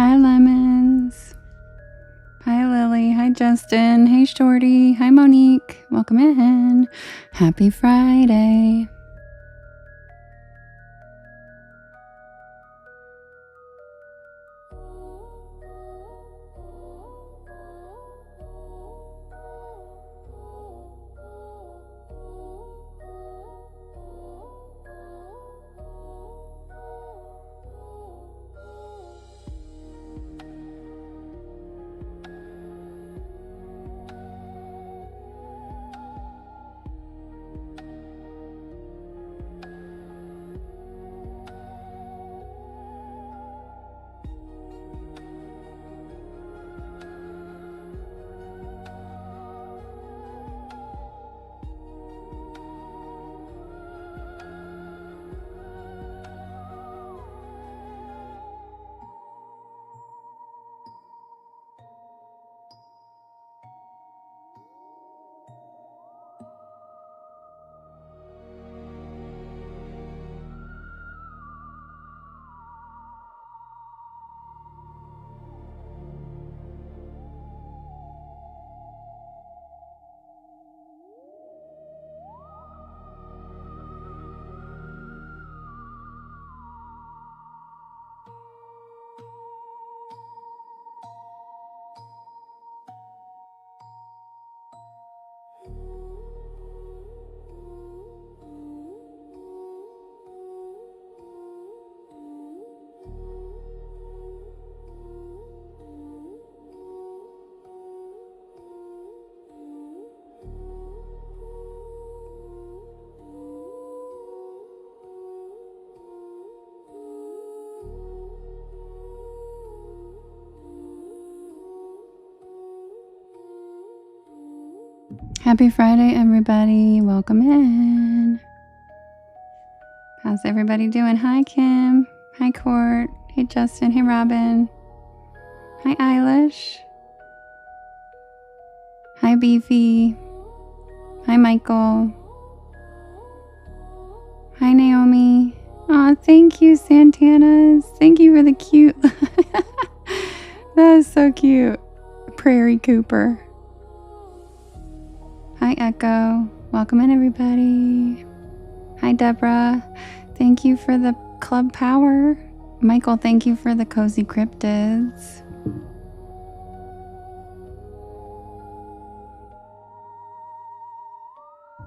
Hi, Lemons. Hi, Lily. Hi, Justin. Hey, Shorty. Hi, Monique. Welcome in. Happy Friday. Happy Friday, everybody. Welcome in. How's everybody doing? Hi, Kim. Hi, Court. Hey, Justin. Hey, Robin. Hi, Eilish. Hi, Beefy. Hi, Michael. Hi, Naomi. Aw, thank you, Santanas. Thank you for the cute. That is so cute. Prairie Cooper. Hi, Echo. Welcome in, everybody. Hi, Deborah. Thank you for the club power. Michael, thank you for the cozy cryptids.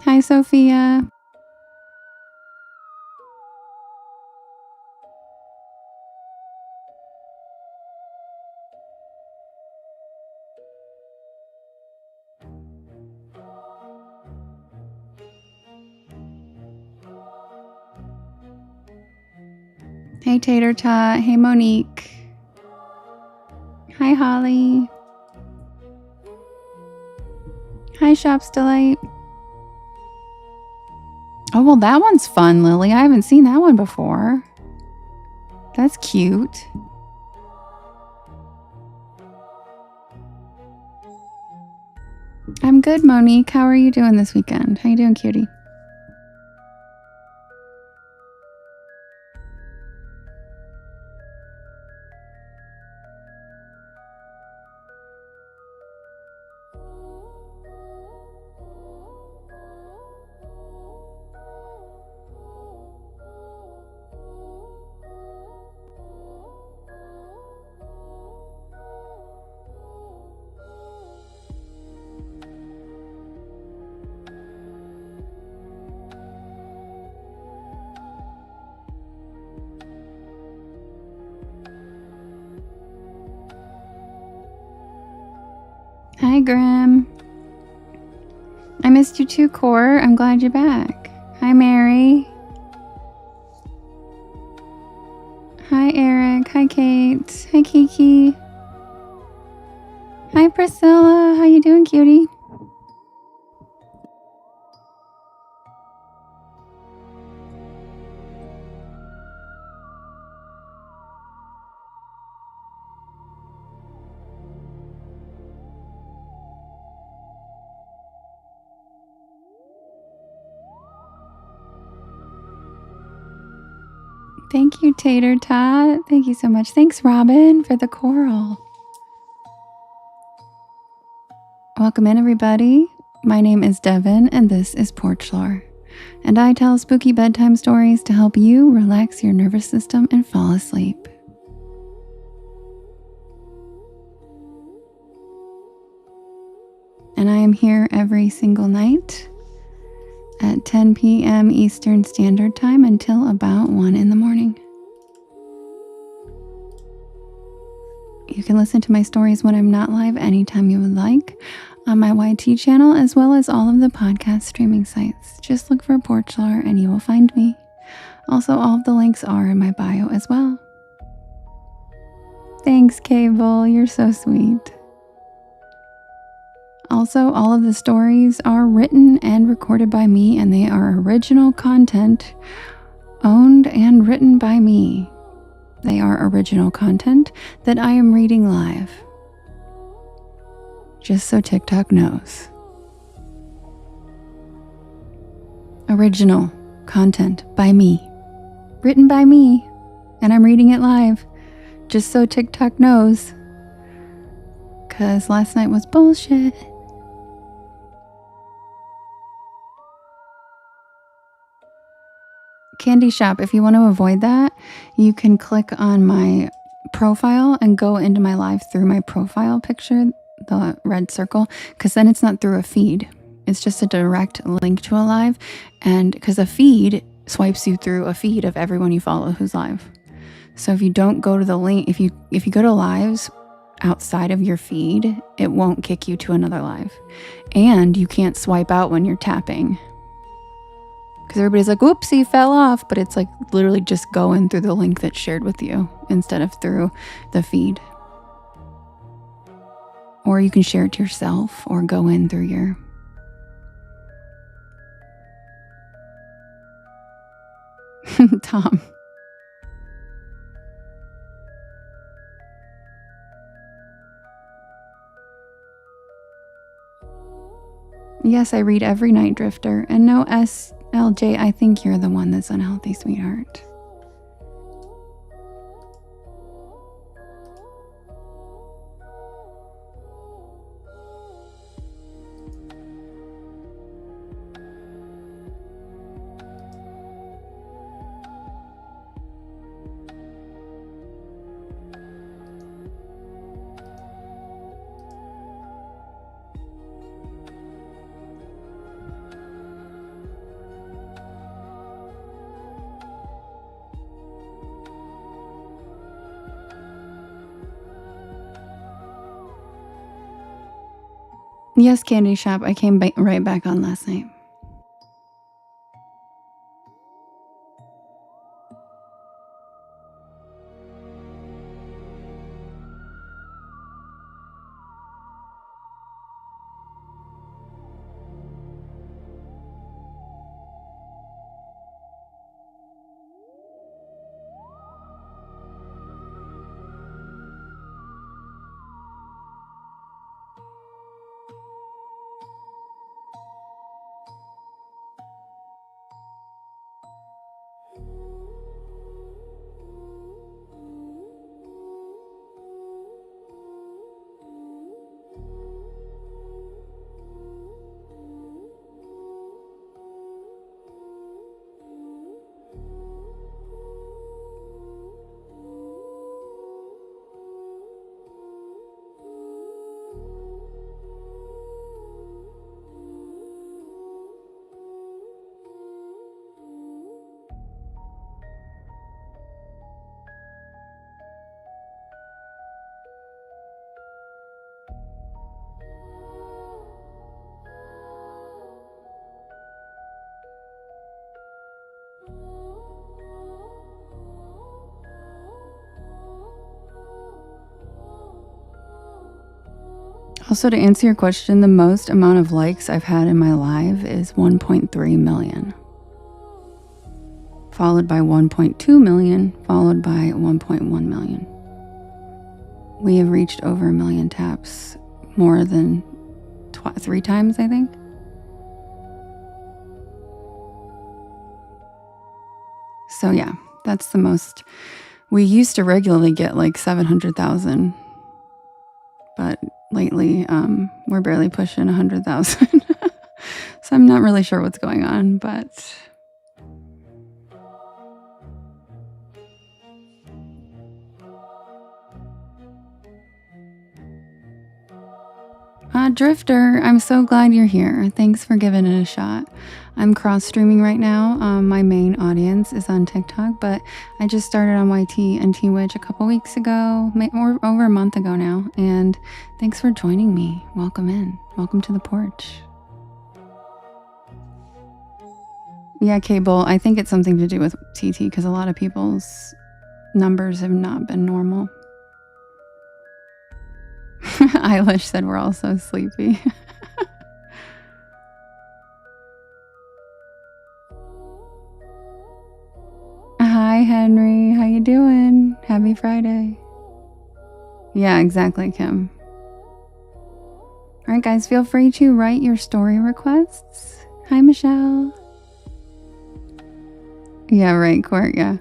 Hi, Sophia. Hey, Tater Tot. Hey, Monique. Hi, Holly. Hi, Shops Delight. Oh, well, that one's fun, Lily. I haven't seen that one before. That's cute. I'm good, Monique. How are you doing this weekend? How you doing, cutie? Hi, Grim. I missed you too, Core. I'm glad you're back. Hi, Mary. Hi, Eric. Hi, Kate. Hi, Kiki. Hi, Priscilla. How you doing, cutie? Thank you, Tater Tot. Thank you so much. Thanks, Robin, for the coral. Welcome in, everybody. My name is Devin, and this is Porch Lore. And I tell spooky bedtime stories to help you relax your nervous system and fall asleep. And I am here every single night at 10 p.m. Eastern Standard Time until about 1 in the morning. You can listen to my stories when I'm not live anytime you would like on my YT channel, as well as all of the podcast streaming sites. Just look for Porch Lore and you will find me. Also, all of the links are in my bio as well. Thanks, Cable. You're so sweet. Also, all of the stories are written and recorded by me, and they are original content owned and written by me. They are original content that I am reading live. Just so TikTok knows. Original content by me. Written by me. And I'm reading it live. Just so TikTok knows. 'Cause last night was bullshit. Candy Shop, if you want to avoid that, you can click on my profile and go into my live through my profile picture, the red circle, because then it's not through a feed. It's just a direct link to a live, and because a feed swipes you through a feed of everyone you follow who's live. So if you don't go to the link, if you go to lives outside of your feed, it won't kick you to another live. And you can't swipe out when you're tapping. Because everybody's like, whoopsie, fell off. But it's like literally just going through the link that's shared with you instead of through the feed. Or you can share it to yourself or go in through your... Tom. Yes, I read every night, Drifter. And no, SLJ, I think you're the one that's unhealthy, sweetheart. Yes, Candy Shop. I came right back on last night. Also, to answer your question, the most amount of likes I've had in my live is 1.3 million. Followed by 1.2 million, followed by 1.1 million. We have reached over 1 million taps, more than 3 times, I think. So yeah, That's the most. We used to regularly get like 700,000, but lately we're barely pushing 100,000. So I'm not really sure what's going on, but Drifter, I'm so glad you're here. Thanks for giving it a shot. I'm cross streaming right now. My main audience is on TikTok, but I just started on YT and Twitch a couple weeks ago, or over a month ago now. And thanks for joining me. Welcome in. Welcome to the porch. Yeah, Cable, I think it's something to do with TT because a lot of people's numbers have not been normal. Eilish said we're all so sleepy. Hi, Henry. How you doing? Happy Friday. Yeah, exactly, Kim. All right, guys, feel free to write your story requests. Hi, Michelle. Yeah, right, Court. Yeah.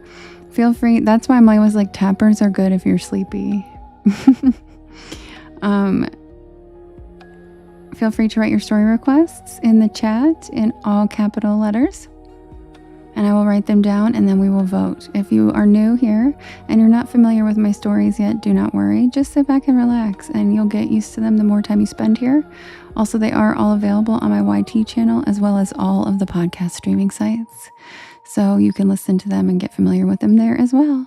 Feel free. That's why mine was like, tappers are good if you're sleepy. Feel free to write your story requests in the chat in all capital letters, and I will write them down and then we will vote. If you are new here and you're not familiar with my stories yet, do not worry. Just sit back and relax and you'll get used to them the more time you spend here. Also, they are all available on my YT channel as well as all of the podcast streaming sites. So you can listen to them and get familiar with them there as well.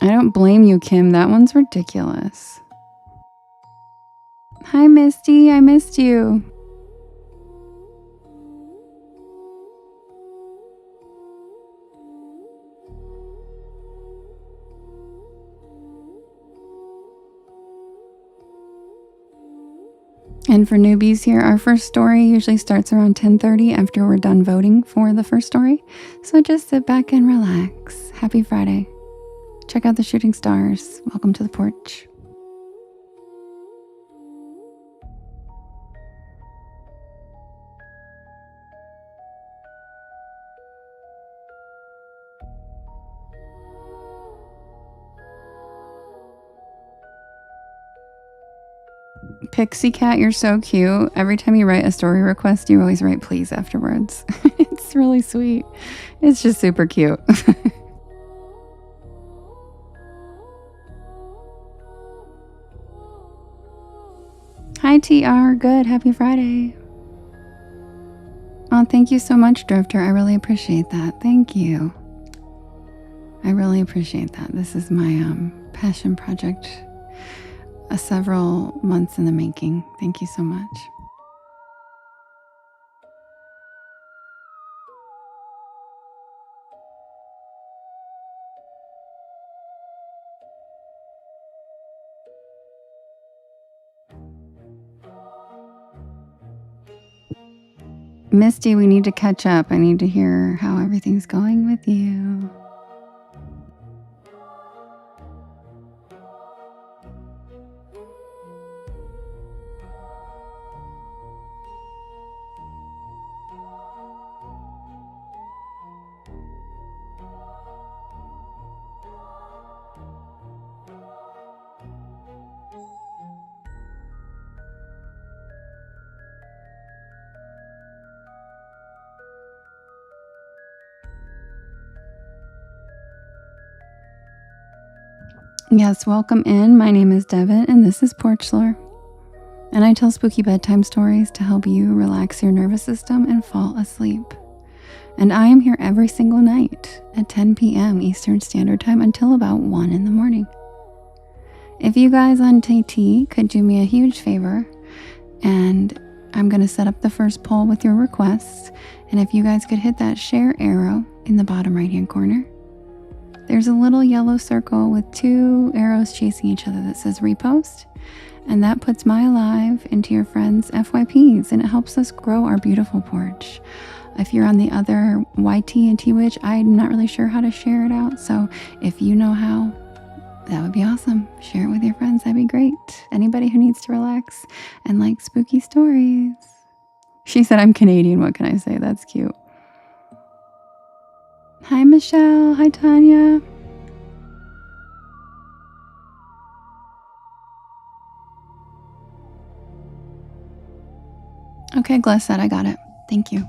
I don't blame you, Kim. That one's ridiculous. Hi, Misty. I missed you. And for newbies here, our first story usually starts around 10:30 after we're done voting for the first story. So just sit back and relax. Happy Friday. Check out the shooting stars. Welcome to the porch. Pixie Cat, you're so cute. Every time you write a story request, you always write please afterwards. It's really sweet. It's just super cute. Hi, TR. Good. Happy Friday. Oh, thank you so much, Drifter. I really appreciate that. Thank you. I really appreciate that. This is my passion project. Several months in the making. Thank you so much. Misty, we need to catch up. I need to hear how everything's going with you. Yes, welcome in. My name is Devin, and this is Porch Lore. And I tell spooky bedtime stories to help you relax your nervous system and fall asleep. And I am here every single night at 10 p.m. Eastern Standard Time until about 1 in the morning. If you guys on TT could do me a huge favor, and I'm going to set up the first poll with your requests, and if you guys could hit that share arrow in the bottom right hand corner, there's a little yellow circle with 2 arrows chasing each other that says repost. And that puts my live into your friends' FYPs, and it helps us grow our beautiful porch. If you're on the other YT and Twitch, I'm not really sure how to share it out. So if you know how, that would be awesome. Share it with your friends. That'd be great. Anybody who needs to relax and like spooky stories. She said, I'm Canadian. What can I say? That's cute. Hi, Michelle. Hi, Tanya. Okay, Gless said I got it. Thank you.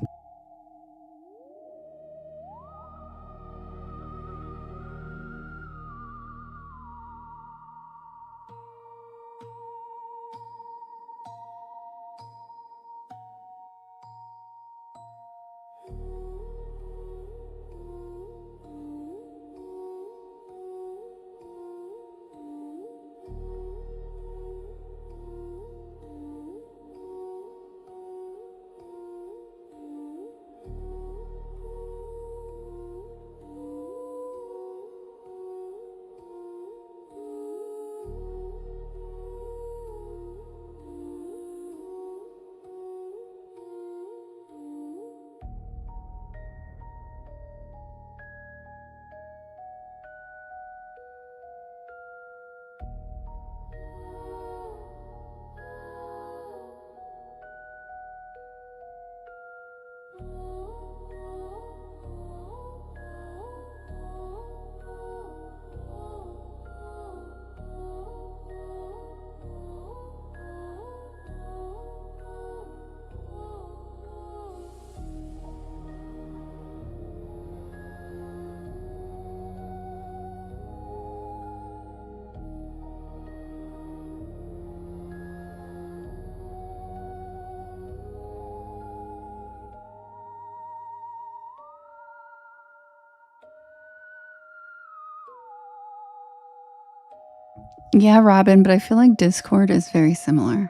Yeah, Robin, but I feel like Discord is very similar.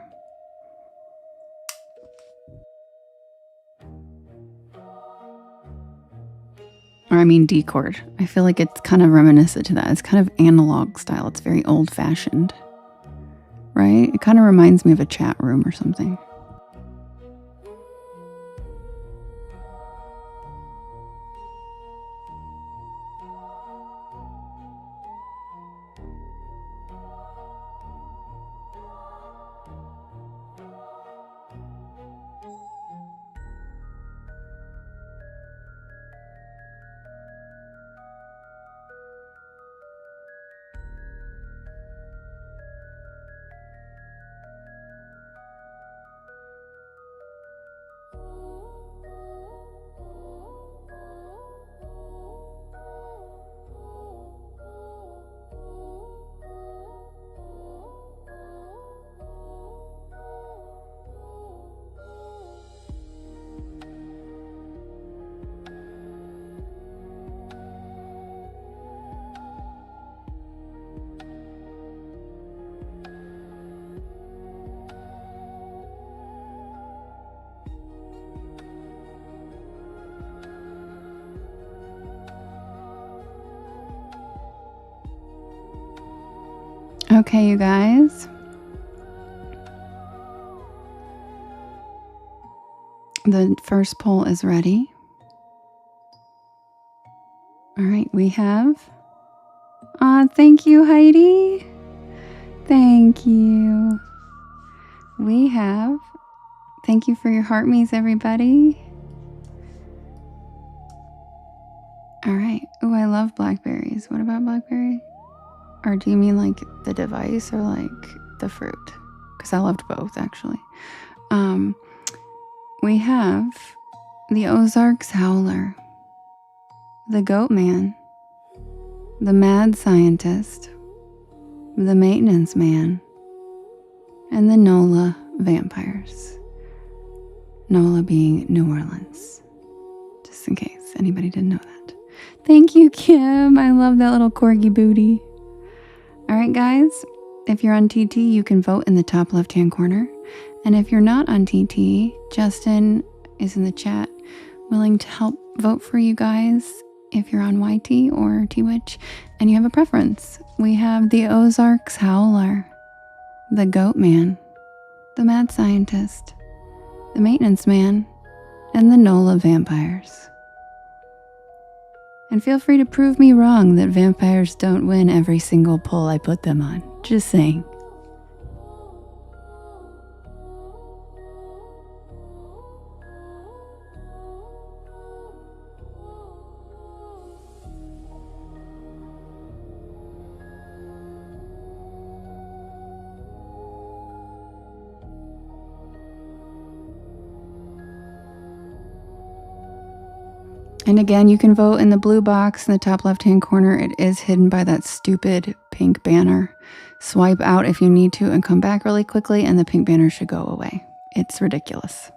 Or I mean Decord. I feel like it's kind of reminiscent to that. It's kind of analog style. It's very old-fashioned, right? It kind of reminds me of a chat room or something. Okay, you guys. The first poll is ready. All right, we have... thank you, Heidi. Thank you. We have... Thank you for your heart me's, everybody. All right. Oh, I love blackberries. What about blackberry? Or do you mean like the device or like the fruit? Because I loved both, actually. We have the Ozarks Howler, the Goat Man, the Mad Scientist, the Maintenance Man, and the NOLA Vampires. NOLA being New Orleans, just in case anybody didn't know that. Thank you, Kim. I love that little corgi booty. All right, guys, if you're on TT, you can vote in the top left-hand corner. And if you're not on TT, Justin is in the chat willing to help vote for you guys if you're on YT or T-Witch and you have a preference. We have the Ozarks Howler, the Goat Man, the Mad Scientist, the Maintenance Man, and the NOLA Vampires. And feel free to prove me wrong that vampires don't win every single pull I put them on. Just saying. And again, you can vote in the blue box in the top left-hand corner. It is hidden by that stupid pink banner. Swipe out if you need to and come back really quickly, and the pink banner should go away. It's ridiculous.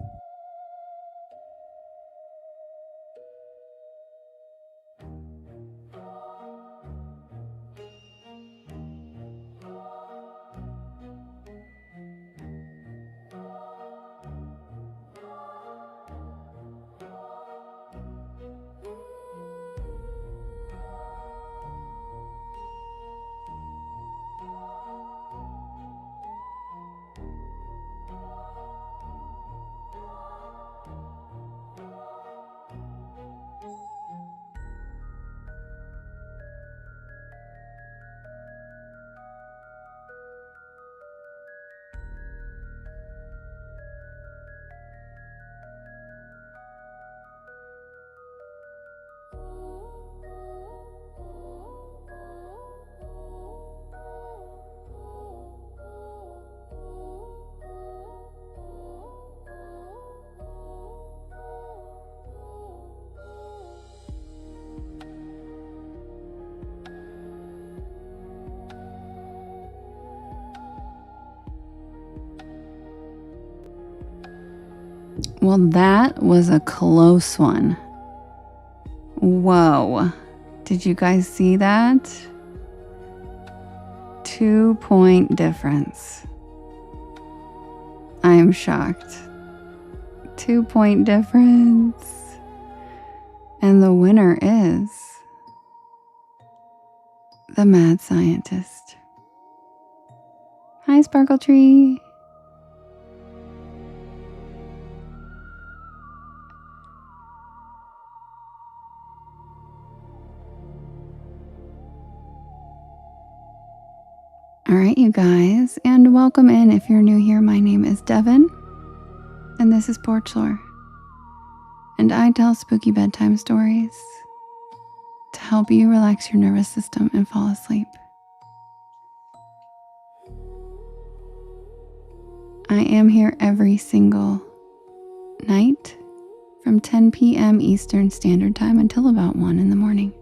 Well, that was a close one. Whoa. Did you guys see that? 2-point difference. I am shocked. 2-point difference. And the winner is the Mad Scientist. Hi, Sparkle Tree. All right, you guys, and welcome in. If you're new here, my name is Devin, and this is Porch Lore. And I tell spooky bedtime stories to help you relax your nervous system and fall asleep. I am here every single night from 10 p.m. Eastern Standard Time until about 1 in the morning.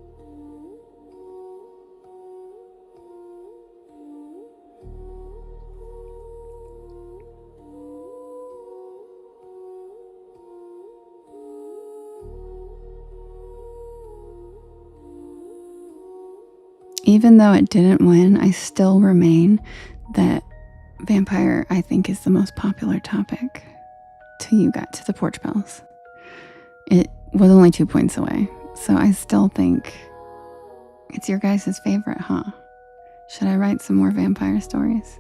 Even though it didn't win, I still remain that vampire, I think, is the most popular topic till you got to the porch bells. It was only 2 points away, so I still think it's your guys' favorite, huh? Should I write some more vampire stories?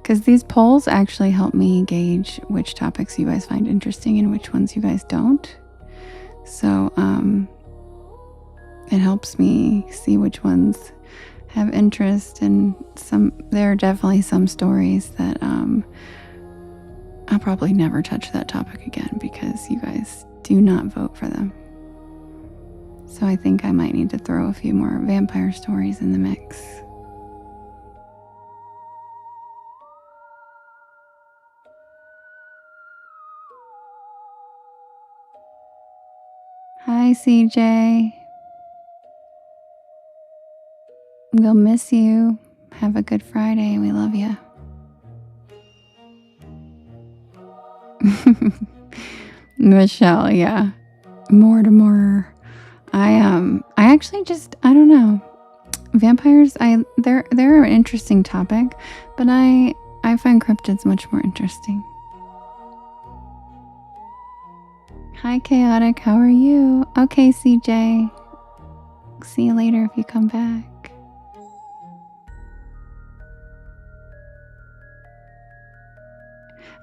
Because these polls actually help me gauge which topics you guys find interesting and which ones you guys don't. So it helps me see which ones have interest, and there are definitely some stories that I'll probably never touch that topic again because you guys do not vote for them. So I think I might need to throw a few more vampire stories in the mix. Hi, CJ. We'll miss you. Have a good Friday. We love you. Michelle, yeah. Mortimer. I actually just, I don't know. Vampires, they're an interesting topic, but I find cryptids much more interesting. Hi, Chaotic. How are you? Okay, CJ. See you later if you come back.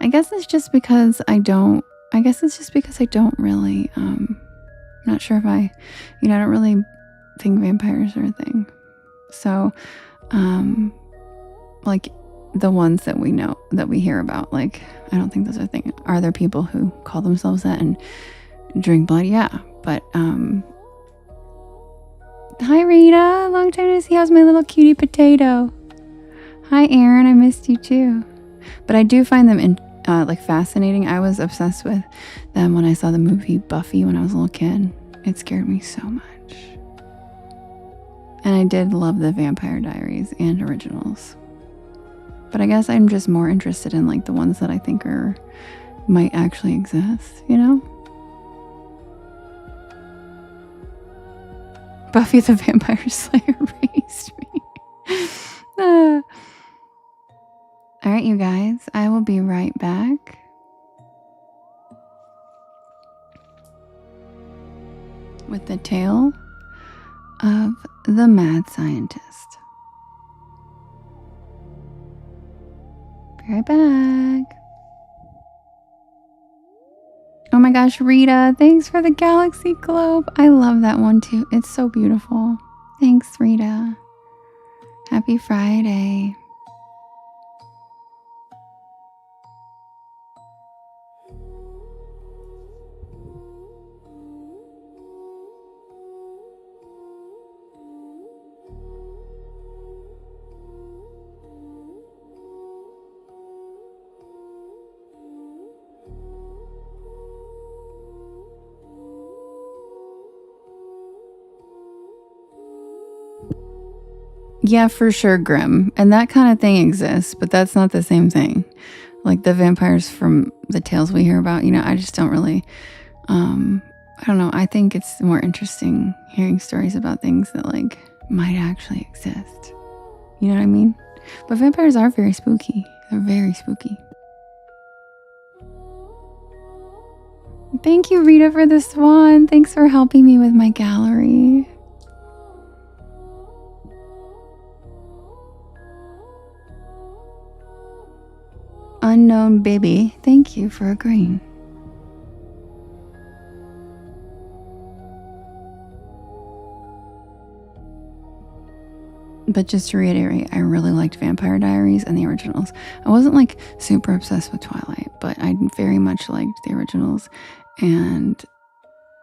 I guess it's just because I don't really, not sure if I don't really think vampires are a thing. So, like the ones that we know, that we hear about, like, I don't think those are a thing. Are there people who call themselves that and drink blood? Yeah. But, hi Rita, long time to see. How's my little cutie potato? Hi Aaron, I missed you too. But I do find them fascinating. I was obsessed with them when I saw the movie Buffy when I was a little kid. It scared me so much. And I did love the Vampire Diaries and originals. But I guess I'm just more interested in like the ones that I think might actually exist, you know? Buffy the Vampire Slayer raised me. All right, you guys, I will be right back. With the tale of the mad scientist. Be right back. Oh my gosh, Rita, thanks for the galaxy globe. I love that one too. It's so beautiful. Thanks, Rita. Happy Friday. Yeah, for sure, Grim. And that kind of thing exists, but that's not the same thing. Like the vampires from the tales we hear about, I just don't really, I don't know. I think it's more interesting hearing stories about things that like might actually exist. You know what I mean? But vampires are very spooky. They're very spooky. Thank you, Rita, for the swan. Thanks for helping me with my gallery. Unknown baby, thank you for agreeing. But just to reiterate, I really liked Vampire Diaries and the originals. I wasn't like super obsessed with Twilight, but I very much liked the originals and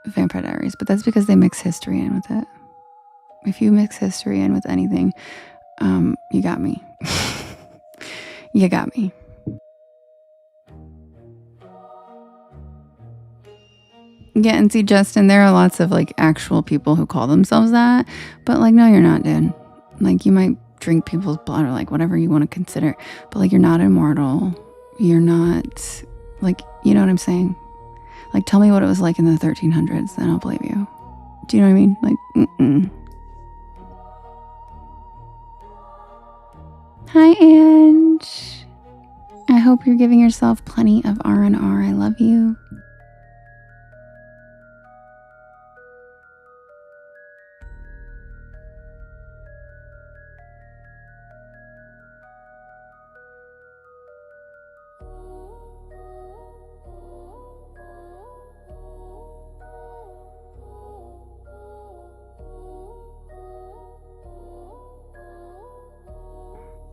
Vampire Diaries. But that's because they mix history in with it. If you mix history in with anything, you got me. You got me. Yeah, and see, Justin, there are lots of like actual people who call themselves that, but like, no, you're not, dude. Like, you might drink people's blood or like whatever you want to consider, but like, you're not immortal. You're not, like, you know what I'm saying? Like, tell me what it was like in the 1300s, then I'll believe you. Do you know what I mean? Like, Hi, Ange. I hope you're giving yourself plenty of R&R. I love you.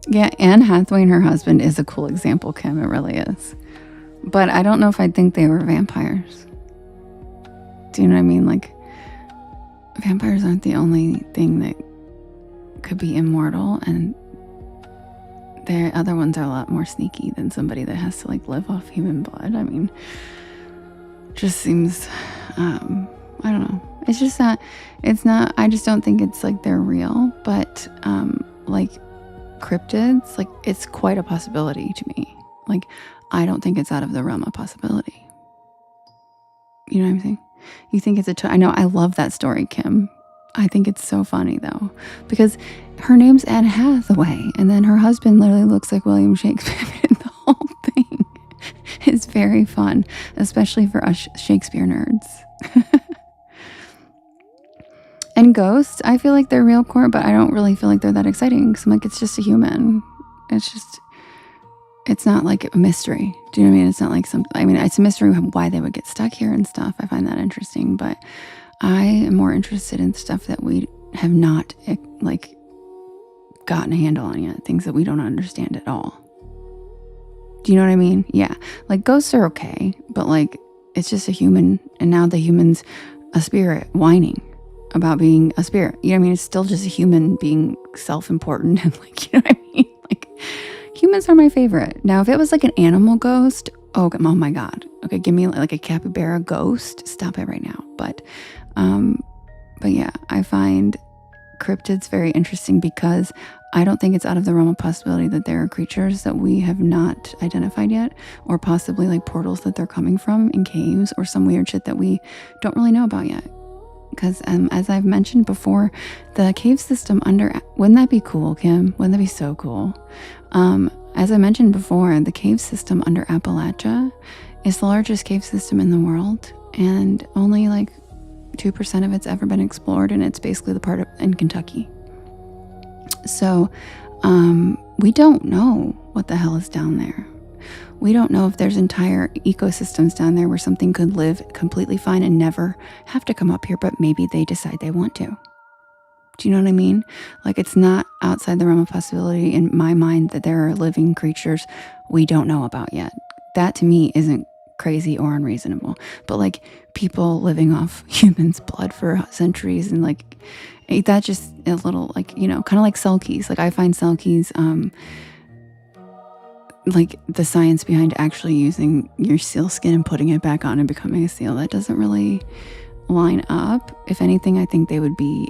Yeah, Anne Hathaway and her husband is a cool example, Kim. It really is. But I don't know if I'd think they were vampires. Do you know what I mean? Like, vampires aren't the only thing that could be immortal, and the other ones are a lot more sneaky than somebody that has to like live off human blood. I mean, just seems, I don't know. It's just not, I just don't think it's like they're real, but like cryptids, like it's quite a possibility to me. Like, I don't think it's out of the realm of possibility. You know what I'm saying? You think it's I know, I love that story, Kim. I think it's so funny though, because her name's Anne Hathaway, and then her husband literally looks like William Shakespeare. The whole thing is very fun, especially for us Shakespeare nerds. And ghosts, I feel like they're real core, but I don't really feel like they're that exciting because I'm like, it's just a human. It's not like a mystery. Do you know what I mean? It's not like it's a mystery why they would get stuck here and stuff. I find that interesting, but I am more interested in stuff that we have not like gotten a handle on yet, things that we don't understand at all. Do you know what I mean? Yeah. Like ghosts are okay, but like it's just a human, and now the human's a spirit whining about being a spirit. You know what I mean? It's still just a human being self-important and like, you know what I mean? Like humans are my favorite. Now, if it was like an animal ghost, oh my God. Okay, give me like a capybara ghost. Stop it right now. But yeah, I find cryptids very interesting because I don't think it's out of the realm of possibility that there are creatures that we have not identified yet, or possibly like portals that they're coming from in caves or some weird shit that we don't really know about yet. Because as I've mentioned before, the cave system wouldn't that be cool, Kim? Wouldn't that be so cool? As I mentioned before, the cave system under Appalachia is the largest cave system in the world, and only like 2% of it's ever been explored, and it's basically the part in Kentucky. So we don't know what the hell is down there. We don't know if there's entire ecosystems down there where something could live completely fine and never have to come up here, but maybe they decide they want to. Do you know what I mean? Like, it's not outside the realm of possibility in my mind that there are living creatures we don't know about yet. That to me isn't crazy or unreasonable. But like people living off humans' blood for centuries, and like that just a little like, you know, kind of like selkies. Like I find selkies, like the science behind actually using your seal skin and putting it back on and becoming a seal, that doesn't really line up. If anything, I think they would be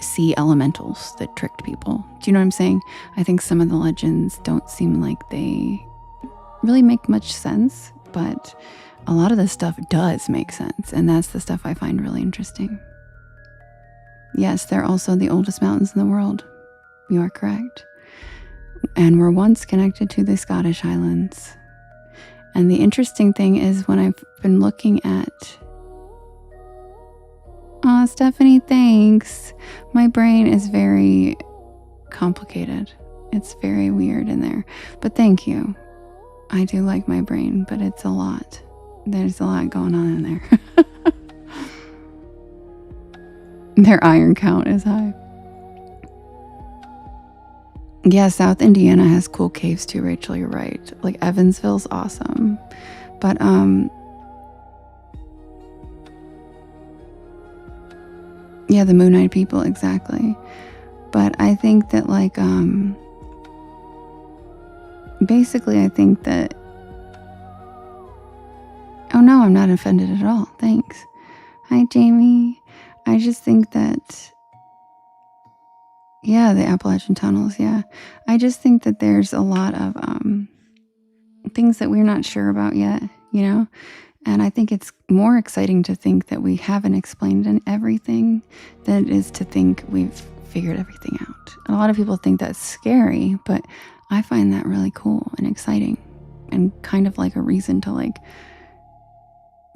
sea elementals that tricked people. Do you know what I'm saying? I think some of the legends don't seem like they really make much sense, but a lot of this stuff does make sense, and that's the stuff I find really interesting. Yes, they're also the oldest mountains in the world. You are correct. And were once connected to the Scottish Highlands. And the interesting thing is, when I've been looking at... Aw, Stephanie, thanks. My brain is very complicated. It's very weird in there. But thank you. I do like my brain, but it's a lot. There's a lot going on in there. Their iron count is high. Yeah, South Indiana has cool caves too, Rachel, you're right. Like Evansville's awesome. But yeah, the Moon-Eyed people, exactly. But I think that like basically I think that, oh no, I'm not offended at all. Thanks. Hi, Jamie. I just think that, yeah, the Appalachian tunnels, yeah. I just think that there's a lot of things that we're not sure about yet, you know? And I think it's more exciting to think that we haven't explained everything than it is to think we've figured everything out. A lot of people think that's scary, but I find that really cool and exciting and kind of like a reason to like,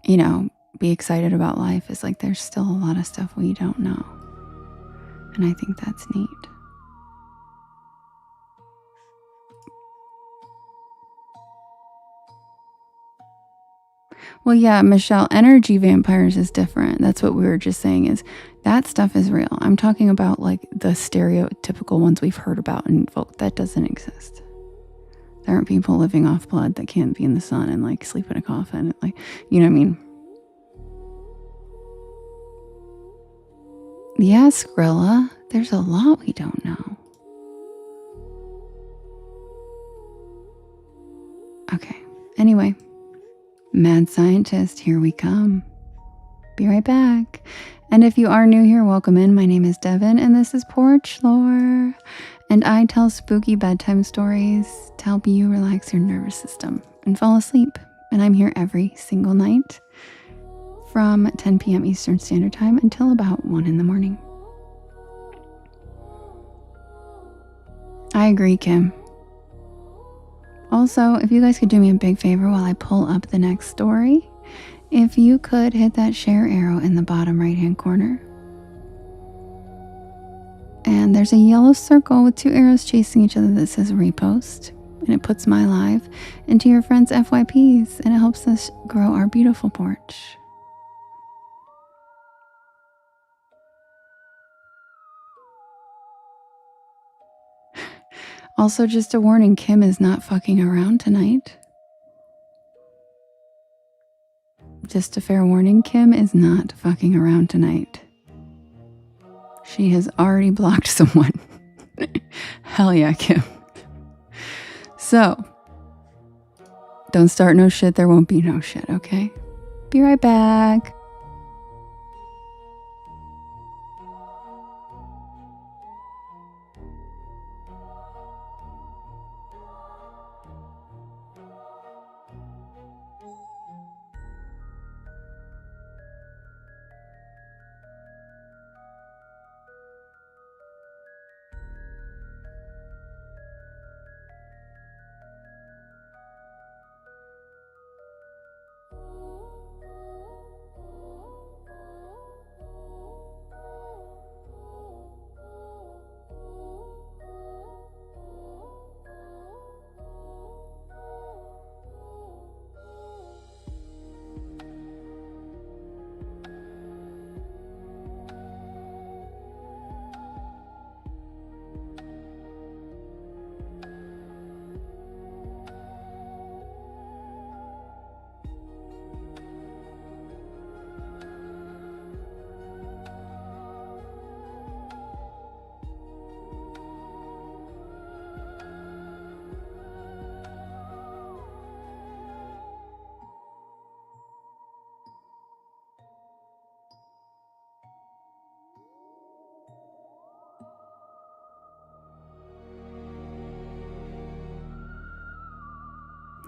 you know, be excited about life. Is like there's still a lot of stuff we don't know. And I think that's neat. Well, yeah, Michelle, energy vampires is different. That's what we were just saying, is that stuff is real. I'm talking about like the stereotypical ones we've heard about in folk. That doesn't exist. There aren't people living off blood that can't be in the sun and like sleep in a coffin. Like, you know what I mean? Yeah, Skrilla, there's a lot we don't know. Okay, anyway. Mad Scientist, here we come. Be right back. And if you are new here, welcome in. My name is Devin, and this is Porch Lore. And I tell spooky bedtime stories to help you relax your nervous system and fall asleep. And I'm here every single night from 10 p.m. Eastern Standard Time until about 1 in the morning. I agree, Kim. Also, if you guys could do me a big favor while I pull up the next story, if you could hit that share arrow in the bottom right hand corner, there's a yellow circle with 2 arrows chasing each other that says repost. And it puts my live into your friends' FYPs. And it helps us grow our beautiful porch. Also, just a warning, Kim is not fucking around tonight. Just a fair warning, Kim is not fucking around tonight. She has already blocked someone. Hell yeah, Kim. So, don't start no shit, there won't be no shit, okay? Be right back.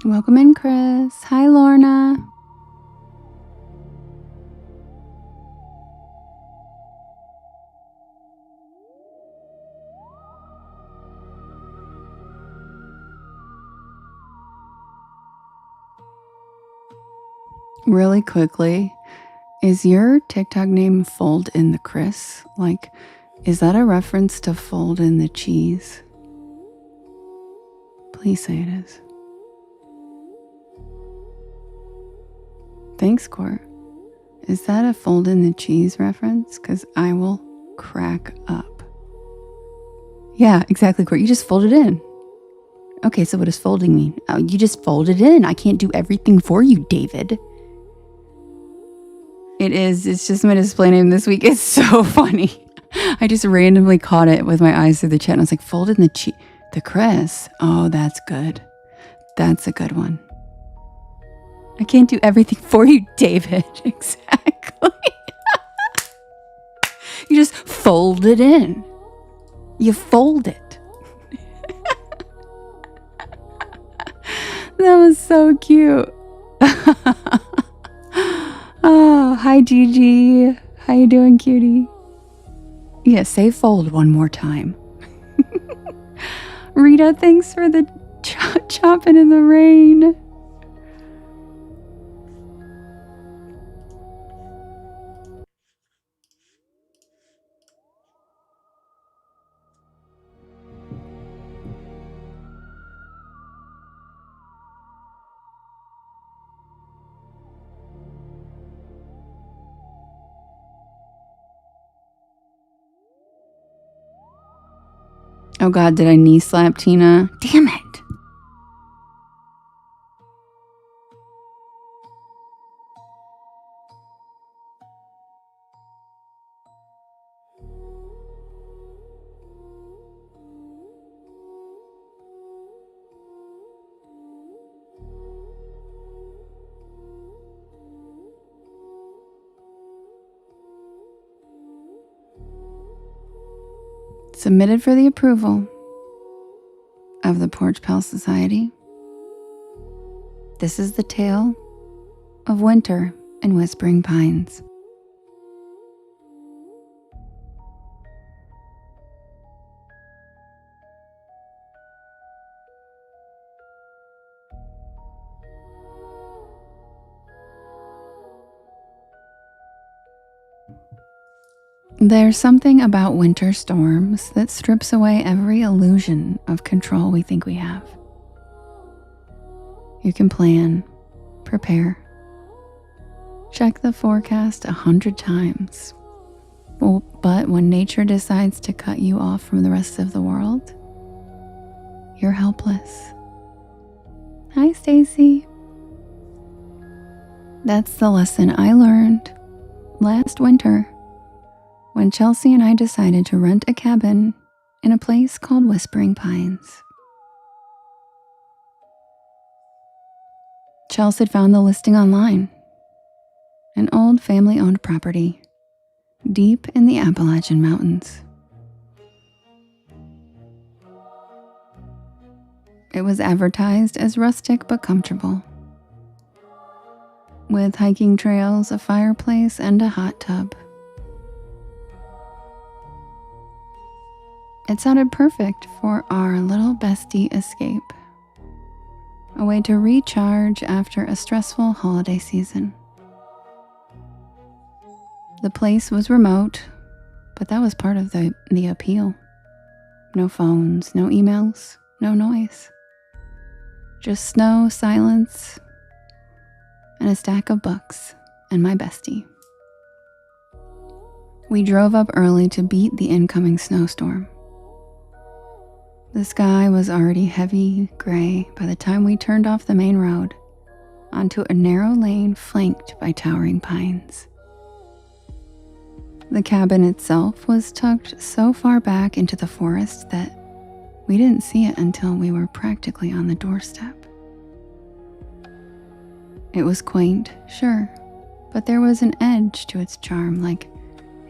Welcome in, Chris. Hi, Lorna. Really quickly, is your TikTok name Fold in the Chris? Like, is that a reference to Fold in the Cheese? Please say it is. Thanks, Court. Is that a Fold in the Cheese reference? Because I will crack up. Yeah, exactly, Court. You just fold it in. Okay, so what does folding mean? Oh, you just fold it in. I can't do everything for you, David. It is. It's just my display name this week. It's so funny. I just randomly caught it with my eyes through the chat. And I was like, fold in the Chris. Oh, that's good. That's a good one. I can't do everything for you, David. Exactly. You just fold it in. You fold it. That was so cute. Oh, hi, Gigi. How you doing, cutie? Yeah, say fold one more time. Rita, thanks for the chopping in the rain. Oh God, did I knee slap Tina? Damn it. Submitted for the approval of the Porch Pal Society. This is the tale of Winter in Whispering Pines. There's something about winter storms that strips away every illusion of control we think we have. You can plan, prepare, check the forecast 100 times. But when nature decides to cut you off from the rest of the world, you're helpless. Hi, Stacy. That's the lesson I learned last winter when Chelsea and I decided to rent a cabin in a place called Whispering Pines. Chelsea had found the listing online. An old family-owned property deep in the Appalachian Mountains. It was advertised as rustic but comfortable, with hiking trails, a fireplace, and a hot tub. It sounded perfect for our little bestie escape, a way to recharge after a stressful holiday season. The place was remote, but that was part of the appeal. No phones, no emails, no noise. Just snow, silence, and a stack of books and my bestie. We drove up early to beat the incoming snowstorm. The sky was already heavy gray by the time we turned off the main road onto a narrow lane flanked by towering pines. The cabin itself was tucked so far back into the forest that we didn't see it until we were practically on the doorstep. It was quaint, sure, but there was an edge to its charm, like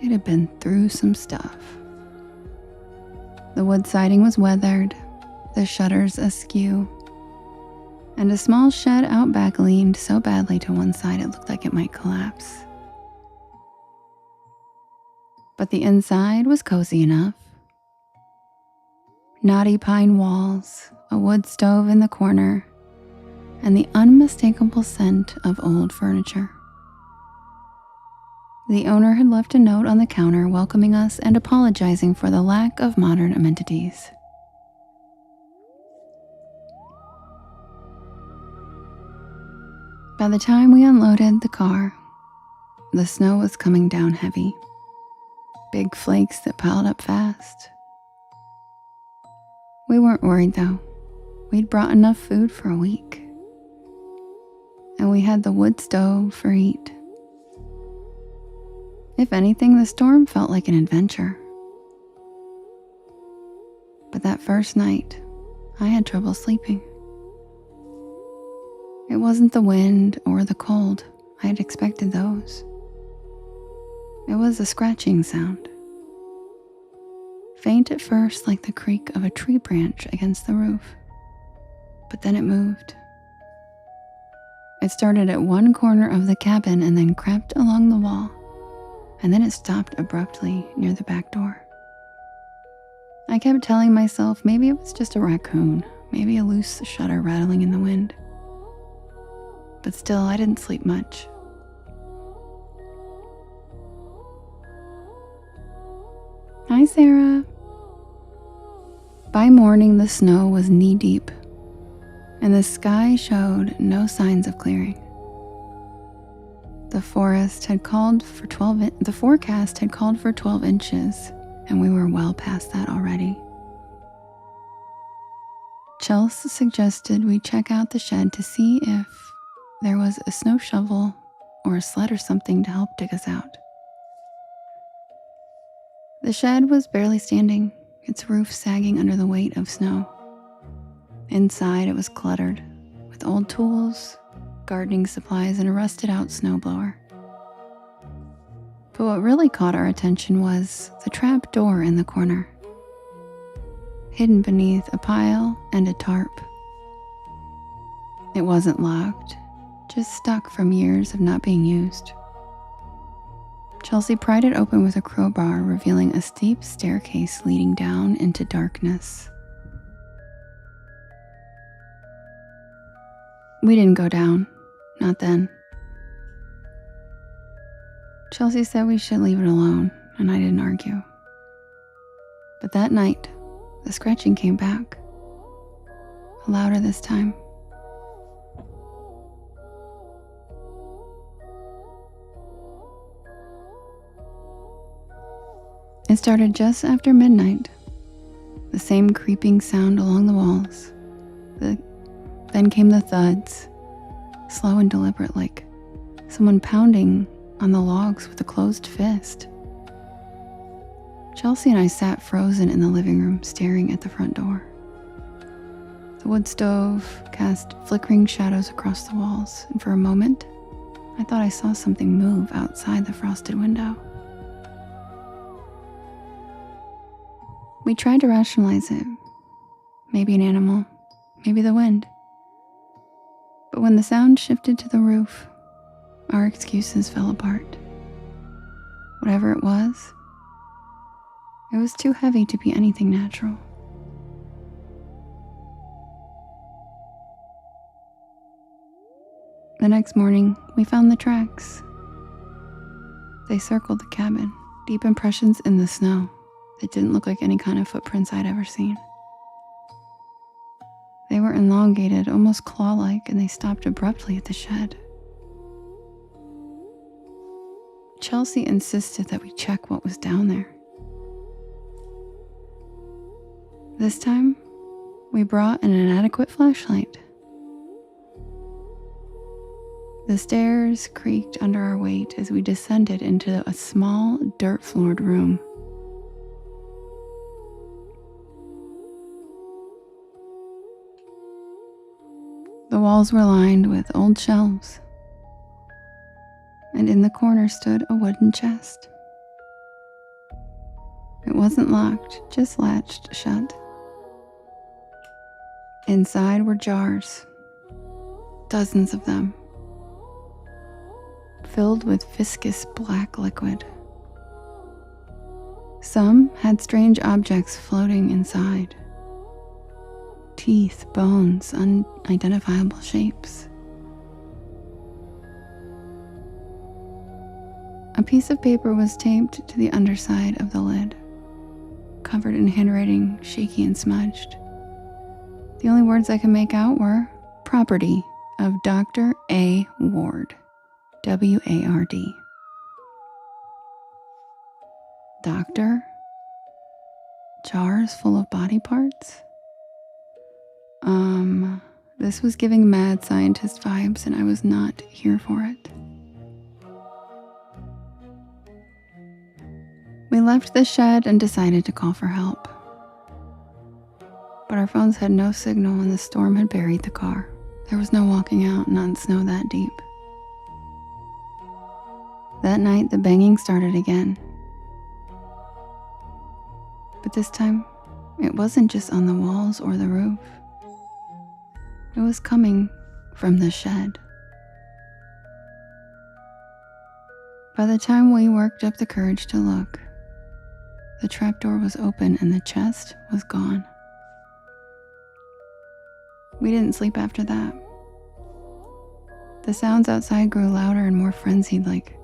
it had been through some stuff. The wood siding was weathered, the shutters askew, and a small shed out back leaned so badly to one side it looked like it might collapse. But the inside was cozy enough. Knotty pine walls, a wood stove in the corner, and the unmistakable scent of old furniture. The owner had left a note on the counter welcoming us and apologizing for the lack of modern amenities. By the time we unloaded the car, the snow was coming down heavy. Big flakes that piled up fast. We weren't worried though. We'd brought enough food for a week. And we had the wood stove for heat. If anything, the storm felt like an adventure. But that first night, I had trouble sleeping. It wasn't the wind or the cold. I had expected those. It was a scratching sound. Faint at first, like the creak of a tree branch against the roof. But then it moved. It started at one corner of the cabin and then crept along the wall. And then it stopped abruptly near the back door. I kept telling myself maybe it was just a raccoon, maybe a loose shutter rattling in the wind. But still, I didn't sleep much. Hi, Sarah. By morning, the snow was knee-deep, and the sky showed no signs of clearing. The forecast had called for 12 inches, and we were well past that already. Chelsea suggested we check out the shed to see if there was a snow shovel or a sled or something to help dig us out. The shed was barely standing, its roof sagging under the weight of snow. Inside, it was cluttered with old tools, gardening supplies, and a rusted-out snowblower. But what really caught our attention was the trap door in the corner, hidden beneath a pile and a tarp. It wasn't locked, just stuck from years of not being used. Chelsea pried it open with a crowbar, revealing a steep staircase leading down into darkness. We didn't go down, not then. Chelsea said we should leave it alone. and I didn't argue. But that night, the scratching came back, louder this time. It started just after midnight, the same creeping sound along the walls. Then came the thuds, slow and deliberate, like someone pounding on the logs with a closed fist. Chelsea and I sat frozen in the living room, staring at the front door. The wood stove cast flickering shadows across the walls, and for a moment, I thought I saw something move outside the frosted window. We tried to rationalize it. Maybe an animal, maybe the wind. But when the sound shifted to the roof, our excuses fell apart. Whatever it was too heavy to be anything natural. The next morning, we found the tracks. They circled the cabin, deep impressions in the snow that didn't look like any kind of footprints I'd ever seen. They were elongated, almost claw-like, and they stopped abruptly at the shed. Chelsea insisted that we check what was down there. This time, we brought an inadequate flashlight. The stairs creaked under our weight as we descended into a small, dirt-floored room. The walls were lined with old shelves, and in the corner stood a wooden chest. It wasn't locked, just latched shut. Inside were jars, dozens of them, filled with viscous black liquid. Some had strange objects floating inside. Teeth, bones, unidentifiable shapes. A piece of paper was taped to the underside of the lid, covered in handwriting, shaky and smudged. The only words I could make out were property of Dr. A. Ward, W-A-R-D. Doctor? Jars full of body parts? This was giving mad scientist vibes, and I was not here for it. We left the shed and decided to call for help. But our phones had no signal and the storm had buried the car. There was no walking out, not in snow that deep. That night, the banging started again. But this time, it wasn't just on the walls or the roof. It was coming from the shed. By the time we worked up the courage to look, the trapdoor was open and the chest was gone. We didn't sleep after that. The sounds outside grew louder and more frenzied, like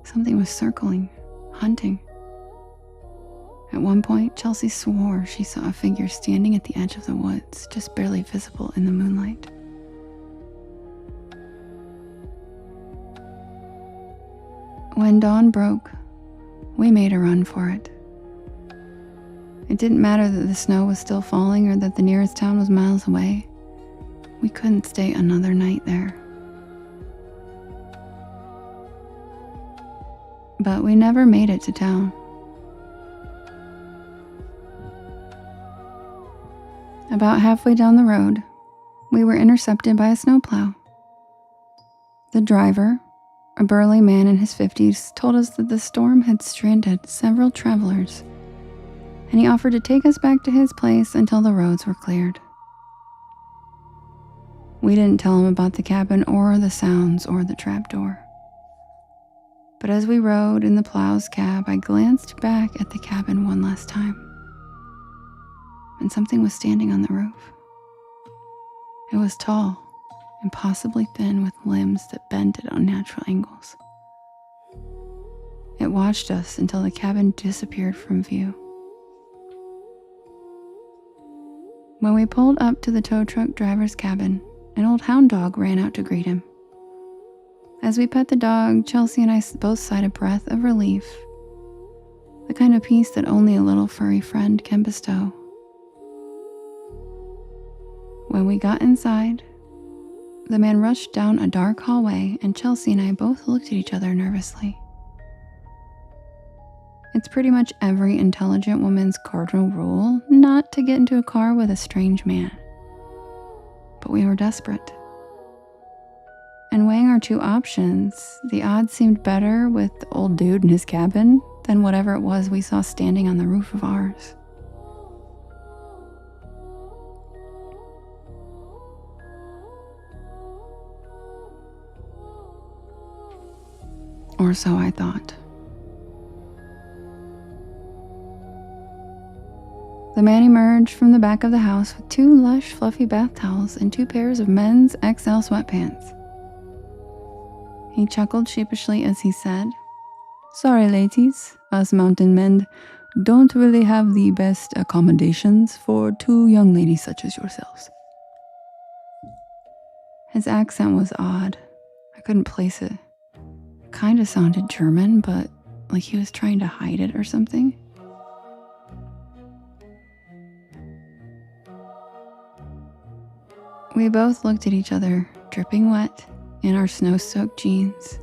something was circling, hunting. At one point, Chelsea swore she saw a figure standing at the edge of the woods, just barely visible in the moonlight. When dawn broke, we made a run for it. It didn't matter that the snow was still falling or that the nearest town was miles away. We couldn't stay another night there. But we never made it to town. About halfway down the road, we were intercepted by a snowplow. The driver, a burly man in his 50s, told us that the storm had stranded several travelers, and he offered to take us back to his place until the roads were cleared. We didn't tell him about the cabin or the sounds or the trapdoor. But as we rode in the plow's cab, I glanced back at the cabin one last time. And something was standing on the roof. It was tall, impossibly thin, with limbs that bent at unnatural angles. It watched us until the cabin disappeared from view. When we pulled up to the tow truck driver's cabin, an old hound dog ran out to greet him. As we pet the dog, Chelsea and I both sighed a breath of relief, the kind of peace that only a little furry friend can bestow. When we got inside, the man rushed down a dark hallway, and Chelsea and I both looked at each other nervously. It's pretty much every intelligent woman's cardinal rule not to get into a car with a strange man. But we were desperate. And weighing our two options, the odds seemed better with the old dude in his cabin than whatever it was we saw standing on the roof of ours. Or so I thought. The man emerged from the back of the house with 2 lush, fluffy bath towels and 2 pairs of men's XL sweatpants. He chuckled sheepishly as he said, "Sorry, ladies, us mountain men don't really have the best accommodations for 2 young ladies such as yourselves." His accent was odd. I couldn't place it. Kinda sounded German, but like he was trying to hide it or something. We both looked at each other, dripping wet, in our snow-soaked jeans.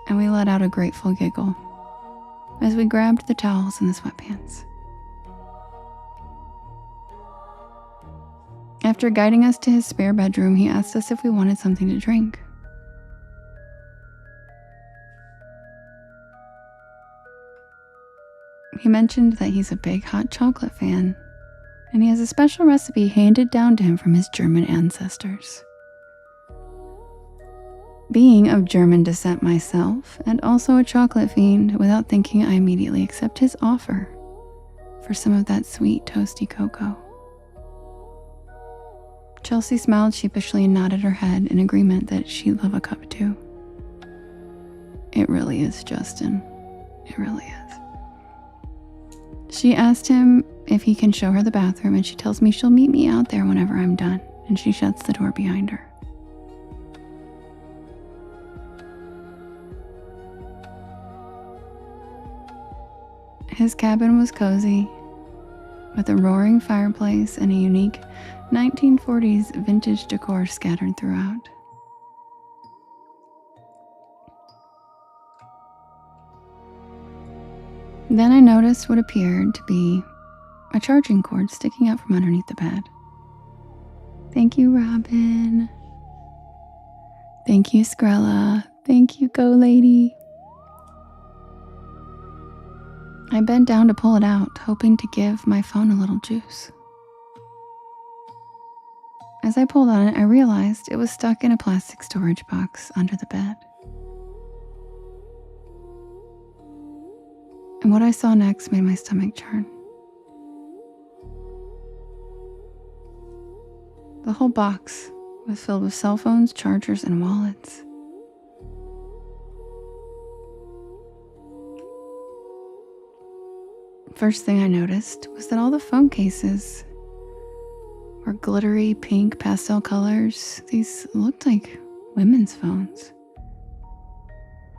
And we let out a grateful giggle as we grabbed the towels and the sweatpants. After guiding us to his spare bedroom, he asked us if we wanted something to drink. He mentioned that he's a big hot chocolate fan, and he has a special recipe handed down to him from his German ancestors. Being of German descent myself, and also a chocolate fiend, without thinking I immediately accept his offer for some of that sweet toasty cocoa. Chelsea smiled sheepishly and nodded her head in agreement that she'd love a cup too. It really is, Justin. It really is. She asked him if he can show her the bathroom, and she tells me she'll meet me out there whenever I'm done, and she shuts the door behind her. His cabin was cozy, with a roaring fireplace and a unique 1940s vintage decor scattered throughout. Then I noticed what appeared to be a charging cord sticking out from underneath the bed. Thank you, Robin. Thank you, Skrilla. Thank you, Go Lady. I bent down to pull it out, hoping to give my phone a little juice. As I pulled on it, I realized it was stuck in a plastic storage box under the bed. And what I saw next made my stomach churn. The whole box was filled with cell phones, chargers, and wallets. First thing I noticed was that all the phone cases were glittery pink pastel colors. These looked like women's phones.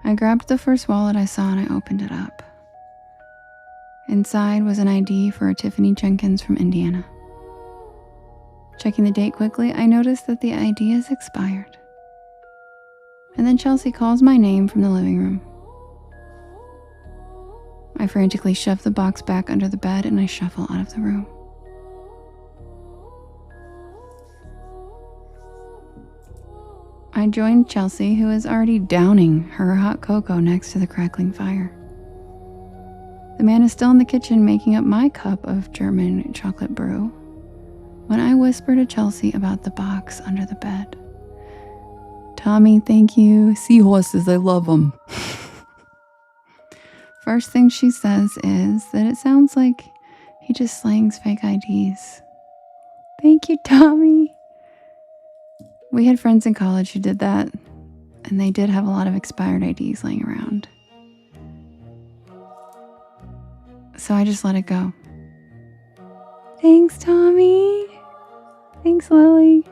I grabbed the first wallet I saw and I opened it up. Inside was an ID for a Tiffany Jenkins from Indiana. Checking the date quickly, I noticed that the ID is expired. And then Chelsea calls my name from the living room. I frantically shove the box back under the bed and I shuffle out of the room. I joined Chelsea, who is already downing her hot cocoa next to the crackling fire. The man is still in the kitchen making up my cup of German chocolate brew when I whisper to Chelsea about the box under the bed. Tommy, thank you. Seahorses, I love them. First thing she says is that it sounds like he just slangs fake IDs. Thank you, Tommy. We had friends in college who did that. and they did have a lot of expired IDs laying around. So I just let it go. Thanks, Tommy. Thanks, Lily.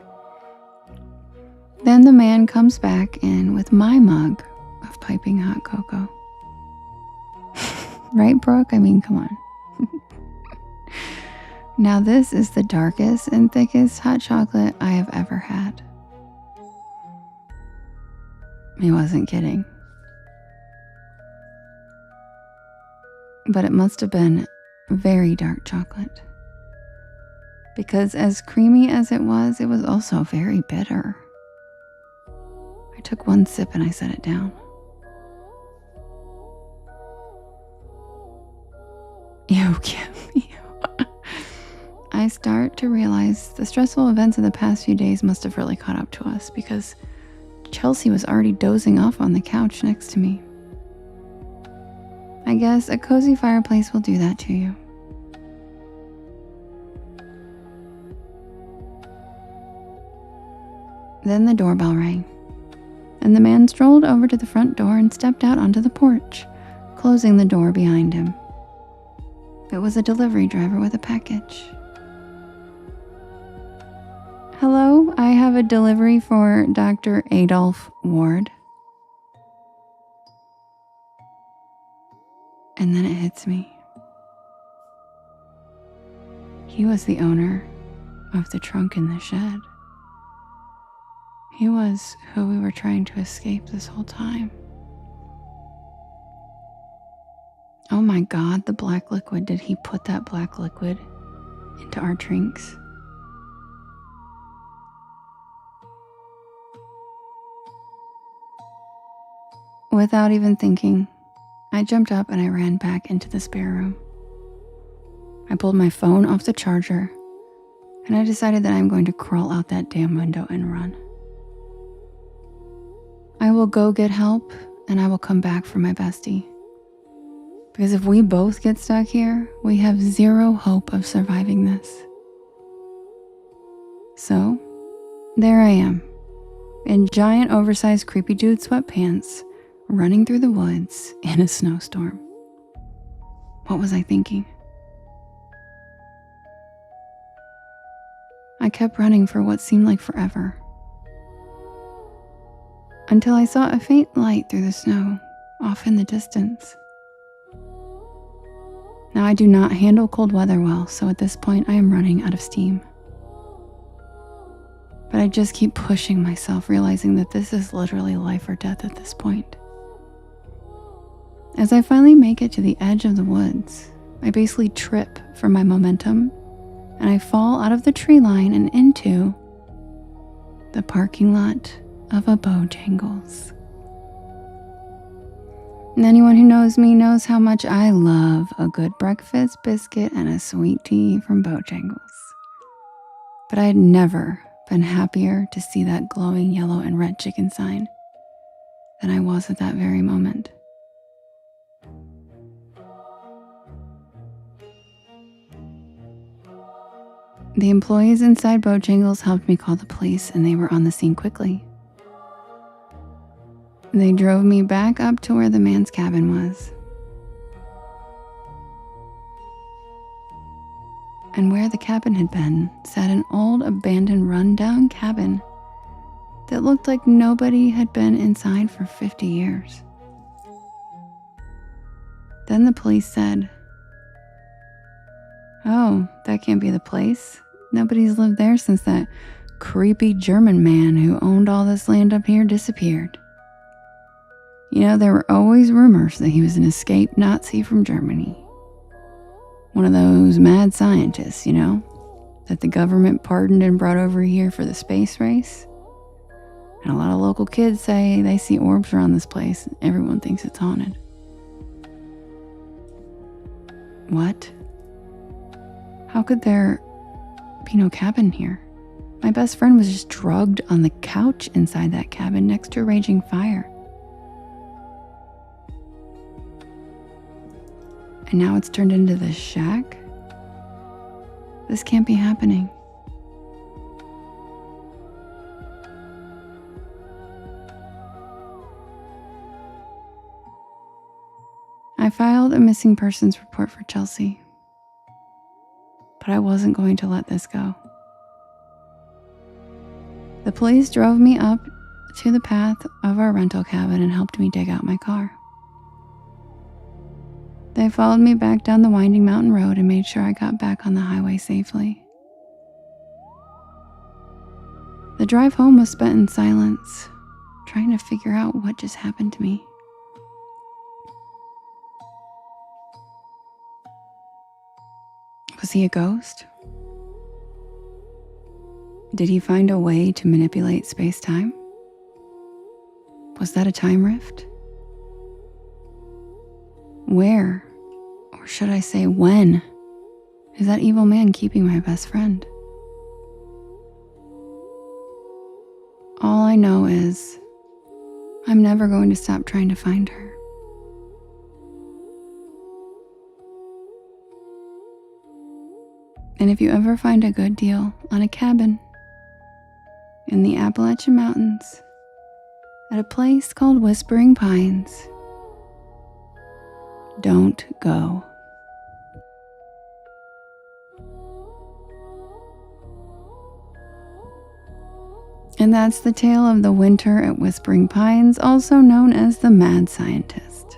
Then the man comes back in with my mug of piping hot cocoa. Right, Brooke? I mean, come on. Now this is the darkest and thickest hot chocolate I have ever had. He wasn't kidding. But it must have been very dark chocolate. Because as creamy as it was also very bitter. I took one sip and I set it down. You give me. I start to realize the stressful events of the past few days must have really caught up to us because Chelsea was already dozing off on the couch next to me. I guess a cozy fireplace will do that to you. Then the doorbell rang, and the man strolled over to the front door and stepped out onto the porch, closing the door behind him. It was a delivery driver with a package. Hello, I have a delivery for Dr. Adolph Ward. And then it hits me. He was the owner of the trunk in the shed. He was who we were trying to escape this whole time. Oh my God, the black liquid. Did he put that black liquid into our drinks? Without even thinking, I jumped up and I ran back into the spare room. I pulled my phone off the charger and I decided that I'm going to crawl out that damn window and run. I will go get help and I will come back for my bestie. Because if we both get stuck here, we have zero hope of surviving this. So, there I am, in giant oversized creepy dude sweatpants, running through the woods in a snowstorm. What was I thinking? I kept running for what seemed like forever, until I saw a faint light through the snow off in the distance. Now I do not handle cold weather well, so at this point I am running out of steam. But I just keep pushing myself, realizing that this is literally life or death at this point. As I finally make it to the edge of the woods, I basically trip from my momentum, and I fall out of the tree line and into the parking lot of a Bojangles. And anyone who knows me knows how much I love a good breakfast biscuit and a sweet tea from Bojangles. But I had never been happier to see that glowing yellow and red chicken sign than I was at that very moment. The employees inside Bojangles helped me call the police, and they were on the scene quickly. They drove me back up to where the man's cabin was. And where the cabin had been sat an old, abandoned, run-down cabin that looked like nobody had been inside for 50 years. Then the police said, "Oh, that can't be the place. Nobody's lived there since that creepy German man who owned all this land up here disappeared. You know, there were always rumors that he was an escaped Nazi from Germany. One of those mad scientists, you know, that the government pardoned and brought over here for the space race. And a lot of local kids say they see orbs around this place. And everyone thinks it's haunted." What? How could there be no cabin here? My best friend was just drugged on the couch inside that cabin next to a raging fire. And now it's turned into this shack? This can't be happening. a missing persons report for Chelsea. But I wasn't going to let this go. The police drove me up to the path of our rental cabin and helped me dig out my car. They followed me back down the winding mountain road and made sure I got back on the highway safely. The drive home was spent in silence, trying to figure out what just happened to me. Was he a ghost? Did he find a way to manipulate space-time? Was that a time rift? Where, or should I say when, is that evil man keeping my best friend? All I know is I'm never going to stop trying to find her. And if you ever find a good deal on a cabin in the Appalachian Mountains at a place called Whispering Pines, don't go. And that's the tale of the winter at Whispering Pines, also known as the Mad Scientist.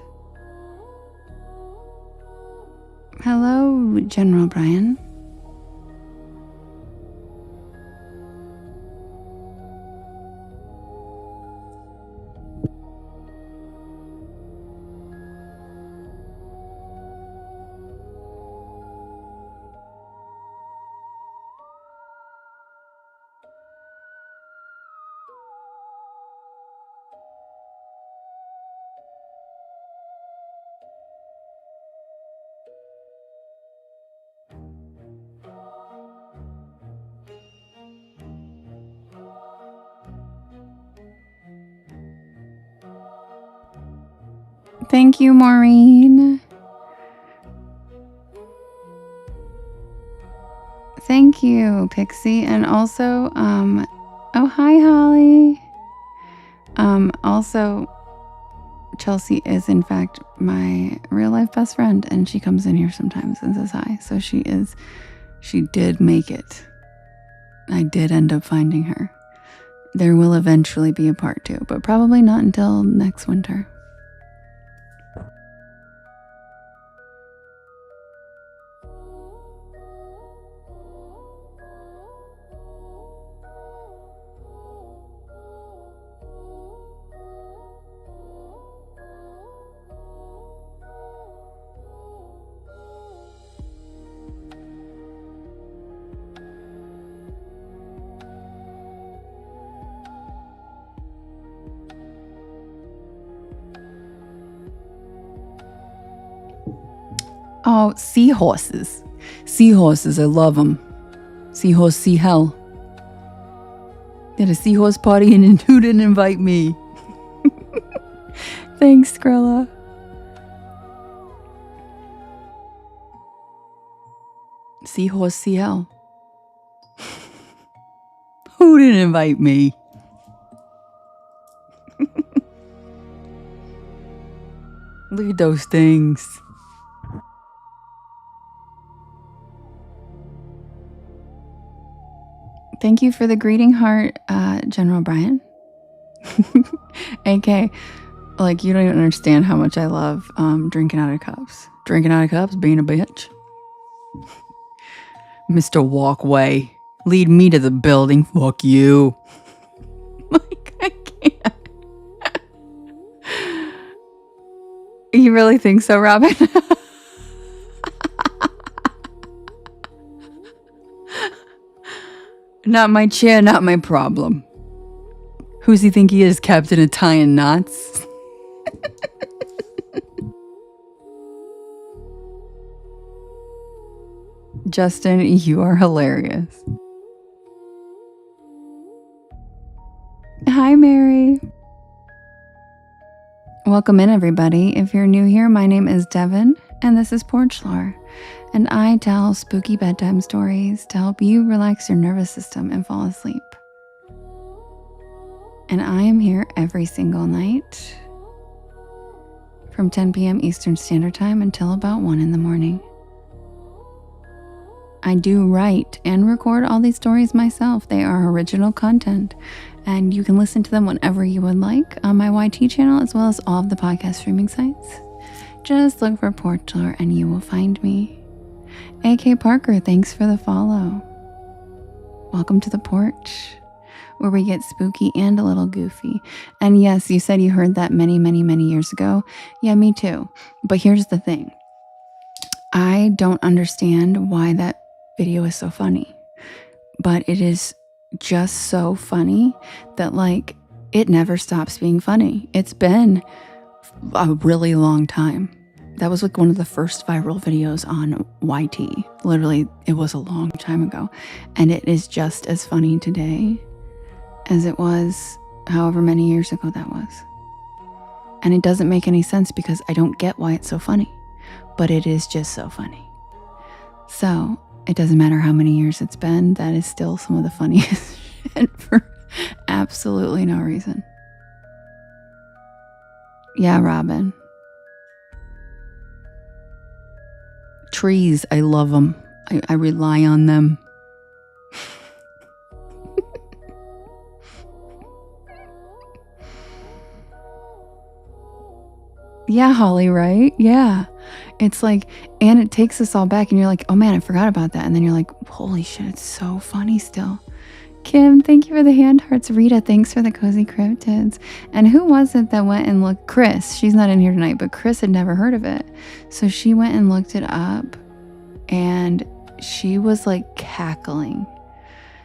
Hello, General Brian. Thank you, Maureen. Thank you, Pixie. And also, oh, hi, Holly. Also, Chelsea is in fact my real life best friend, and she comes in here sometimes and says hi. So she did make it. I did end up finding her. There will eventually be a part 2, but probably not until next winter. Oh, seahorses. Seahorses, I love them. Seahorse, see hell. Did a seahorse party and who didn't invite me? Thanks, Skrilla. Seahorse, see hell. Who didn't invite me? Look at those things. Thank you for the greeting heart, General Brian. AK, like, you don't even understand how much I love drinking out of cups. Drinking out of cups, being a bitch. Mr. Walkway, lead me to the building. Fuck you. Like, I can't. You really think so, Robin? Not my chair, not my problem. Who's he think he is, Captain of tying knots? Justin, you are hilarious. Hi, Mary. Welcome in, everybody. If you're new here, my name is Devin, and this is Porch Lore. And I tell spooky bedtime stories to help you relax your nervous system and fall asleep. And I am here every single night from 10 p.m. Eastern Standard Time until about 1 in the morning. I do write and record all these stories myself. They are original content, and you can listen to them whenever you would like on my YT channel, as well as all of the podcast streaming sites. Just look for Porch Lore and you will find me. AK Parker, thanks for the follow. Welcome to the porch, where we get spooky and a little goofy. And yes, you said you heard that many, many, many years ago. Yeah, me too. But here's the thing. I don't understand why that video is so funny, but it is just so funny that like it never stops being funny. It's been a really long time. That was like one of the first viral videos on YT. Literally, it was a long time ago, and it is just as funny today as it was however many years ago that was. And it doesn't make any sense because I don't get why it's so funny, but it is just so funny. So it doesn't matter how many years it's been, that is still some of the funniest shit for absolutely no reason. Yeah, Robin. Trees, I love them. I rely on them. Yeah, Holly, right? Yeah. It's like, and it takes us all back and you're like, oh man, I forgot about that. And then you're like, holy shit, it's so funny still. Kim, thank you for the hand hearts. Rita, thanks for the cozy cryptids. And who was it that went and looked? Chris. She's not in here tonight, but Chris had never heard of it. So she went and looked it up and she was like cackling.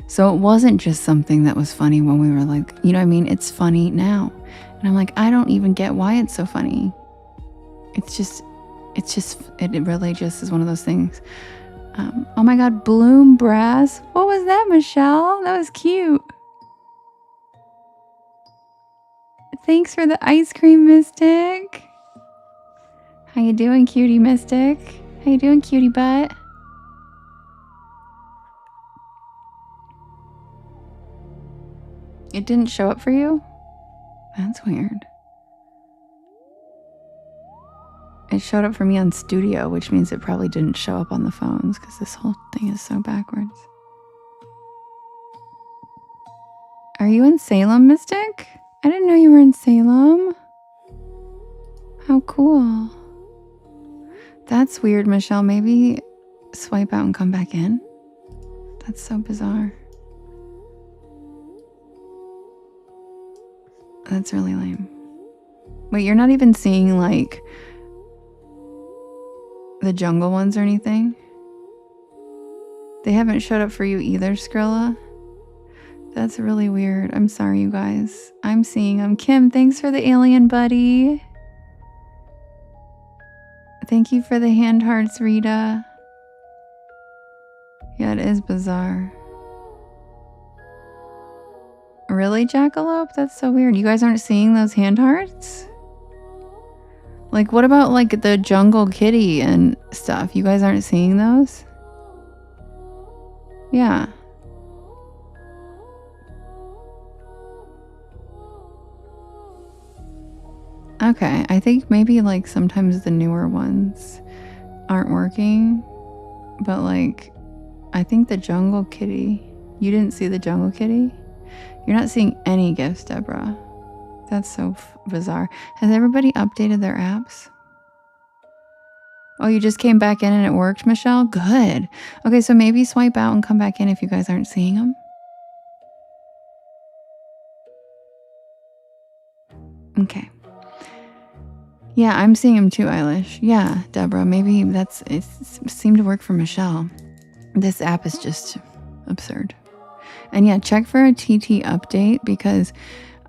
So it wasn't just something that was funny when we were like, you know what I mean? It's funny now. And I'm like, I don't even get why it's so funny. It really just is one of those things. Oh my God, Bloom Brass. What was that, Michelle? That was cute. Thanks for the ice cream, Mystic. How you doing, cutie Mystic? How you doing, cutie butt? It didn't show up for you? That's weird. It showed up for me on Studio, which means it probably didn't show up on the phones because this whole thing is so backwards. Are you in Salem, Mystic? I didn't know you were in Salem. How cool. That's weird, Michelle. Maybe swipe out and come back in. That's so bizarre. That's really lame. Wait, you're not even seeing like the jungle ones or anything? They haven't showed up for you either, Skrilla? That's really weird. I'm sorry, you guys. I'm seeing them. Kim, thanks for the alien buddy. Thank you for the hand hearts, Rita. Yeah, it is bizarre. Really, Jackalope? That's so weird. You guys aren't seeing those hand hearts? Like, what about like the jungle kitty and stuff? You guys aren't seeing those? Yeah. Okay, I think maybe like sometimes the newer ones aren't working, but like I think the jungle kitty, you didn't see the jungle kitty? You're not seeing any gifts, Deborah. That's so bizarre. Has everybody updated their apps? Oh, you just came back in and it worked, Michelle? Good. Okay, so maybe swipe out and come back in if you guys aren't seeing them. Okay. Yeah, I'm seeing them too, Eilish. Yeah, Deborah, maybe it seemed to work for Michelle. This app is just absurd. And yeah, check for a TT update because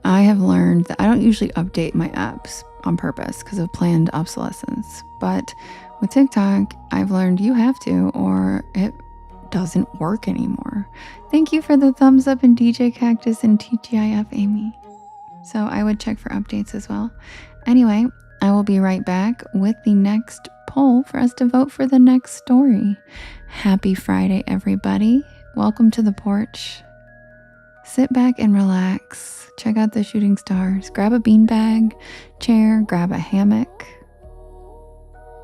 I have learned that I don't usually update my apps on purpose because of planned obsolescence. But with TikTok, I've learned you have to or it doesn't work anymore. Thank you for the thumbs up and DJ Cactus and TGIF Amy. So I would check for updates as well. Anyway, I will be right back with the next poll for us to vote for the next story. Happy Friday, everybody. Welcome to the porch. Sit back and relax. Check out the shooting stars. Grab a beanbag, chair, grab a hammock,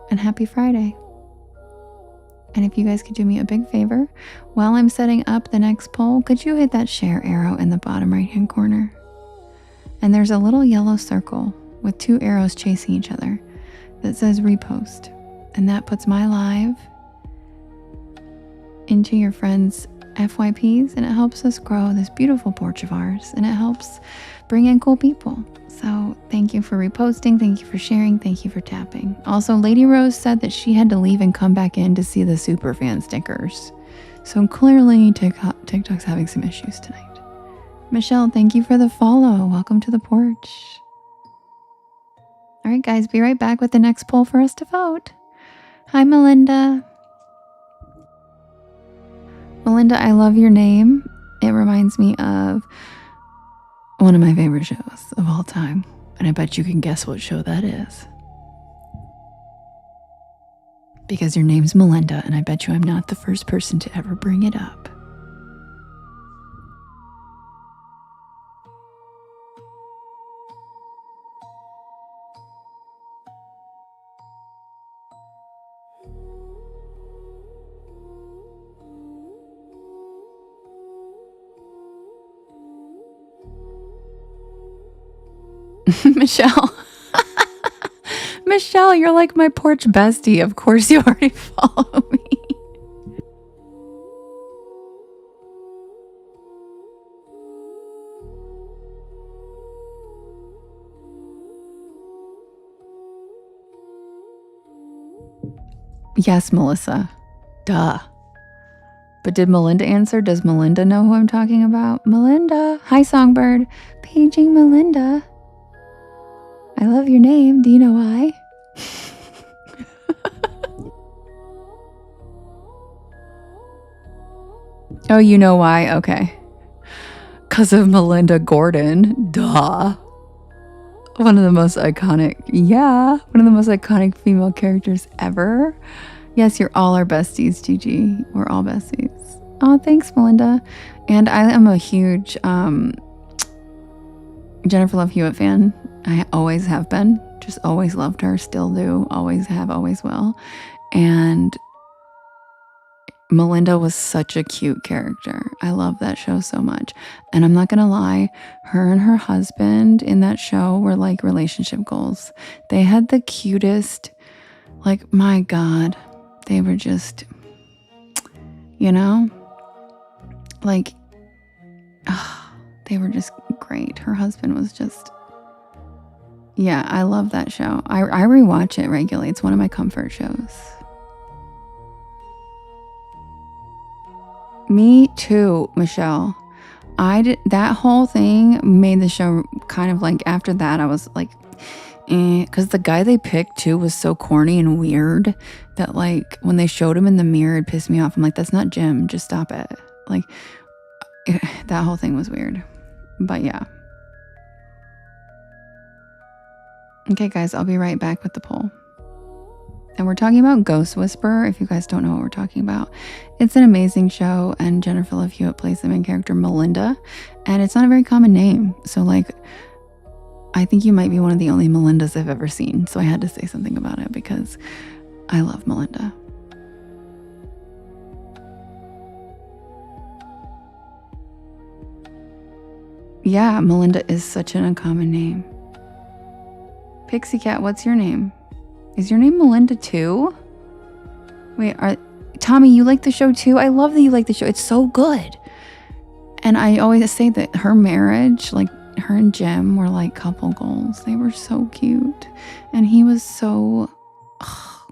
and happy Friday. And if you guys could do me a big favor, while I'm setting up the next poll, could you hit that share arrow in the bottom right-hand corner? And there's a little yellow circle with 2 arrows chasing each other that says repost. And that puts my live into your friends' FYPs, and it helps us grow this beautiful porch of ours, and it helps bring in cool people. So thank you for reposting, thank you for sharing, thank you for tapping. Also, Lady Rose said that she had to leave and come back in to see the super fan stickers. So clearly TikTok's having some issues tonight. Michelle, thank you for the follow. Welcome to the porch. All right, guys, be right back with the next poll for us to vote. Hi, Melinda. Melinda, I love your name. It reminds me of one of my favorite shows of all time. And I bet you can guess what show that is. Because your name's Melinda, and I bet you I'm not the first person to ever bring it up. Michelle. Michelle, you're like my porch bestie. Of course you already follow me. Yes, Melissa. Duh. But did Melinda answer? Does Melinda know who I'm talking about? Melinda. Hi, Songbird. Paging Melinda. I love your name. Do you know why? Oh, you know why? Okay. 'Cause of Melinda Gordon. Duh. One of the most iconic, one of the most iconic female characters ever. Yes, you're all our besties, Gigi. We're all besties. Oh, thanks, Melinda. And I am a huge Jennifer Love Hewitt fan. I always have been. Just always loved her. Still do. Always have, always will. And Melinda was such a cute character. I love that show so much. And I'm not gonna lie, her and her husband in that show were like relationship goals. They had the cutest, like, my God, they were just, you know, like, they were just great. Her husband was just, yeah, I love that show. I rewatch it regularly. It's one of my comfort shows. Me too, Michelle. That whole thing made the show kind of like, after that, I was like, because the guy they picked too was so corny and weird that, like, when they showed him in the mirror, it pissed me off. I'm like, that's not Jim. Just stop it. Like, that whole thing was weird. But yeah. Okay, guys, I'll be right back with the poll. And we're talking about Ghost Whisperer, if you guys don't know what we're talking about. It's an amazing show, and Jennifer Love Hewitt plays the main character, Melinda. And it's not a very common name. So, like, I think you might be one of the only Melindas I've ever seen. So I had to say something about it because I love Melinda. Yeah, Melinda is such an uncommon name. Pixie Cat, what's your name? Is your name Melinda too? Wait, Tommy, you like the show too? I love that you like the show. It's so good. And I always say that her marriage, like her and Jim were like couple goals. They were so cute. And he was so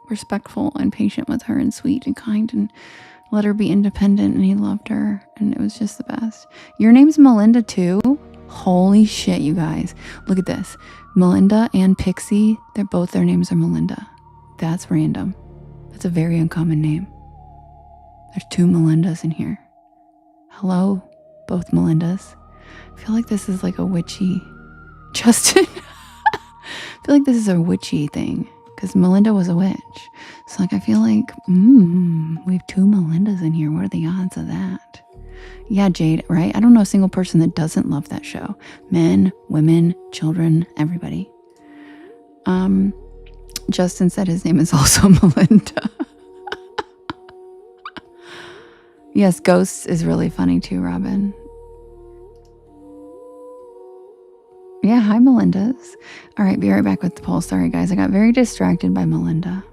respectful and patient with her and sweet and kind and let her be independent, and he loved her. And it was just the best. Your name's Melinda too? Holy shit, you guys. Look at this. Melinda and Pixie, their names are Melinda. That's random. That's a very uncommon name. There's 2 Melindas in here. Hello, both Melindas. I feel like this is like a witchy... Justin. I feel like this is a witchy thing, because Melinda was a witch. So, like, I feel like, we have 2 Melindas in here. What are the odds of that? Yeah, Jade, right? I don't know a single person that doesn't love that show. Men, women, children, everybody. Justin said his name is also Melinda. Yes, Ghosts is really funny too, Robin. Yeah, hi, Melinda's. All right, be right back with the poll. Sorry, guys. I got very distracted by Melinda.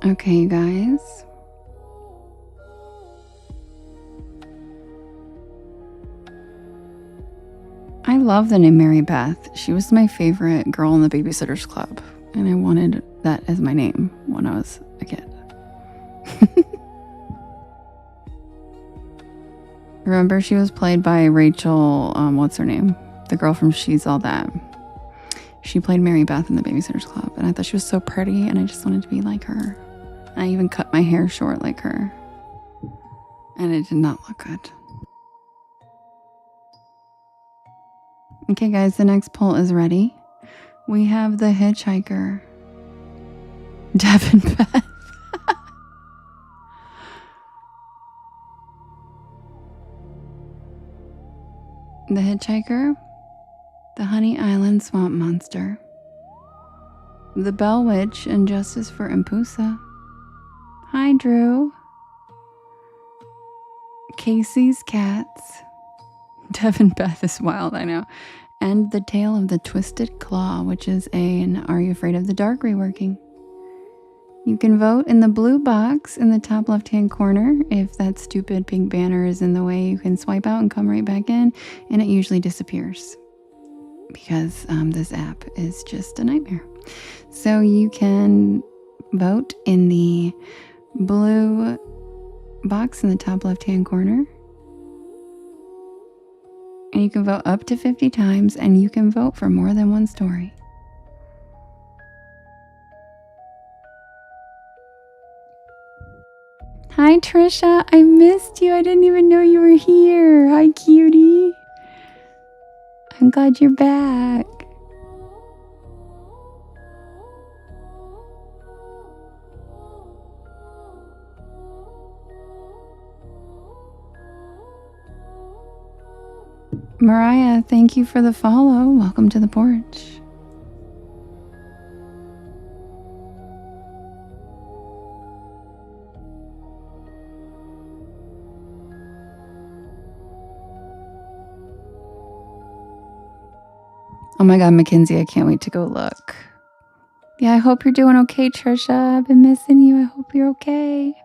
Okay, you guys. I love the name Mary Beth. She was my favorite girl in the Babysitters Club, and I wanted that as my name when I was a kid. Remember, she was played by Rachel, what's her name? The girl from She's All That. She played Mary Beth in the Babysitters Club, and I thought she was so pretty, and I just wanted to be like her. I even cut my hair short like her, and it did not look good. Okay, guys, the next poll is ready. We have the hitchhiker, Devin Beth. The hitchhiker, the Honey Island Swamp Monster, the Bell Witch, and Justice for Impusa. Hi, Drew. Casey's Cats. Devin Beth is wild, I know. And the Tale of the Twisted Claw, which is an Are You Afraid of the Dark reworking. You can vote in the blue box in the top left-hand corner. If that stupid pink banner is in the way, you can swipe out and come right back in, and it usually disappears because this app is just a nightmare. So you can vote in the blue box in the top left-hand corner. And you can vote up to 50 times, and you can vote for more than one story. Hi, Trisha. I missed you. I didn't even know you were here. Hi, cutie. I'm glad you're back. Mariah, thank you for the follow. Welcome to the porch. Oh my God, Mackenzie, I can't wait to go look. Yeah, I hope you're doing okay, Trisha. I've been missing you. I hope you're okay.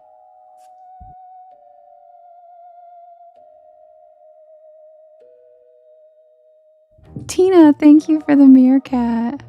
Tina, thank you for the meerkat.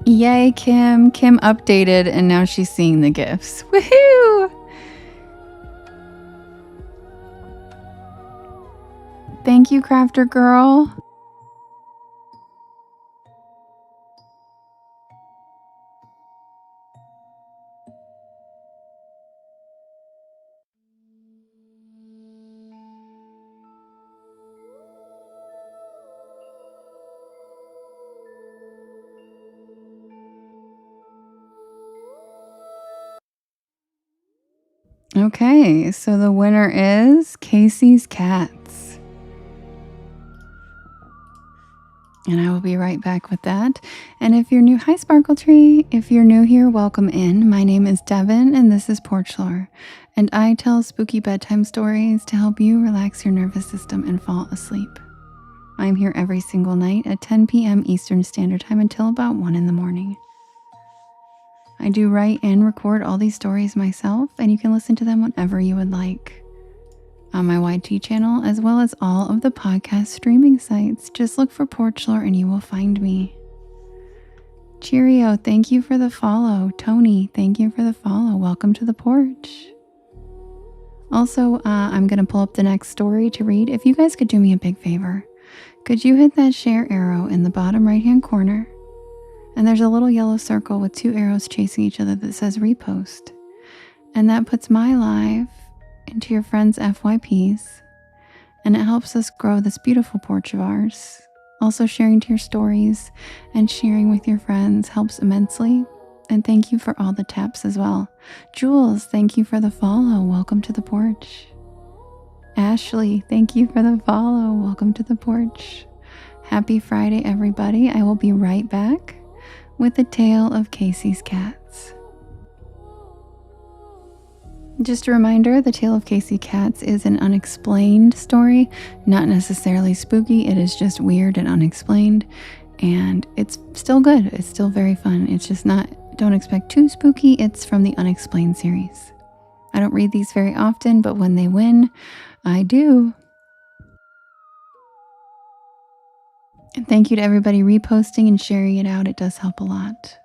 Yay, Kim. Kim updated and now she's seeing the gifts. Woohoo! Thank you, Crafter Girl. Okay, so the winner is Casey's Cats. And I will be right back with that. And if you're new, hi Sparkle Tree. If you're new here, welcome in. My name is Devin and this is Porch Lore. And I tell spooky bedtime stories to help you relax your nervous system and fall asleep. I'm here every single night at 10 p.m. Eastern Standard Time until about 1 in the morning. I do write and record all these stories myself, and you can listen to them whenever you would like on my YT channel, as well as all of the podcast streaming sites. Just look for Porch Lore and you will find me. Cheerio, thank you for the follow. Tony, thank you for the follow. Welcome to the porch. Also, I'm going to pull up the next story to read. If you guys could do me a big favor, could you hit that share arrow in the bottom right-hand corner? And there's a little yellow circle with 2 arrows chasing each other that says repost. And that puts my live into your friends' FYPs. And it helps us grow this beautiful porch of ours. Also, sharing to your stories and sharing with your friends helps immensely. And thank you for all the taps as well. Jules, thank you for the follow. Welcome to the porch. Ashley, thank you for the follow. Welcome to the porch. Happy Friday, everybody. I will be right back with the tale of Casey's Cats. Just a reminder, the tale of Casey Cats is an unexplained story, not necessarily spooky. It is just weird and unexplained, and it's still good. It's still very fun. It's just not, don't expect too spooky. It's from the Unexplained series. I don't read these very often, but when they win, I do. And thank you to everybody reposting and sharing it out. It does help a lot.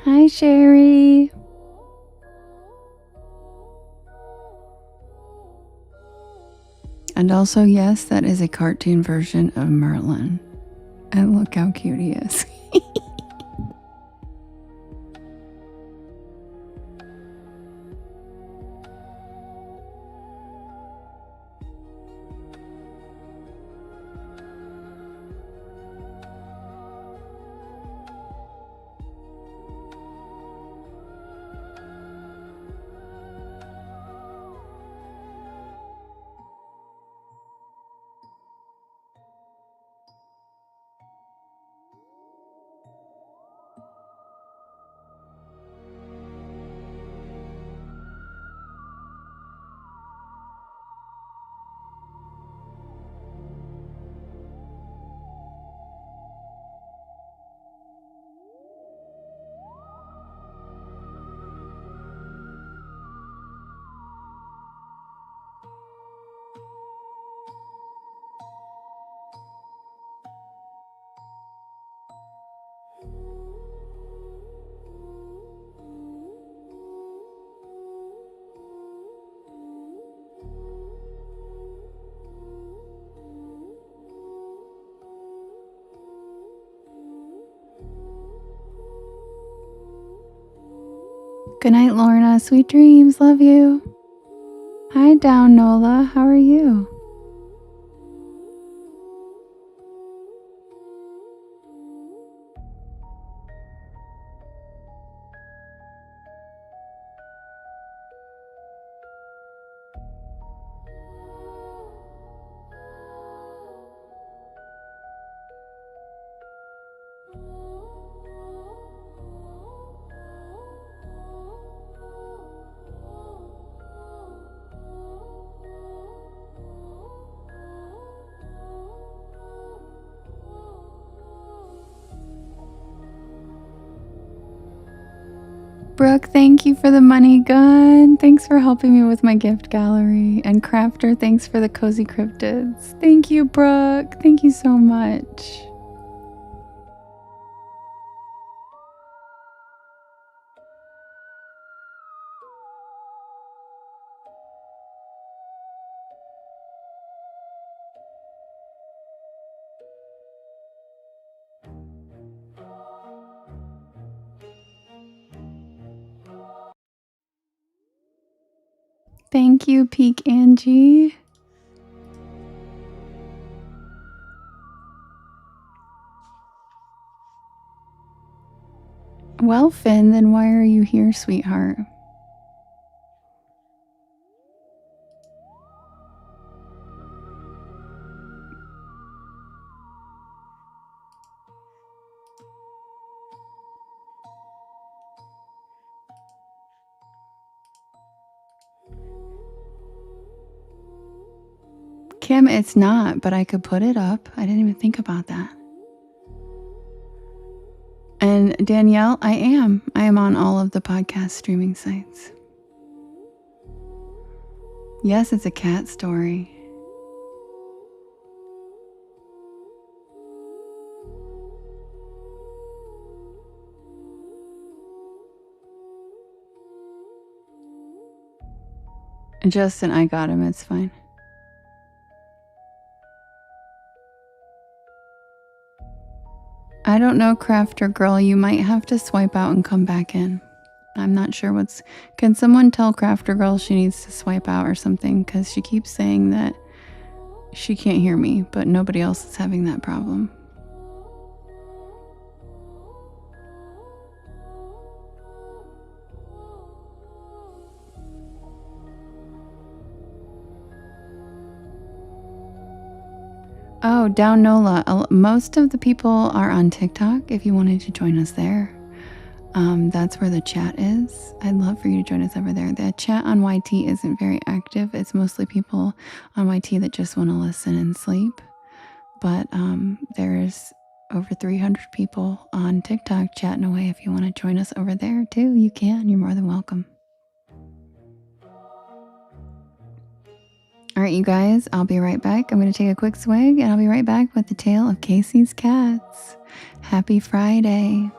Hi, Sherry. And also, yes, that is a cartoon version of Merlin. And look how cute he is. Good night, Lorna. Sweet dreams. Love you. Hi, Down Nola. How are you? Brooke, thank you for the money gun. Thanks for helping me with my gift gallery. And Crafter, thanks for the cozy cryptids. Thank you, Brooke. Thank you so much. Thank you, Peak Angie. Well, Finn, then why are you here, sweetheart? Kim, it's not, but I could put it up. I didn't even think about that. And Danielle, I am on all of the podcast streaming sites. Yes, it's a cat story. Justin, I got him. It's fine. I don't know, Crafter Girl. You might have to swipe out and come back in. I'm not sure what's... Can someone tell Crafter Girl she needs to swipe out or something? Because she keeps saying that she can't hear me, but nobody else is having that problem. Oh, Down Nola. Most of the people are on TikTok if you wanted to join us there. That's where the chat is. I'd love for you to join us over there. The chat on YT isn't very active. It's mostly people on YT that just want to listen and sleep. But there's over 300 people on TikTok chatting away. If you want to join us over there too, you can. You're more than welcome. All right, you guys, I'll be right back. I'm going to take a quick swig and I'll be right back with the tale of Casey's cats. Happy Friday.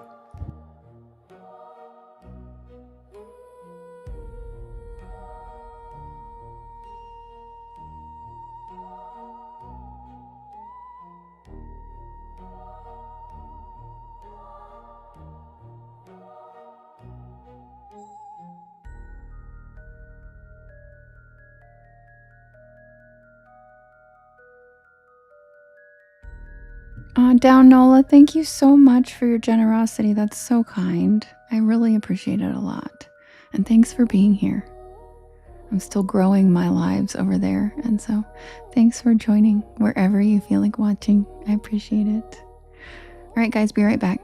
Down Nola, thank you so much for your generosity. That's so kind. I really appreciate it a lot. And thanks for being here. I'm still growing my lives over there. And so thanks for joining wherever you feel like watching. I appreciate it. All right, guys, be right back.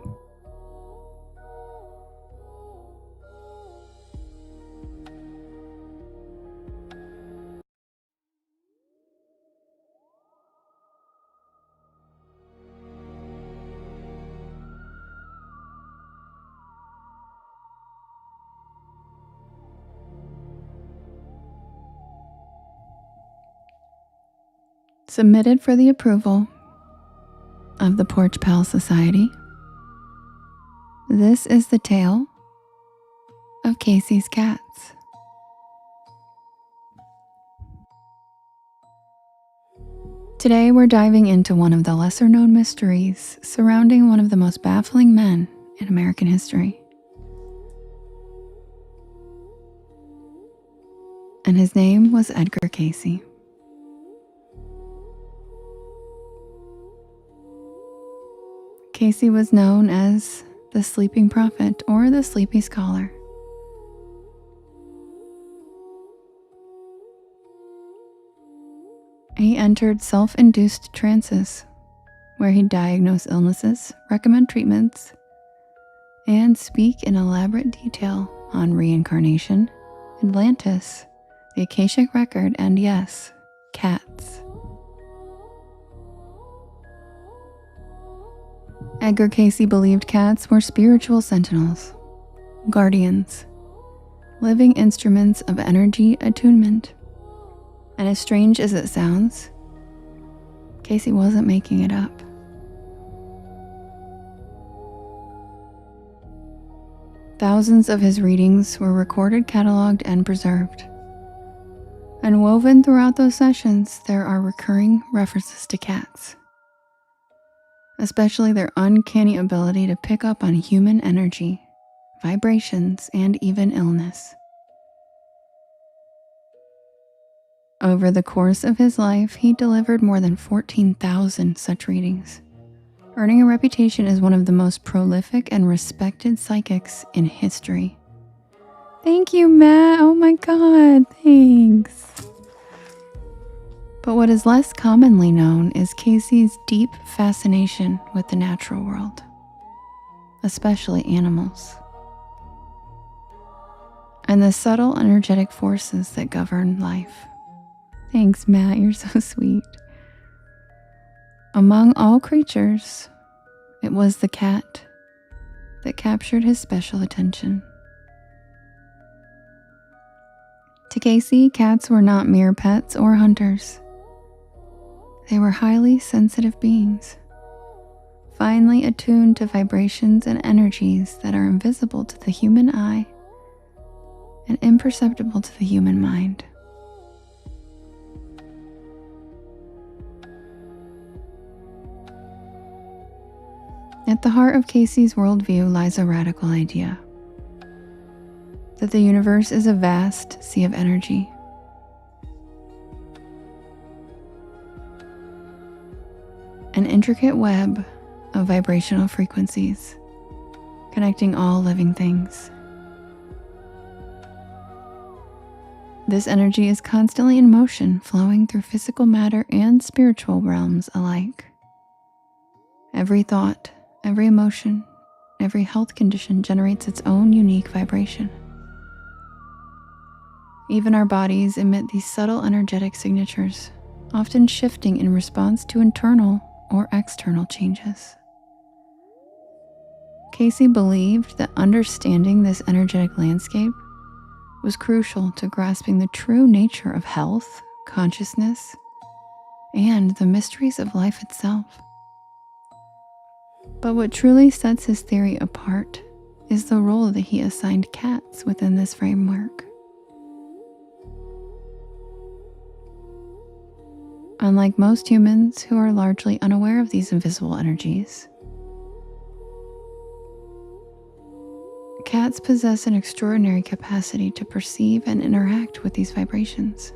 Submitted for the approval of the Porch Pal Society. This is the tale of Casey's cats. Today we're diving into one of the lesser known mysteries surrounding one of the most baffling men in American history. and his name was Edgar Cayce. Cayce was known as the Sleeping Prophet or the Sleepy Scholar. He entered self-induced trances, where he'd diagnose illnesses, recommend treatments, and speak in elaborate detail on reincarnation, Atlantis, the Akashic Record, and yes, cats. Edgar Cayce believed cats were spiritual sentinels, guardians, living instruments of energy attunement. And as strange as it sounds, Cayce wasn't making it up. Thousands of his readings were recorded, cataloged, and preserved. And woven throughout those sessions, there are recurring references to cats, especially their uncanny ability to pick up on human energy, vibrations, and even illness. Over the course of his life, he delivered more than 14,000 such readings, earning a reputation as one of the most prolific and respected psychics in history. Thank you, Matt. Oh my God, thanks. But what is less commonly known is Cayce's deep fascination with the natural world, especially animals, and the subtle energetic forces that govern life. Thanks, Matt. You're so sweet. Among all creatures, it was the cat that captured his special attention. To Cayce, cats were not mere pets or hunters. They were highly sensitive beings, finely attuned to vibrations and energies that are invisible to the human eye and imperceptible to the human mind. At the heart of Cayce's worldview lies a radical idea that the universe is a vast sea of energy. An intricate web of vibrational frequencies connecting all living things. This energy is constantly in motion, flowing through physical matter and spiritual realms alike. Every thought, every emotion, every health condition generates its own unique vibration. Even our bodies emit these subtle energetic signatures, often shifting in response to internal or external changes. Cayce believed that understanding this energetic landscape was crucial to grasping the true nature of health, consciousness, and the mysteries of life itself. But what truly sets his theory apart is the role that he assigned cats within this framework. Unlike most humans who are largely unaware of these invisible energies, cats possess an extraordinary capacity to perceive and interact with these vibrations.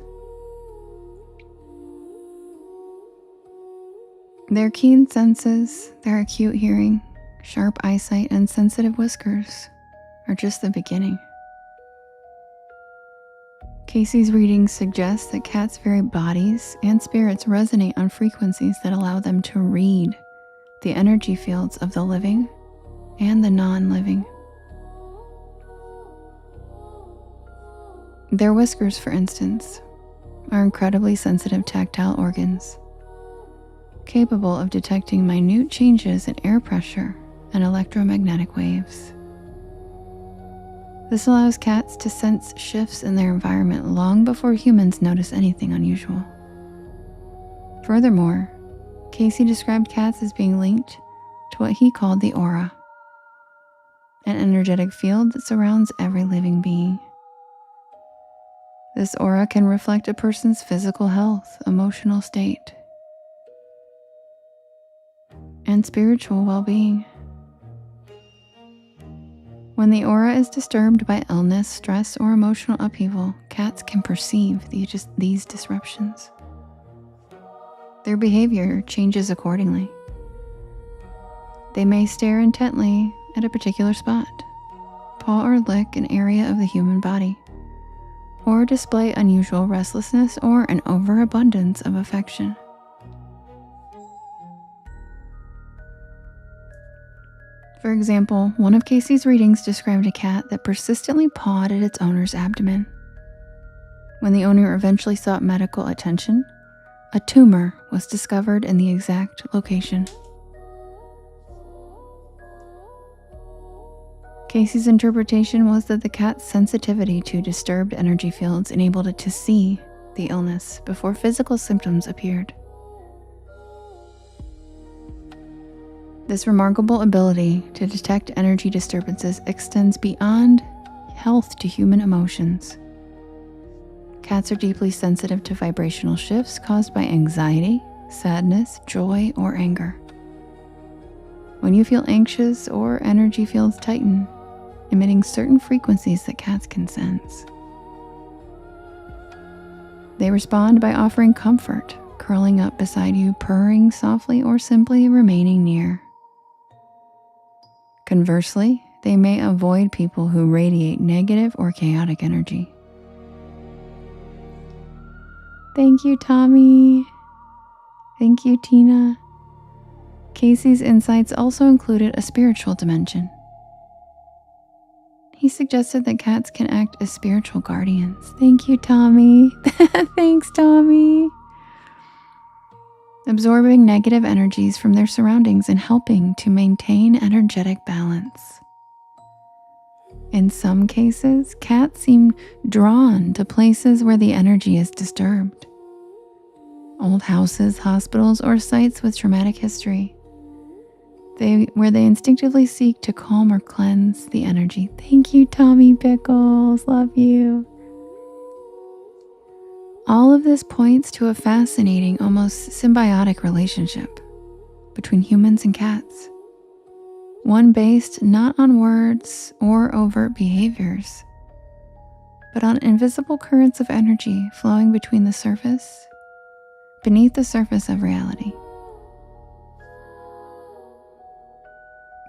Their keen senses, their acute hearing, sharp eyesight, and sensitive whiskers are just the beginning. Cayce's readings suggest that cats' very bodies and spirits resonate on frequencies that allow them to read the energy fields of the living and the non-living. Their whiskers, for instance, are incredibly sensitive tactile organs, capable of detecting minute changes in air pressure and electromagnetic waves. This allows cats to sense shifts in their environment long before humans notice anything unusual. Furthermore, Cayce described cats as being linked to what he called the aura, an energetic field that surrounds every living being. This aura can reflect a person's physical health, emotional state, and spiritual well-being. When the aura is disturbed by illness, stress, or emotional upheaval, cats can perceive these disruptions. Their behavior changes accordingly. They may stare intently at a particular spot, paw or lick an area of the human body, or display unusual restlessness or an overabundance of affection. For example, one of Casey's readings described a cat that persistently pawed at its owner's abdomen. When the owner eventually sought medical attention, a tumor was discovered in the exact location. Casey's interpretation was that the cat's sensitivity to disturbed energy fields enabled it to see the illness before physical symptoms appeared. This remarkable ability to detect energy disturbances extends beyond health to human emotions. Cats are deeply sensitive to vibrational shifts caused by anxiety, sadness, joy, or anger. When you feel anxious or energy fields tighten, emitting certain frequencies that cats can sense. They respond by offering comfort, curling up beside you, purring softly, or simply remaining near. Conversely, they may avoid people who radiate negative or chaotic energy. Thank you, Tommy. Thank you, Tina. Casey's insights also included a spiritual dimension. He suggested that cats can act as spiritual guardians. Thank you, Tommy. Thanks, Tommy. Absorbing negative energies from their surroundings and helping to maintain energetic balance. In some cases, cats seem drawn to places where the energy is disturbed. Old houses, hospitals, or sites with traumatic history, where they instinctively seek to calm or cleanse the energy. Thank you, Tommy Pickles. Love you. All of this points to a fascinating, almost symbiotic relationship between humans and cats. One based not on words or overt behaviors, but on invisible currents of energy flowing beneath the surface of reality.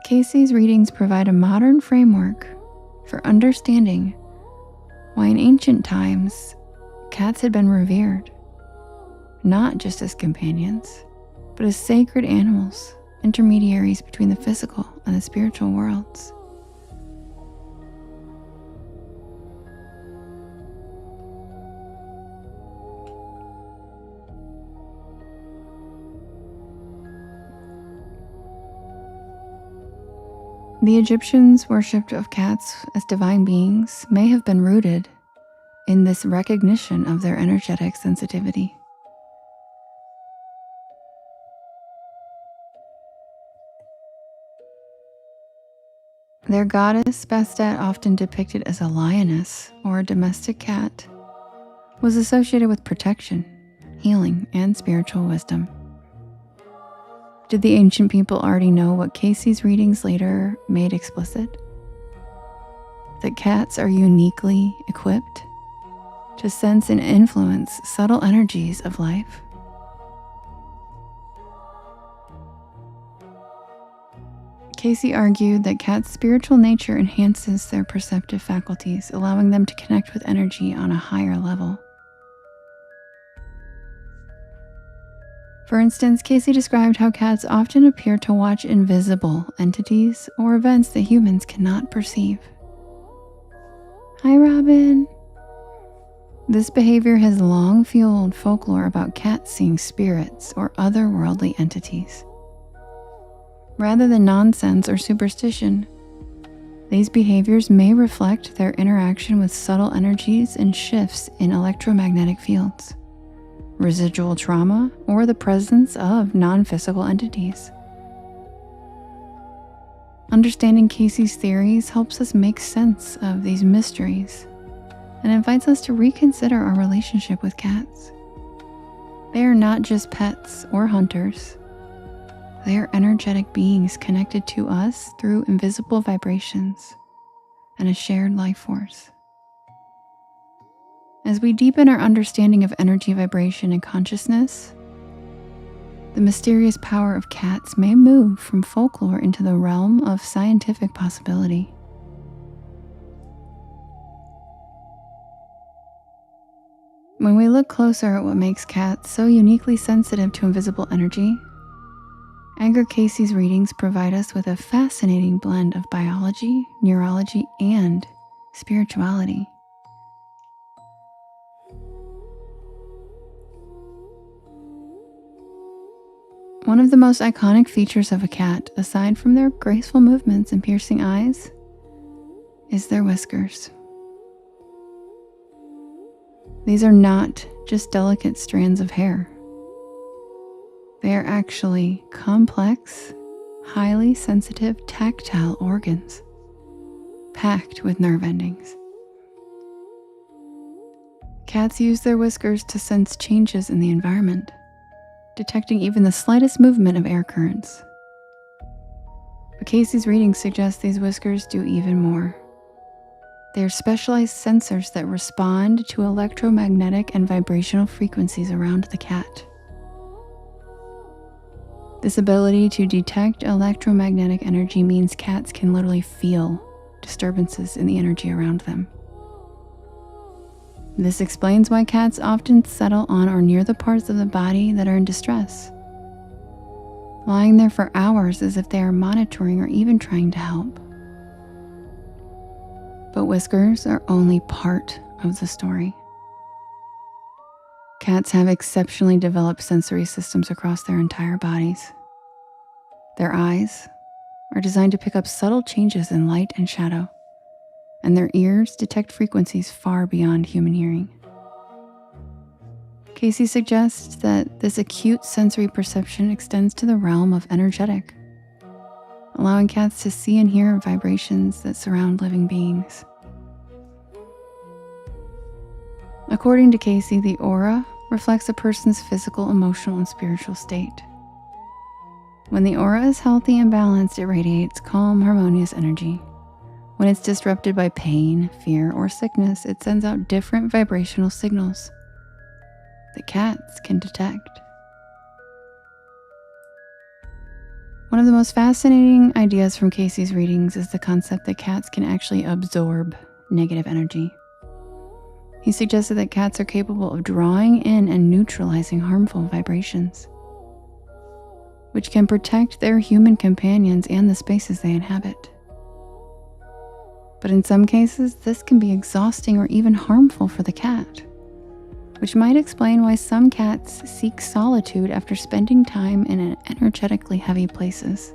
Casey's readings provide a modern framework for understanding why in ancient times cats had been revered, not just as companions, but as sacred animals, intermediaries between the physical and the spiritual worlds. The Egyptians' worship of cats as divine beings may have been rooted in this recognition of their energetic sensitivity. Their goddess, Bastet, often depicted as a lioness or a domestic cat, was associated with protection, healing, and spiritual wisdom. Did the ancient people already know what Casey's readings later made explicit? That cats are uniquely equipped to sense and influence subtle energies of life. Casey argued that cats' spiritual nature enhances their perceptive faculties, allowing them to connect with energy on a higher level. For instance, Casey described how cats often appear to watch invisible entities or events that humans cannot perceive. Hi, Robin. This behavior has long fueled folklore about cats seeing spirits or otherworldly entities. Rather than nonsense or superstition, these behaviors may reflect their interaction with subtle energies and shifts in electromagnetic fields, residual trauma, or the presence of non-physical entities. Understanding Casey's theories helps us make sense of these mysteries and invites us to reconsider our relationship with cats. They are not just pets or hunters. They are energetic beings connected to us through invisible vibrations, and a shared life force. As we deepen our understanding of energy, vibration, and consciousness, the mysterious power of cats may move from folklore into the realm of scientific possibility. When we look closer at what makes cats so uniquely sensitive to invisible energy, Edgar Cayce's readings provide us with a fascinating blend of biology, neurology, and spirituality. One of the most iconic features of a cat, aside from their graceful movements and piercing eyes, is their whiskers. These are not just delicate strands of hair. They are actually complex, highly sensitive tactile organs, packed with nerve endings. Cats use their whiskers to sense changes in the environment, detecting even the slightest movement of air currents. But Cayce's readings suggest these whiskers do even more. They are specialized sensors that respond to electromagnetic and vibrational frequencies around the cat. This ability to detect electromagnetic energy means cats can literally feel disturbances in the energy around them. This explains why cats often settle on or near the parts of the body that are in distress, lying there for hours as if they are monitoring or even trying to help. But whiskers are only part of the story. Cats have exceptionally developed sensory systems across their entire bodies. Their eyes are designed to pick up subtle changes in light and shadow, and their ears detect frequencies far beyond human hearing. Cayce suggests that this acute sensory perception extends to the realm of energetic, allowing cats to see and hear vibrations that surround living beings. According to Cayce, the aura reflects a person's physical, emotional, and spiritual state. When the aura is healthy and balanced, it radiates calm, harmonious energy. When it's disrupted by pain, fear, or sickness, it sends out different vibrational signals that cats can detect. One of the most fascinating ideas from Cayce's readings is the concept that cats can actually absorb negative energy. He suggested that cats are capable of drawing in and neutralizing harmful vibrations, which can protect their human companions and the spaces they inhabit. But in some cases, this can be exhausting or even harmful for the cat, which might explain why some cats seek solitude after spending time in energetically heavy places.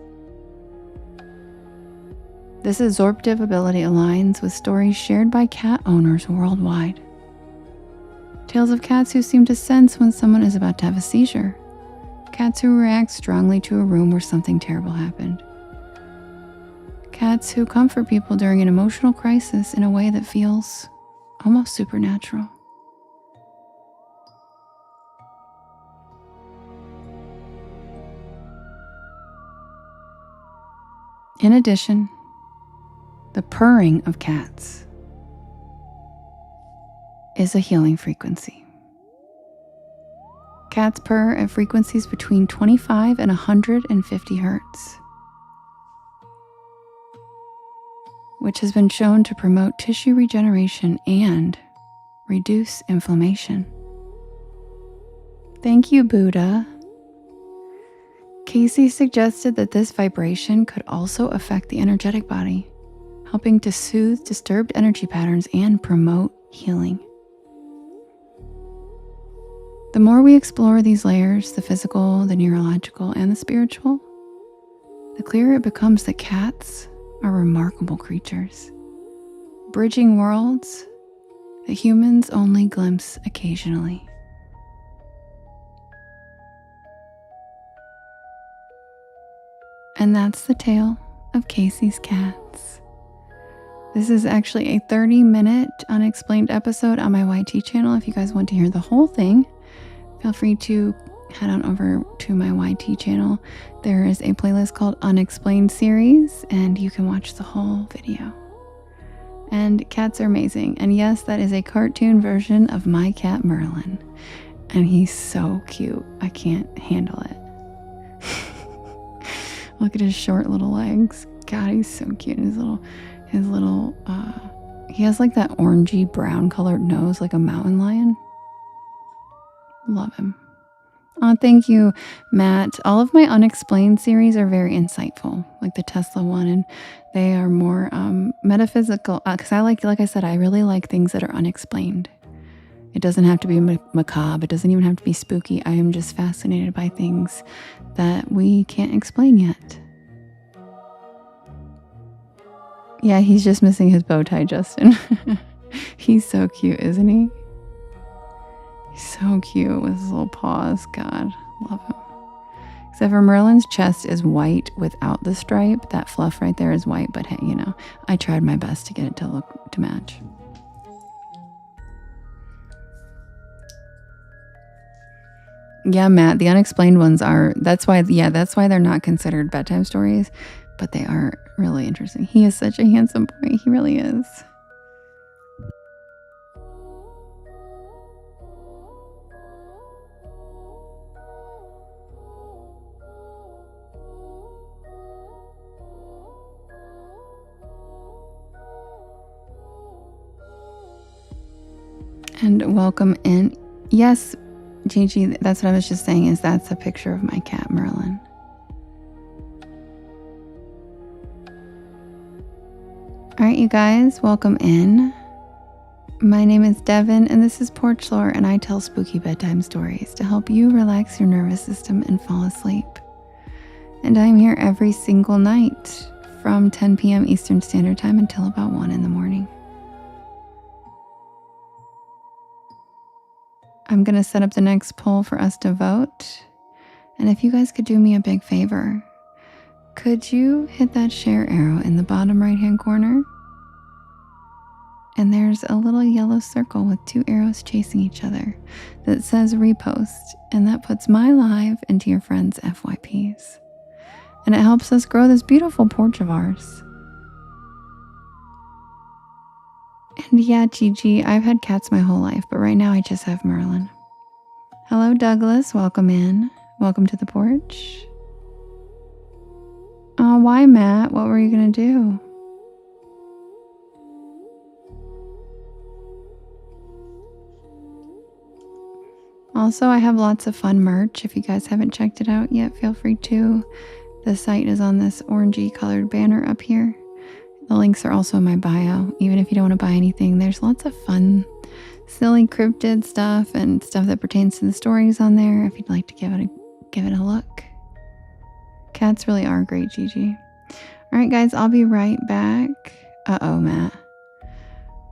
This absorptive ability aligns with stories shared by cat owners worldwide. Tales of cats who seem to sense when someone is about to have a seizure. Cats who react strongly to a room where something terrible happened. Cats who comfort people during an emotional crisis in a way that feels almost supernatural. In addition, the purring of cats is a healing frequency. Cats purr at frequencies between 25 and 150 hertz, which has been shown to promote tissue regeneration and reduce inflammation. Thank you, Buddha. Cayce suggested that this vibration could also affect the energetic body, helping to soothe disturbed energy patterns and promote healing. The more we explore these layers, the physical, the neurological, and the spiritual, the clearer it becomes that cats are remarkable creatures, bridging worlds that humans only glimpse occasionally. And that's the tale of Cayce's cats. This is actually a 30-minute unexplained episode on my YT channel. If you guys want to hear the whole thing, feel free to head on over to my YT channel. There is a playlist called Unexplained Series, and you can watch the whole video. And cats are amazing. And yes, that is a cartoon version of my cat Merlin. And he's so cute. I can't handle it. Look at his short little legs. God, he's so cute. His little, he has like that orangey brown colored nose like a mountain lion. Love him. Oh, thank you, Matt. All of my unexplained series are very insightful, like the Tesla one, and they are more metaphysical. Because like I said, I really like things that are unexplained. It doesn't have to be macabre. It doesn't even have to be spooky. I am just fascinated by things that we can't explain yet. Yeah, he's just missing his bow tie, Justin. He's so cute, isn't he? He's so cute with his little paws. God, love him. Except for Merlin's chest is white without the stripe. That fluff right there is white, but hey, you know, I tried my best to get it to match. Yeah, Matt, the unexplained ones that's why they're not considered bedtime stories, but they are really interesting. He is such a handsome boy. He really is. And welcome in. Yes, Gigi, that's what I was just saying, is that's a picture of my cat, Merlin. All right, you guys, welcome in. My name is Devin, and this is Porch Lore, and I tell spooky bedtime stories to help you relax your nervous system and fall asleep. And I'm here every single night from 10 p.m. Eastern Standard Time until about 1 in the morning. I'm going to set up the next poll for us to vote. And if you guys could do me a big favor, could you hit that share arrow in the bottom right-hand corner? And there's a little yellow circle with 2 arrows chasing each other that says repost. And that puts my live into your friends' FYPs. And it helps us grow this beautiful porch of ours. And yeah, Gigi, I've had cats my whole life, but right now I just have Merlin. Hello, Douglas. Welcome in. Welcome to the porch. Why, Matt? What were you going to do? Also, I have lots of fun merch. If you guys haven't checked it out yet, feel free to. The site is on this orangey colored banner up here. The links are also in my bio. Even if you don't want to buy anything, there's lots of fun, silly cryptid stuff and stuff that pertains to the stories on there if you'd like to give it a look. Cats really are great, Gigi. All right, guys, I'll be right back. Uh-oh, Matt.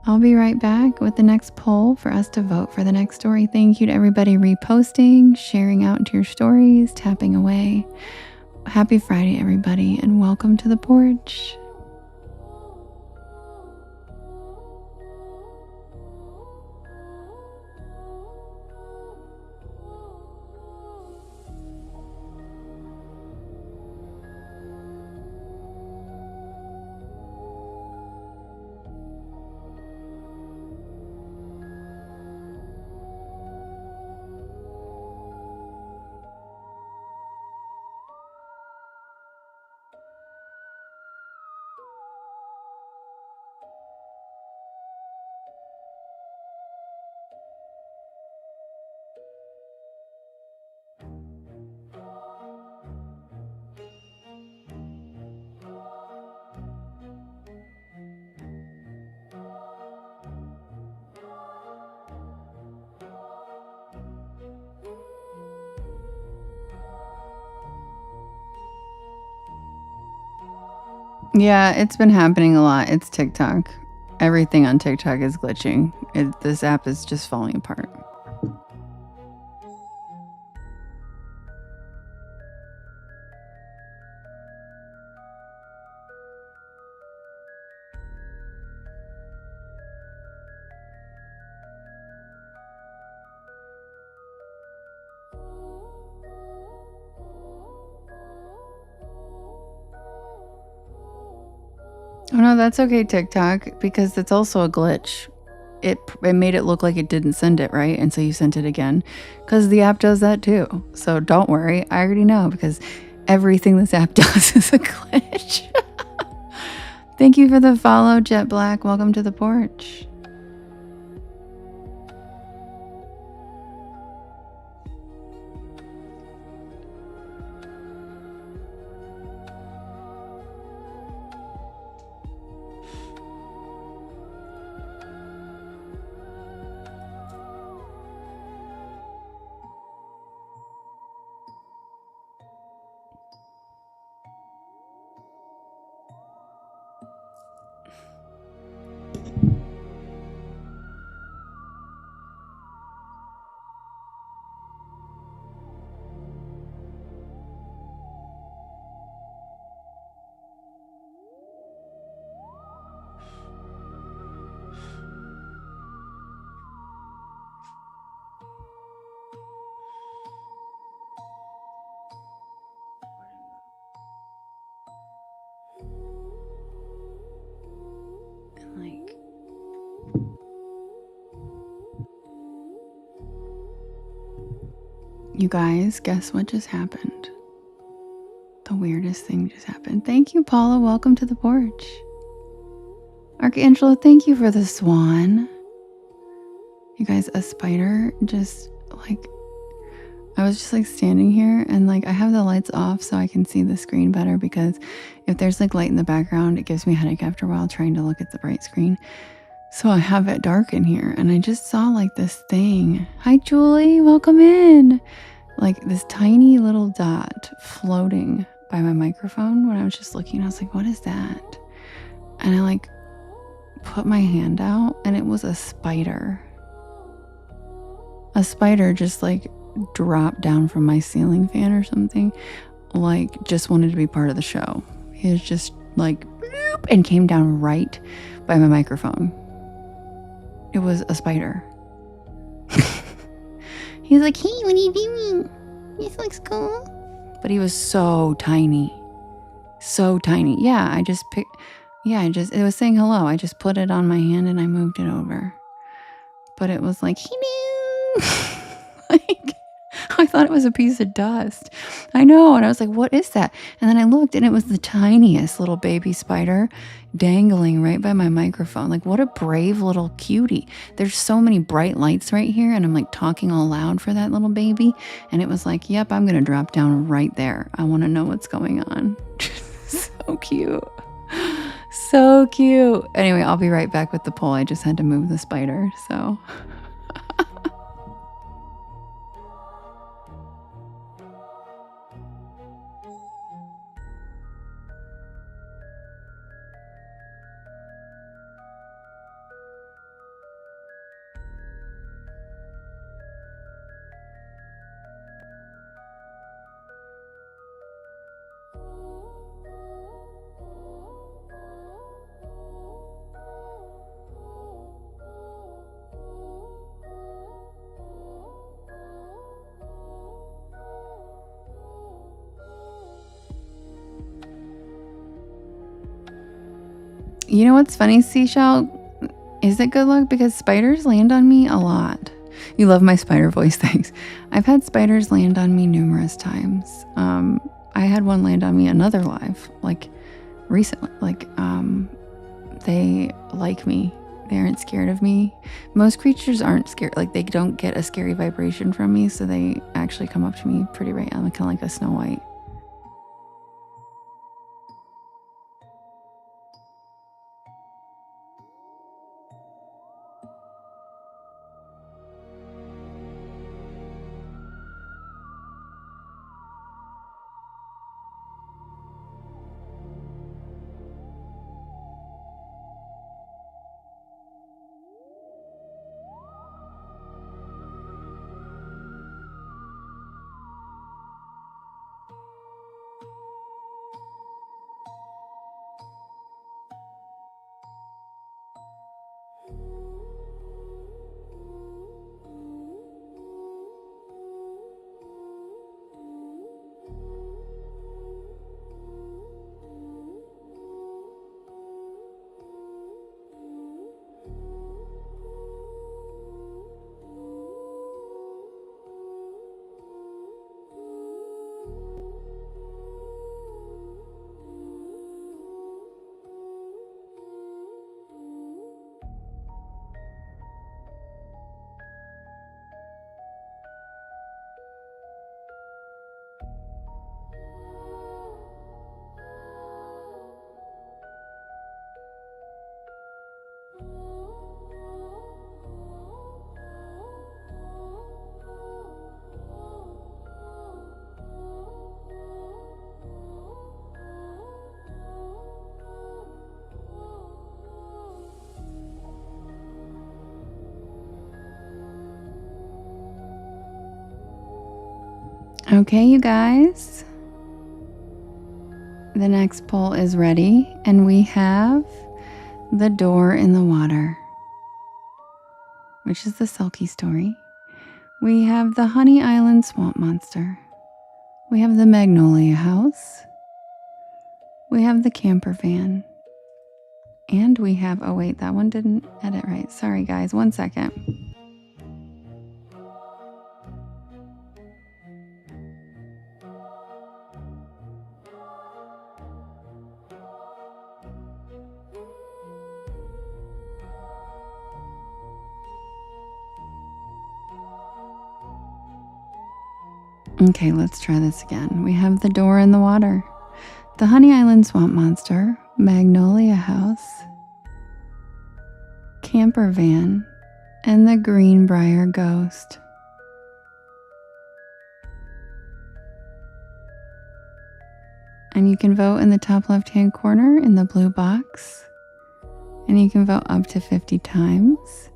I'll be right back with the next poll for us to vote for the next story. Thank you to everybody reposting, sharing out into your stories, tapping away. Happy Friday, everybody, and welcome to the porch. Yeah, it's been happening a lot. It's TikTok. Everything on TikTok is glitching. This app is just falling apart. Oh no, that's okay, TikTok, because it's also a glitch. It made it look like it didn't send it, right? And so you sent it again, because the app does that too. So don't worry, I already know, because everything this app does is a glitch. Thank you for the follow, Jet Black. Welcome to the porch. Like, you guys, guess what just happened? The weirdest thing just happened. Thank you, Paula. Welcome to the porch. Archangela, thank you for the swan. You guys, a spider just like, I was just like standing here and like I have the lights off so I can see the screen better, because if there's like light in the background, it gives me a headache after a while trying to look at the bright screen. So I have it dark in here, and I just saw like this thing. Hi, Julie. Welcome in. Like this tiny little dot floating by my microphone when I was just looking. I was like, what is that? And I like put my hand out, and it was a spider. A spider just like dropped down from my ceiling fan or something, like just wanted to be part of the show. He was just like bloop, and came down right by my microphone. It was a spider. He was like, hey, what are you doing? This looks cool. But he was so tiny. So tiny. Yeah, I just picked, it was saying hello. I just put it on my hand and I moved it over. But it was like, hello. Like, I thought it was a piece of dust. I know. And I was like, what is that? And then I looked, and it was the tiniest little baby spider dangling right by my microphone. Like, what a brave little cutie. There's so many bright lights right here, and I'm like talking all loud for that little baby. And it was like, yep, I'm going to drop down right there. I want to know what's going on. So cute. So cute. Anyway, I'll be right back with the poll. I just had to move the spider. So... You know what's funny, Seashell? Is it good luck? Because spiders land on me a lot. You love my spider voice, thanks. I've had spiders land on me numerous times. I had one land on me another live, like recently. Like, they like me. They aren't scared of me. Most creatures aren't scared. Like, they don't get a scary vibration from me, so they actually come up to me pretty right. I'm kind of like a Snow White. Okay, you guys. The next poll is ready, and we have The Door in the Water, which is the Selkie story. We have the Honey Island Swamp Monster. We have the Magnolia House. We have the Camper Van. And we have, oh wait, that one didn't edit right. Sorry guys, 1 second. Okay, let's try this again. We have The Door in the Water, the Honey Island Swamp Monster, Magnolia House, Camper Van, and the Greenbrier Ghost. And you can vote in the top left-hand corner in the blue box. And you can vote up to 50 times.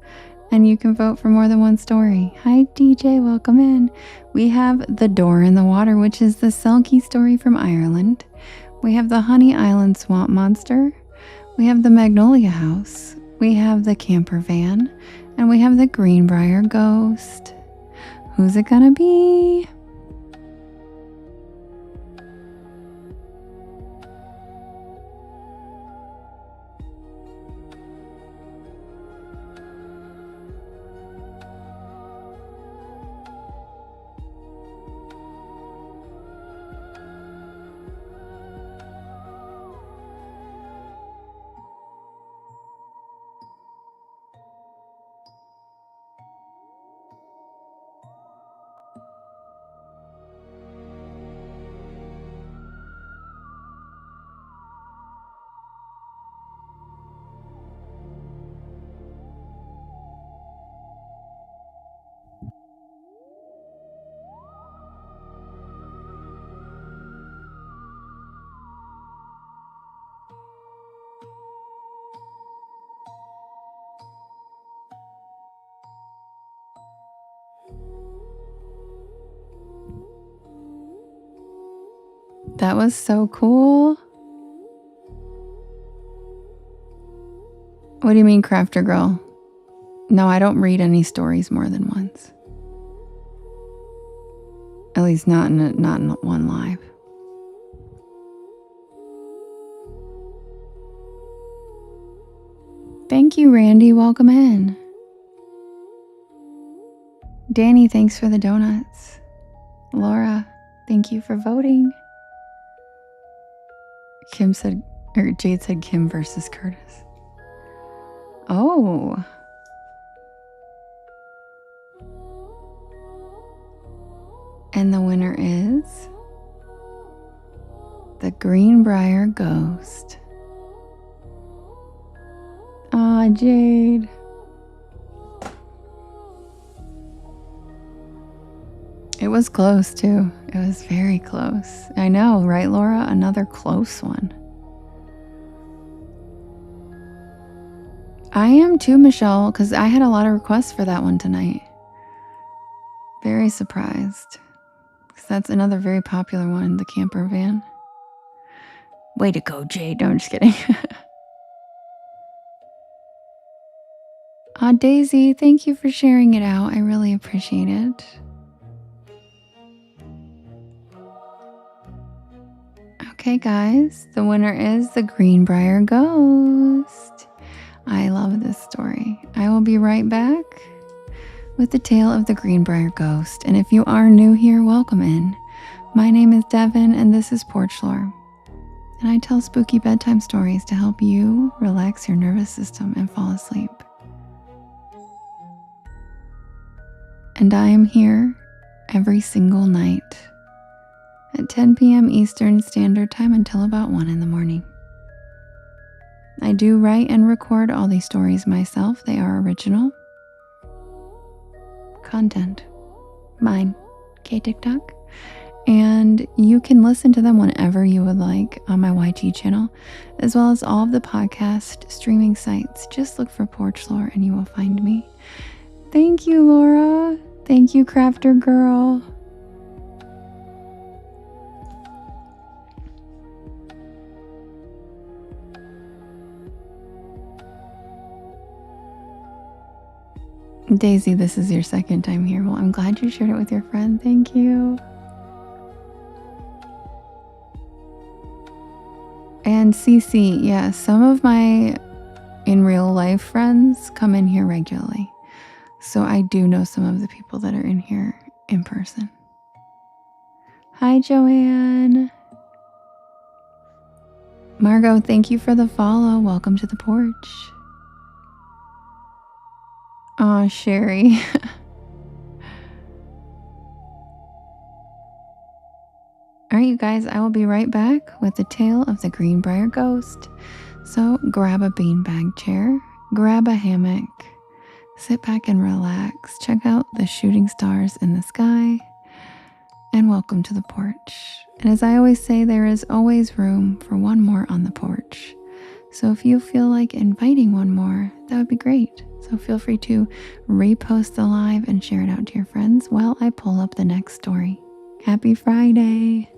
And you can vote for more than one story. Hi DJ, welcome in. We have The Door in the Water, which is the Selkie story from Ireland. We have the Honey Island Swamp Monster. We have the Magnolia House. We have the Camper Van. And we have the Greenbrier Ghost. Who's it gonna be? That was so cool. What do you mean, Crafter Girl? No, I don't read any stories more than once. At least not in one live. Thank you, Randy. Welcome in. Danny, thanks for the donuts. Laura, thank you for voting. Jade said Kim versus Curtis. Oh. And the winner is the Greenbrier Ghost. Ah, Jade. It was close too. It was very close. I know, right, Laura? Another close one. I am too, Michelle, because I had a lot of requests for that one tonight. Very surprised. Because that's another very popular one, the Camper Van. Way to go, Jade. No, I'm just kidding. Daisy, thank you for sharing it out. I really appreciate it. Okay, guys, the winner is the Greenbrier Ghost. I love this story. I will be right back with the tale of the Greenbrier Ghost. And if you are new here, welcome in. My name is Devin, and this is Porch Lore. And I tell spooky bedtime stories to help you relax your nervous system and fall asleep. And I am here every single night at 10 p.m. Eastern Standard Time until about 1 in the morning. I do write and record all these stories myself. They are original content. Mine, K-TikTok. And you can listen to them whenever you would like on my YT channel, as well as all of the podcast streaming sites. Just look for Porch Lore and you will find me. Thank you, Laura. Thank you, Crafter Girl. Daisy, this is your second time here. Well, I'm glad you shared it with your friend. Thank you. And Cece, yeah, some of my in real life friends come in here regularly. So I do know some of the people that are in here in person. Hi, Joanne. Margot, thank you for the follow. Welcome to the porch. Aw, Sherry. All right, you guys, I will be right back with the tale of the Greenbrier Ghost. So grab a beanbag chair, grab a hammock, sit back and relax, check out the shooting stars in the sky, and welcome to the porch. And as I always say, there is always room for one more on the porch. So if you feel like inviting one more, that would be great. So feel free to repost the live and share it out to your friends while I pull up the next story. Happy Friday!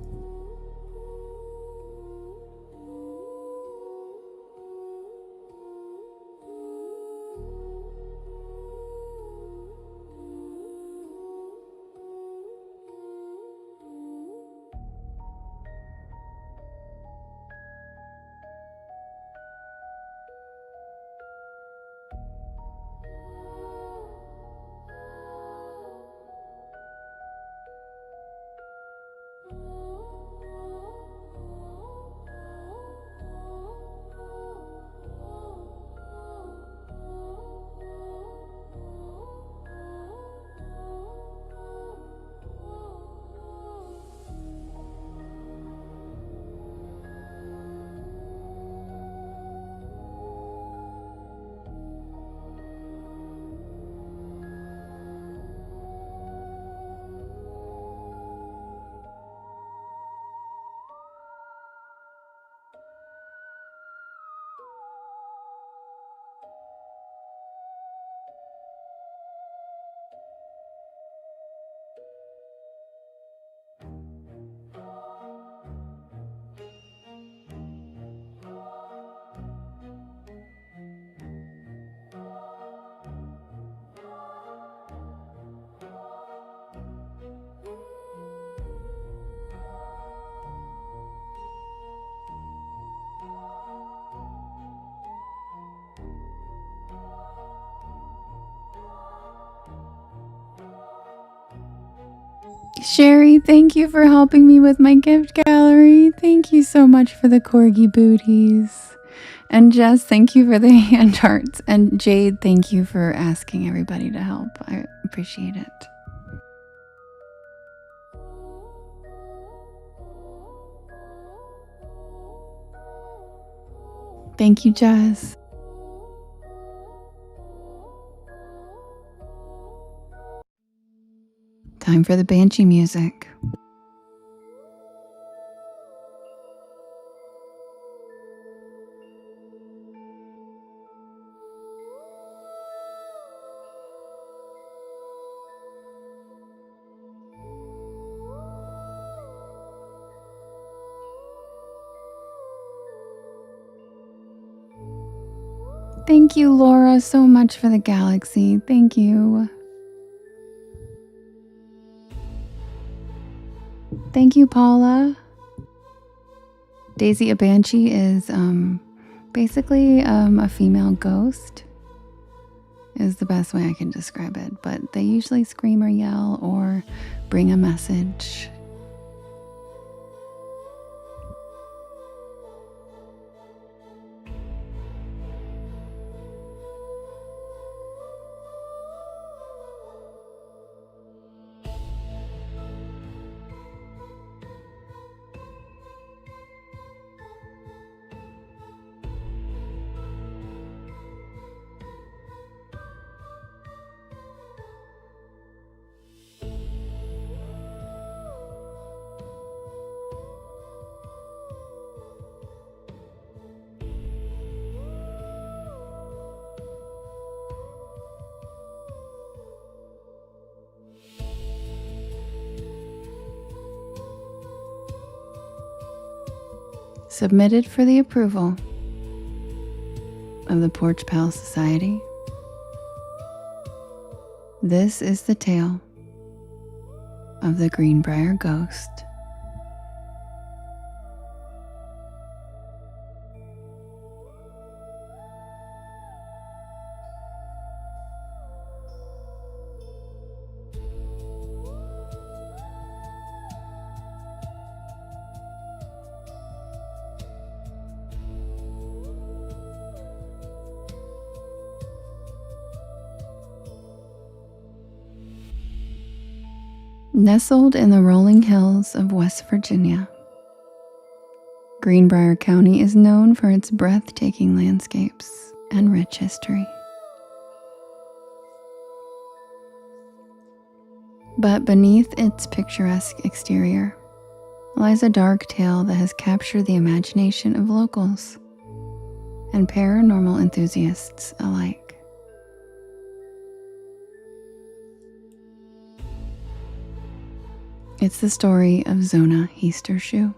Sherry, thank you for helping me with my gift gallery. Thank you so much for the corgi booties. And Jess, thank you for the hand hearts. And Jade, thank you for asking everybody to help. I appreciate it. Thank you, Jess. Time for the banshee music. Thank you, Laura, so much for the galaxy. Thank you. Thank you, Paula. Daisy, a banshee is basically a female ghost is the best way I can describe it. But they usually scream or yell or bring a message. Submitted for the approval of the Porch Pal Society This is the tale of the Greenbrier Ghost. Nestled in the rolling hills of West Virginia, Greenbrier County is known for its breathtaking landscapes and rich history. But beneath its picturesque exterior lies a dark tale that has captured the imagination of locals and paranormal enthusiasts alike. It's the story of Zona Heastershoe,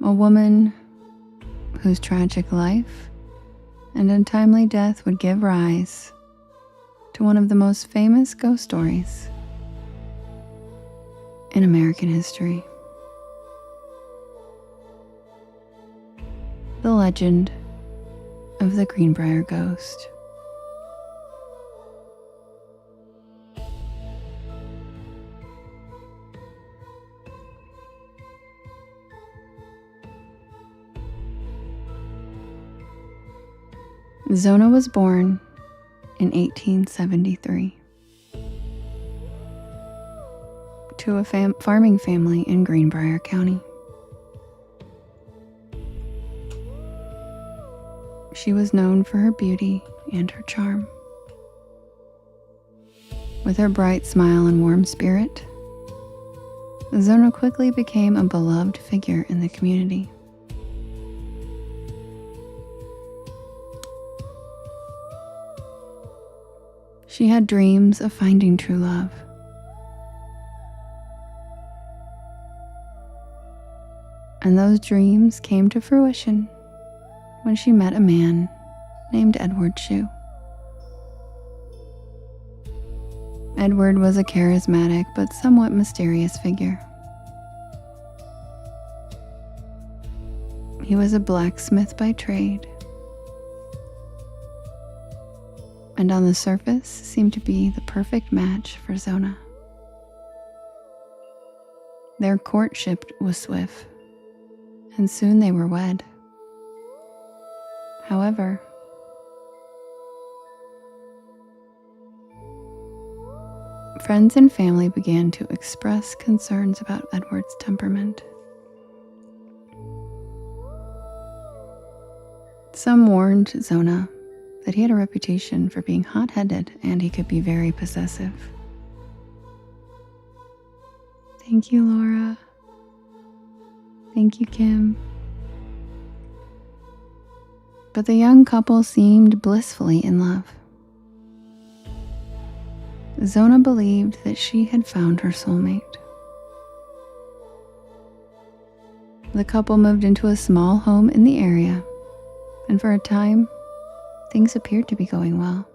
a woman whose tragic life and untimely death would give rise to one of the most famous ghost stories in American history. The legend of the Greenbrier Ghost. Zona was born in 1873 to a farming family in Greenbrier County. She was known for her beauty and her charm. With her bright smile and warm spirit, Zona quickly became a beloved figure in the community. She had dreams of finding true love. And those dreams came to fruition when she met a man named Edward Shue. Edward was a charismatic but somewhat mysterious figure. He was a blacksmith by trade, and on the surface seemed to be the perfect match for Zona. Their courtship was swift, and soon they were wed. However, friends and family began to express concerns about Edward's temperament. Some warned Zona that he had a reputation for being hot-headed and he could be very possessive. Thank you, Laura. Thank you, Kim. But the young couple seemed blissfully in love. Zona believed that she had found her soulmate. The couple moved into a small home in the area, and for a time, things appeared to be going well.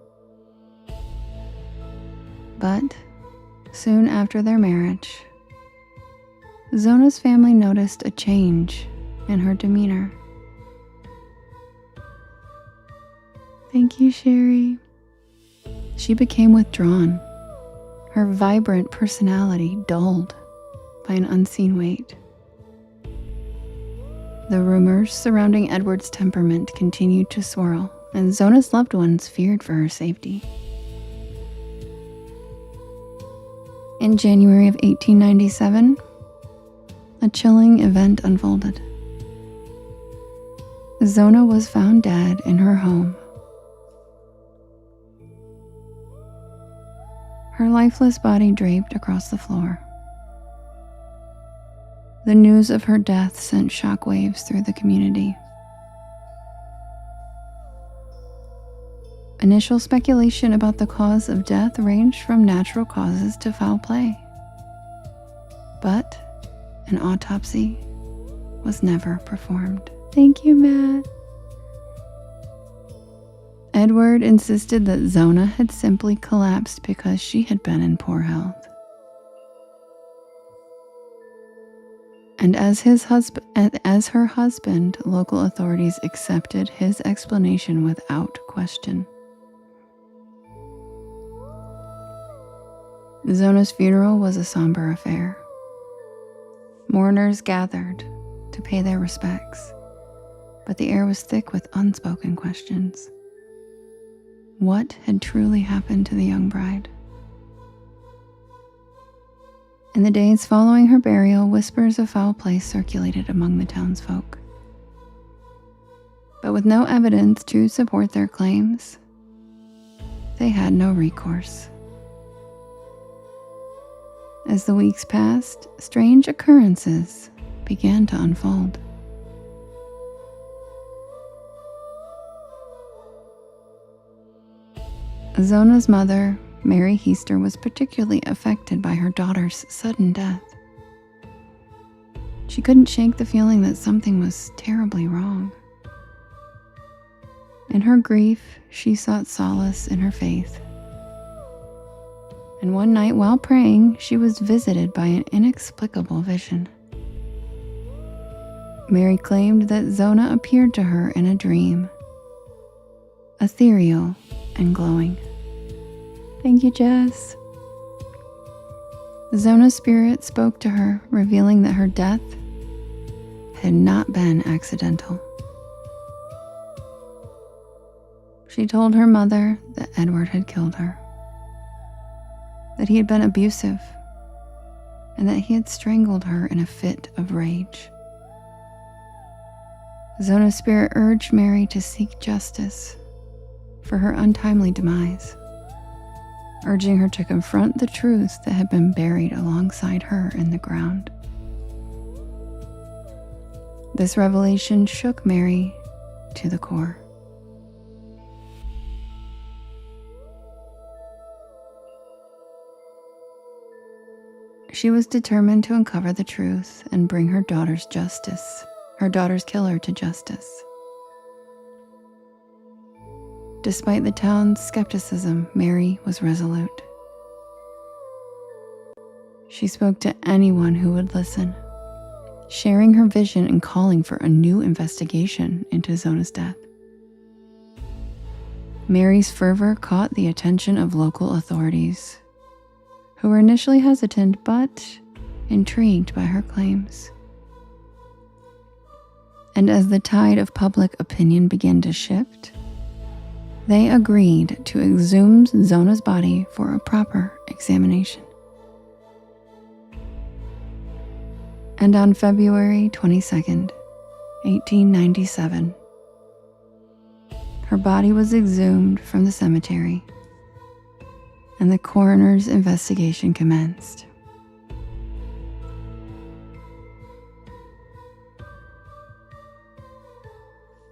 But soon after their marriage, Zona's family noticed a change in her demeanor. Thank you, Sherry. She became withdrawn, her vibrant personality dulled by an unseen weight. The rumors surrounding Edward's temperament continued to swirl, and Zona's loved ones feared for her safety. In January of 1897, a chilling event unfolded. Zona was found dead in her home. Her lifeless body draped across the floor. The news of her death sent shockwaves through the community. Initial speculation about the cause of death ranged from natural causes to foul play. But an autopsy was never performed. Thank you, Matt. Edward insisted that Zona had simply collapsed because she had been in poor health. And as her husband, local authorities accepted his explanation without question. Zona's funeral was a somber affair. Mourners gathered to pay their respects, but the air was thick with unspoken questions. What had truly happened to the young bride? In the days following her burial, whispers of foul play circulated among the townsfolk. But with no evidence to support their claims, they had no recourse. As the weeks passed, strange occurrences began to unfold. Zona's mother, Mary Heaster, was particularly affected by her daughter's sudden death. She couldn't shake the feeling that something was terribly wrong. In her grief, she sought solace in her faith. And one night while praying, she was visited by an inexplicable vision. Mary claimed that Zona appeared to her in a dream, ethereal and glowing. Thank you, Jess. Zona's spirit spoke to her, revealing that her death had not been accidental. She told her mother that Edward had killed her, that he had been abusive, and that he had strangled her in a fit of rage. Zona's spirit urged Mary to seek justice for her untimely demise, urging her to confront the truth that had been buried alongside her in the ground. This revelation shook Mary to the core. She was determined to uncover the truth and bring her daughter's killer to justice. Despite the town's skepticism, Mary was resolute. She spoke to anyone who would listen, sharing her vision and calling for a new investigation into Zona's death. Mary's fervor caught the attention of local authorities, who were initially hesitant but intrigued by her claims. And as the tide of public opinion began to shift, they agreed to exhume Zona's body for a proper examination. And on February 22nd, 1897, her body was exhumed from the cemetery, and the coroner's investigation commenced.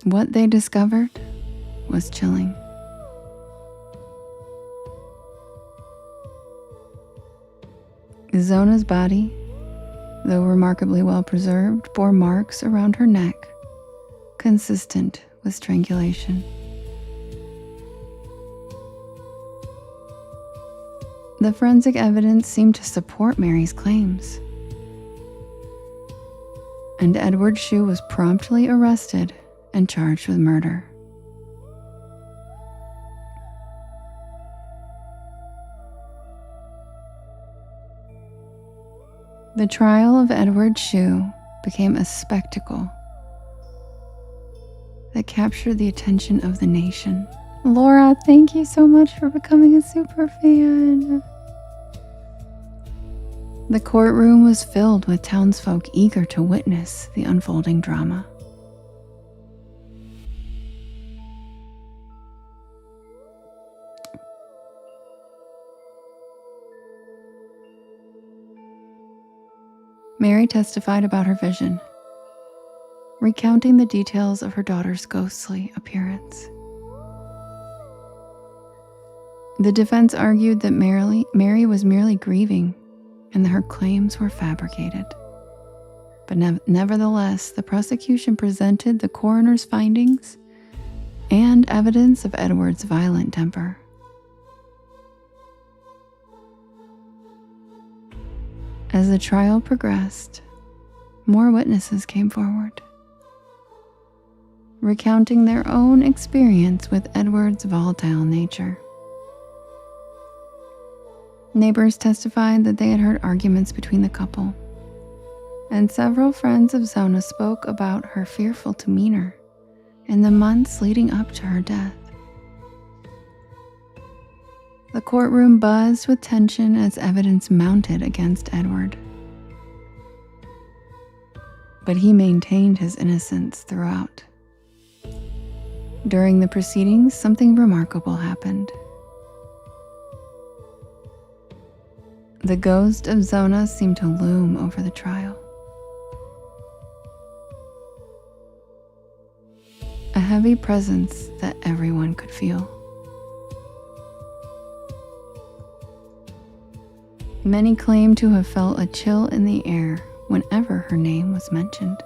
What they discovered was chilling. Zona's body, though remarkably well preserved, bore marks around her neck, consistent with strangulation. The forensic evidence seemed to support Mary's claims, and Edward Shue was promptly arrested and charged with murder. The trial of Edward Shue became a spectacle that captured the attention of the nation. Laura, thank you so much for becoming a super fan. The courtroom was filled with townsfolk eager to witness the unfolding drama. Mary testified about her vision, recounting the details of her daughter's ghostly appearance. The defense argued that Mary was merely grieving and that her claims were fabricated. But nevertheless, the prosecution presented the coroner's findings and evidence of Edward's violent temper. As the trial progressed, more witnesses came forward, recounting their own experience with Edward's volatile nature. Neighbors testified that they had heard arguments between the couple, and several friends of Zona spoke about her fearful demeanor in the months leading up to her death. The courtroom buzzed with tension as evidence mounted against Edward. But he maintained his innocence throughout. During the proceedings, something remarkable happened. The ghost of Zona seemed to loom over the trial. A heavy presence that everyone could feel. Many claim to have felt a chill in the air whenever her name was mentioned.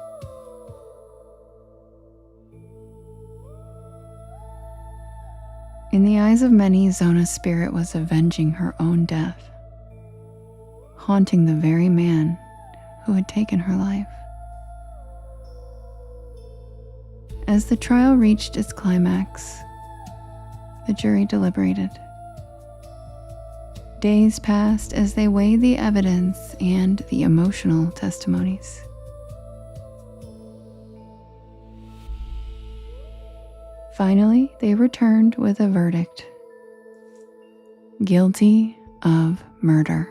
In the eyes of many, Zona's spirit was avenging her own death, haunting the very man who had taken her life. As the trial reached its climax, the jury deliberated. Days passed as they weighed the evidence and the emotional testimonies. Finally, they returned with a verdict: guilty of murder.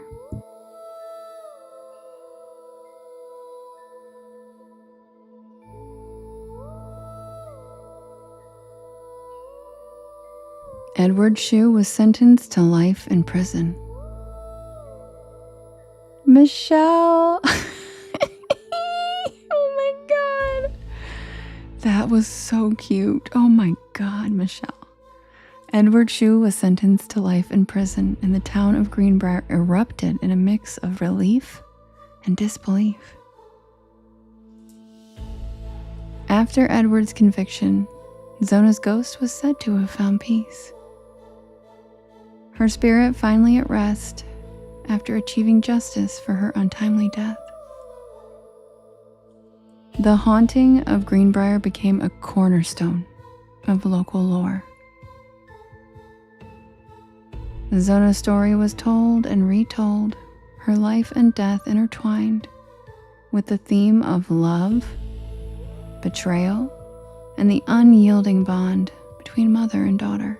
Edward Shue was sentenced to life in prison. Michelle! Oh my God. That was so cute. Oh my God, Michelle. Edward Shue was sentenced to life in prison, and the town of Greenbrier erupted in a mix of relief and disbelief. After Edward's conviction, Zona's ghost was said to have found peace. Her spirit finally at rest after achieving justice for her untimely death. The haunting of Greenbrier became a cornerstone of local lore. Zona's story was told and retold, her life and death intertwined with the theme of love, betrayal, and the unyielding bond between mother and daughter.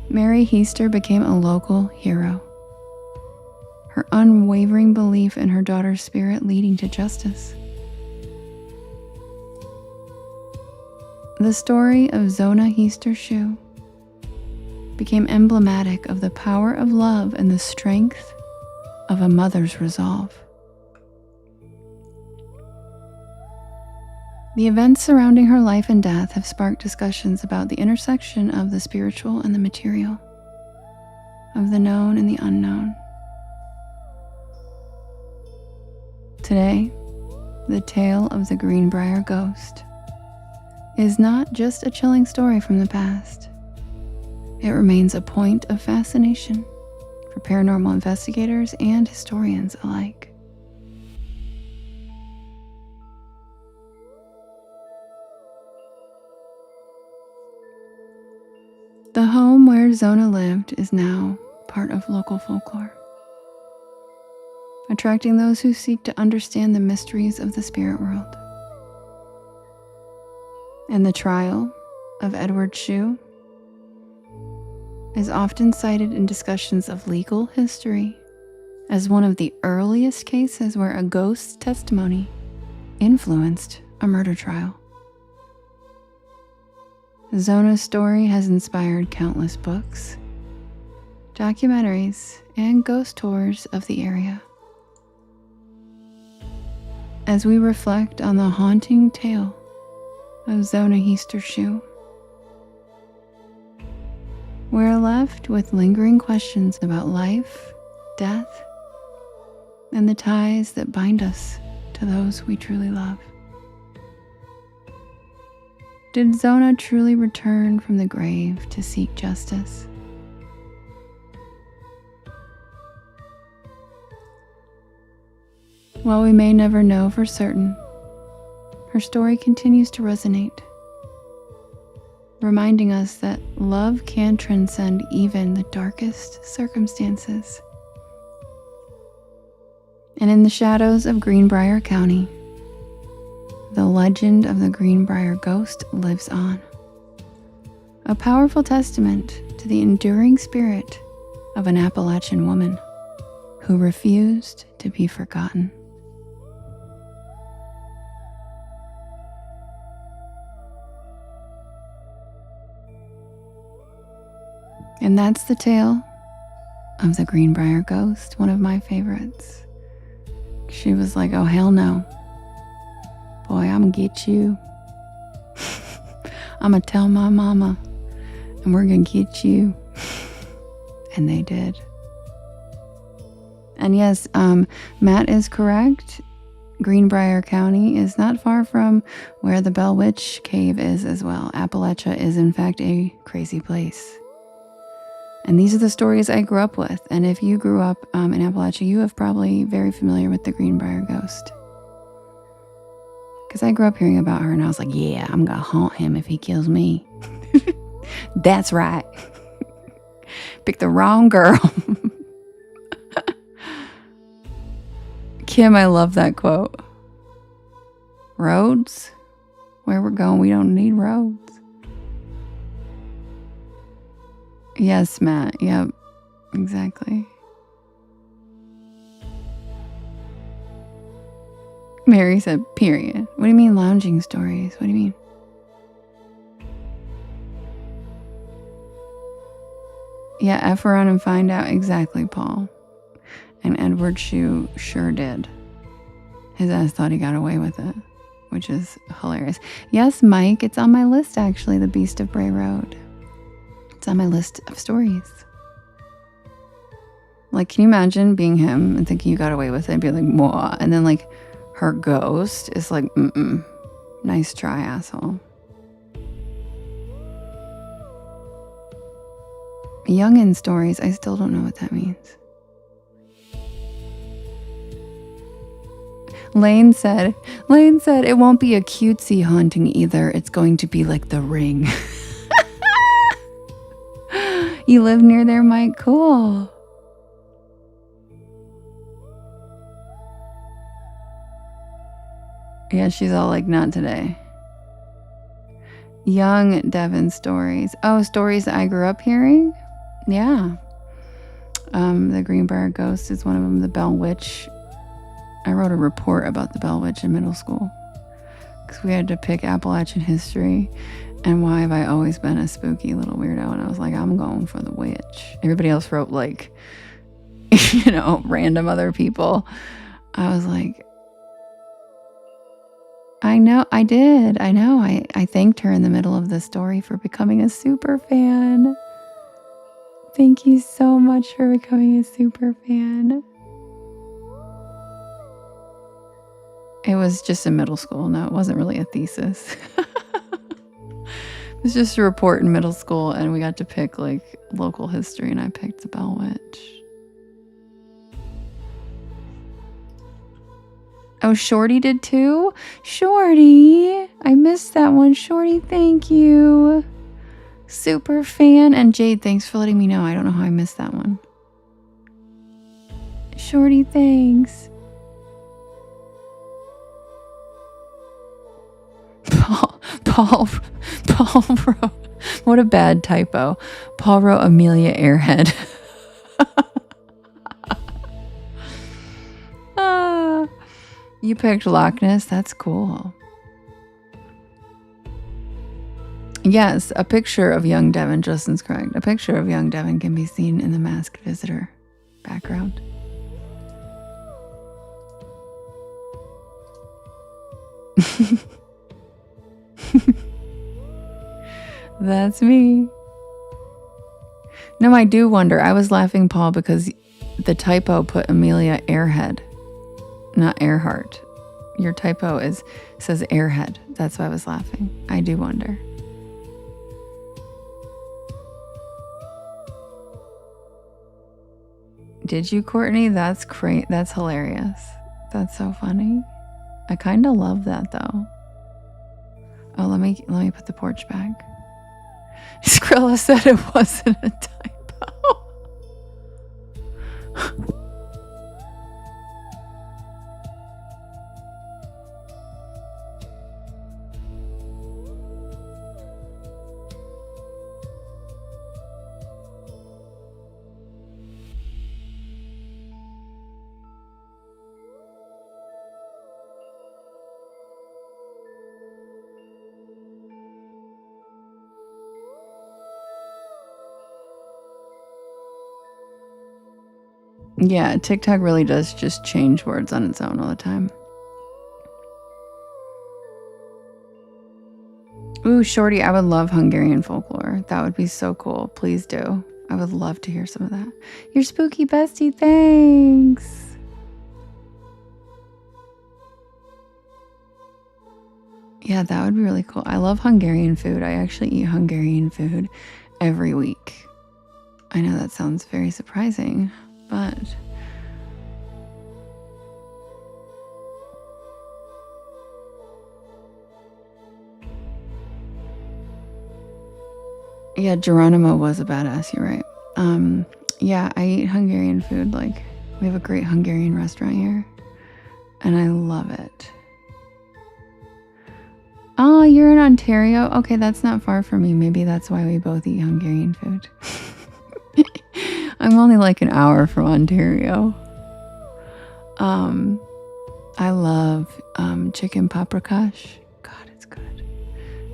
Mary Heaster became a local hero, her unwavering belief in her daughter's spirit leading to justice. The story of Zona Heaster Shue became emblematic of the power of love and the strength of a mother's resolve. The events surrounding her life and death have sparked discussions about the intersection of the spiritual and the material, of the known and the unknown. Today, the tale of the Greenbrier ghost is not just a chilling story from the past. It remains a point of fascination for paranormal investigators and historians alike. The home where Zona lived is now part of local folklore, attracting those who seek to understand the mysteries of the spirit world. And the trial of Edward Shue is often cited in discussions of legal history as one of the earliest cases where a ghost's testimony influenced a murder trial. Zona's story has inspired countless books, documentaries, and ghost tours of the area. As we reflect on the haunting tale of Zona Heaster Shue, we're left with lingering questions about life, death, and the ties that bind us to those we truly love. Did Zona truly return from the grave to seek justice? While we may never know for certain, her story continues to resonate, reminding us that love can transcend even the darkest circumstances. And in the shadows of Greenbrier County, the legend of the Greenbrier ghost lives on, a powerful testament to the enduring spirit of an Appalachian woman who refused to be forgotten. And that's the tale of the Greenbrier ghost, one of my favorites. She was like, oh, hell no. Boy, I'm gonna get you. I'm gonna tell my mama, and we're gonna get you. And they did. And yes, Matt is correct. Greenbrier County is not far from where the Bell Witch Cave is as well. Appalachia is, in fact, a crazy place. And these are the stories I grew up with. And if you grew up in Appalachia, you are probably very familiar with the Greenbrier ghost. Because I grew up hearing about her and I was like, yeah, I'm going to haunt him if he kills me. That's right. Pick the wrong girl. Kim, I love that quote. Roads? Where we're going, we don't need roads. Yes, Matt. Yep. Exactly. Mary said, period. What do you mean lounging stories? What do you mean? Yeah, F around and find out. Exactly, Paul. And Edward Shue sure did. His ass thought he got away with it, which is hilarious. Yes, Mike, it's on my list actually, The Beast of Bray Road. It's on my list of stories. Like, can you imagine being him and thinking you got away with it and be like, whoa, and then like her ghost is like, nice try, asshole. Youngin stories, I still don't know what that means. Lane said, it won't be a cutesy haunting either. It's going to be like The Ring. You live near there, Mike? Cool. Yeah, she's all like, not today. Young Devon stories. Oh, stories that I grew up hearing? Yeah. The Greenbrier Ghost is one of them. The Bell Witch. I wrote a report about the Bell Witch in middle school because we had to pick Appalachian history and why have I always been a spooky little weirdo. And I was like, I'm going for the witch. Everybody else wrote like, random other people. I was like, I know, I did. I know. I thanked her in the middle of the story for becoming a super fan. Thank you so much for becoming a super fan. It was just in middle school. No, it wasn't really a thesis. It was just a report in middle school, and we got to pick like local history, and I picked the Bell Witch. Oh, Shorty did too? Shorty! I missed that one. Shorty, thank you. Super fan. And Jade, thanks for letting me know. I don't know how I missed that one. Shorty, thanks. Paul wrote, what a bad typo. Paul wrote Amelia Airhead. You picked Loch Ness. That's cool. Yes, a picture of young Devon. Justin's correct. A picture of young Devon can be seen in the Masked Visitor background. That's me. No, I do wonder. I was laughing, Paul, because the typo put Amelia Airhead, not Earhart. Your typo says Airhead. That's why I was laughing. I do wonder. Did you, Courtney? That's great. That's hilarious. That's so funny. I kind of love that though. Oh, let me put the porch back. Skrilla said it wasn't a typo. Yeah, TikTok really does just change words on its own all the time. Ooh, Shorty, I would love Hungarian folklore. That would be so cool. Please do. I would love to hear some of that. You're spooky bestie, thanks. Yeah, that would be really cool. I love Hungarian food. I actually eat Hungarian food every week. I know that sounds very surprising, but yeah, Geronimo was a badass, you're right. Yeah, I eat Hungarian food. Like, we have a great Hungarian restaurant here, and I love it. Oh, you're in Ontario? Okay, that's not far from me. Maybe that's why we both eat Hungarian food. I'm only like an hour from Ontario. I love chicken paprikash. God, it's good.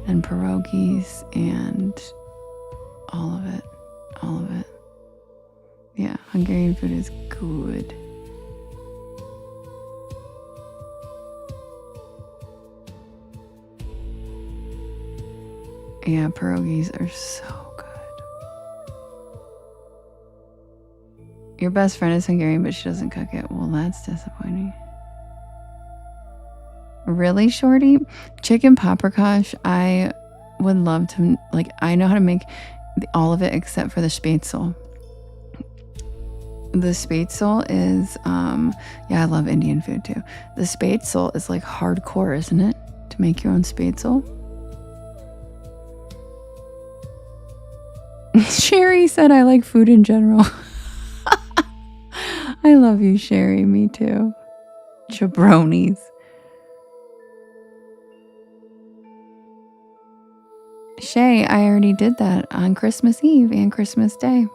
And pierogies and all of it. All of it. Yeah, Hungarian food is good. Yeah, pierogies are so good. Your best friend is Hungarian, but she doesn't cook it. Well, that's disappointing. Really, Shorty? Chicken paprikash, I would love to, like, I know how to make all of it except for the spätzle. The spätzle is, yeah, I love Indian food too. The spätzle is like hardcore, isn't it? To make your own spätzle. Sherry said I like food in general. I love you, Sherry. Me too. Jabronis. Shay, I already did that on Christmas Eve and Christmas Day.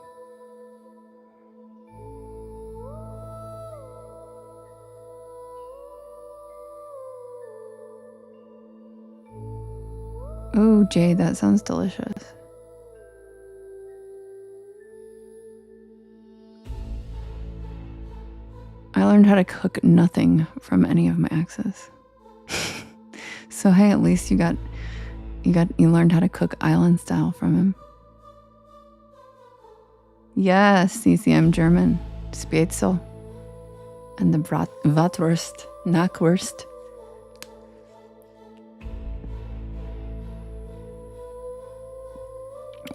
Oh, Jade, that sounds delicious. I learned how to cook nothing from any of my exes. So hey, at least you learned how to cook island style from him. Yes, CCM German, Spätzle, and the Bratwurst, Knackwurst.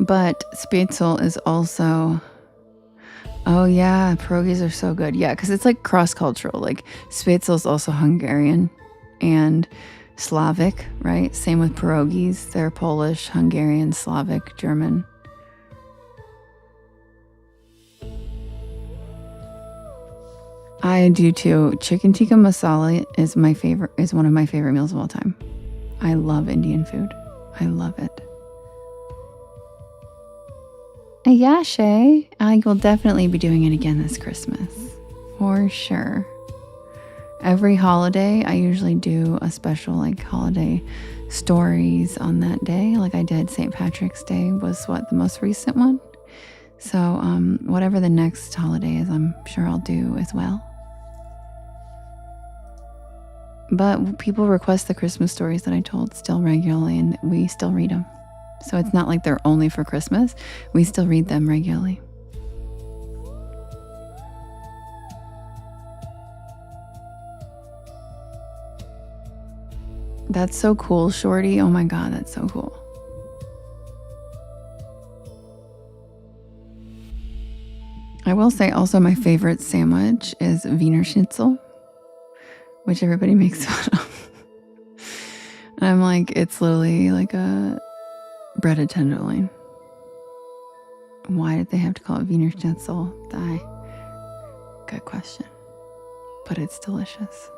But Spätzle is also, oh yeah, pierogies are so good. Yeah, because it's like cross-cultural. Like Spätzle is also Hungarian and Slavic, right? Same with pierogies. They're Polish, Hungarian, Slavic, German. I do too. Chicken tikka masala is one of my favorite meals of all time. I love Indian food. I love it. Yeah, Shay, I will definitely be doing it again this Christmas. For sure. Every holiday, I usually do a special like holiday stories on that day. Like I did St. Patrick's Day was the most recent one. So whatever the next holiday is, I'm sure I'll do as well. But people request the Christmas stories that I told still regularly, and we still read them. So it's not like they're only for Christmas. We still read them regularly. That's so cool, Shorty. Oh my God, that's so cool. I will say also my favorite sandwich is Wiener Schnitzel, which everybody makes fun of. And I'm like, it's literally like a breaded tenderloin. Why did they have to call it Wiener Schnitzel? Good question. But it's delicious.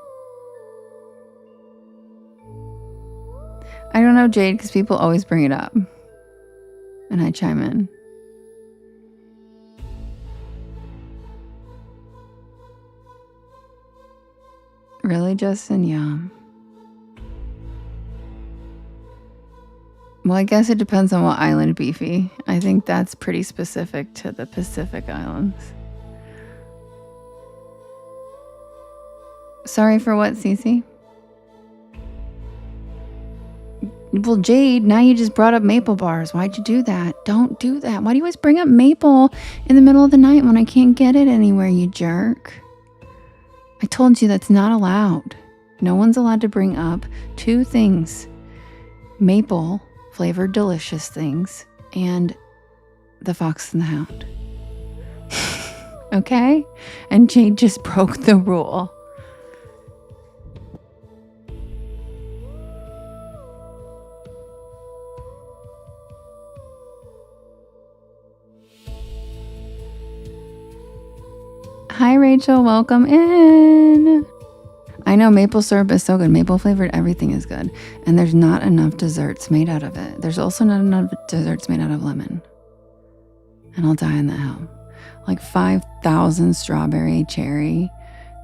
I don't know, Jade, because people always bring it up. And I chime in. Really, Justin? Yeah. Well, I guess it depends on what island, Beefy. I think that's pretty specific to the Pacific Islands. Sorry for what, Cece? Well, Jade, now you just brought up maple bars. Why'd you do that? Don't do that. Why do you always bring up maple in the middle of the night when I can't get it anywhere, you jerk? I told you that's not allowed. No one's allowed to bring up two things. Maple flavored delicious things and the Fox and the Hound. Okay? And Jade just broke the rule. Hi, Rachel. Welcome in. I know maple syrup is so good. Maple flavored everything is good. And there's not enough desserts made out of it. There's also not enough desserts made out of lemon. And I'll die in that hell. Like 5,000 strawberry, cherry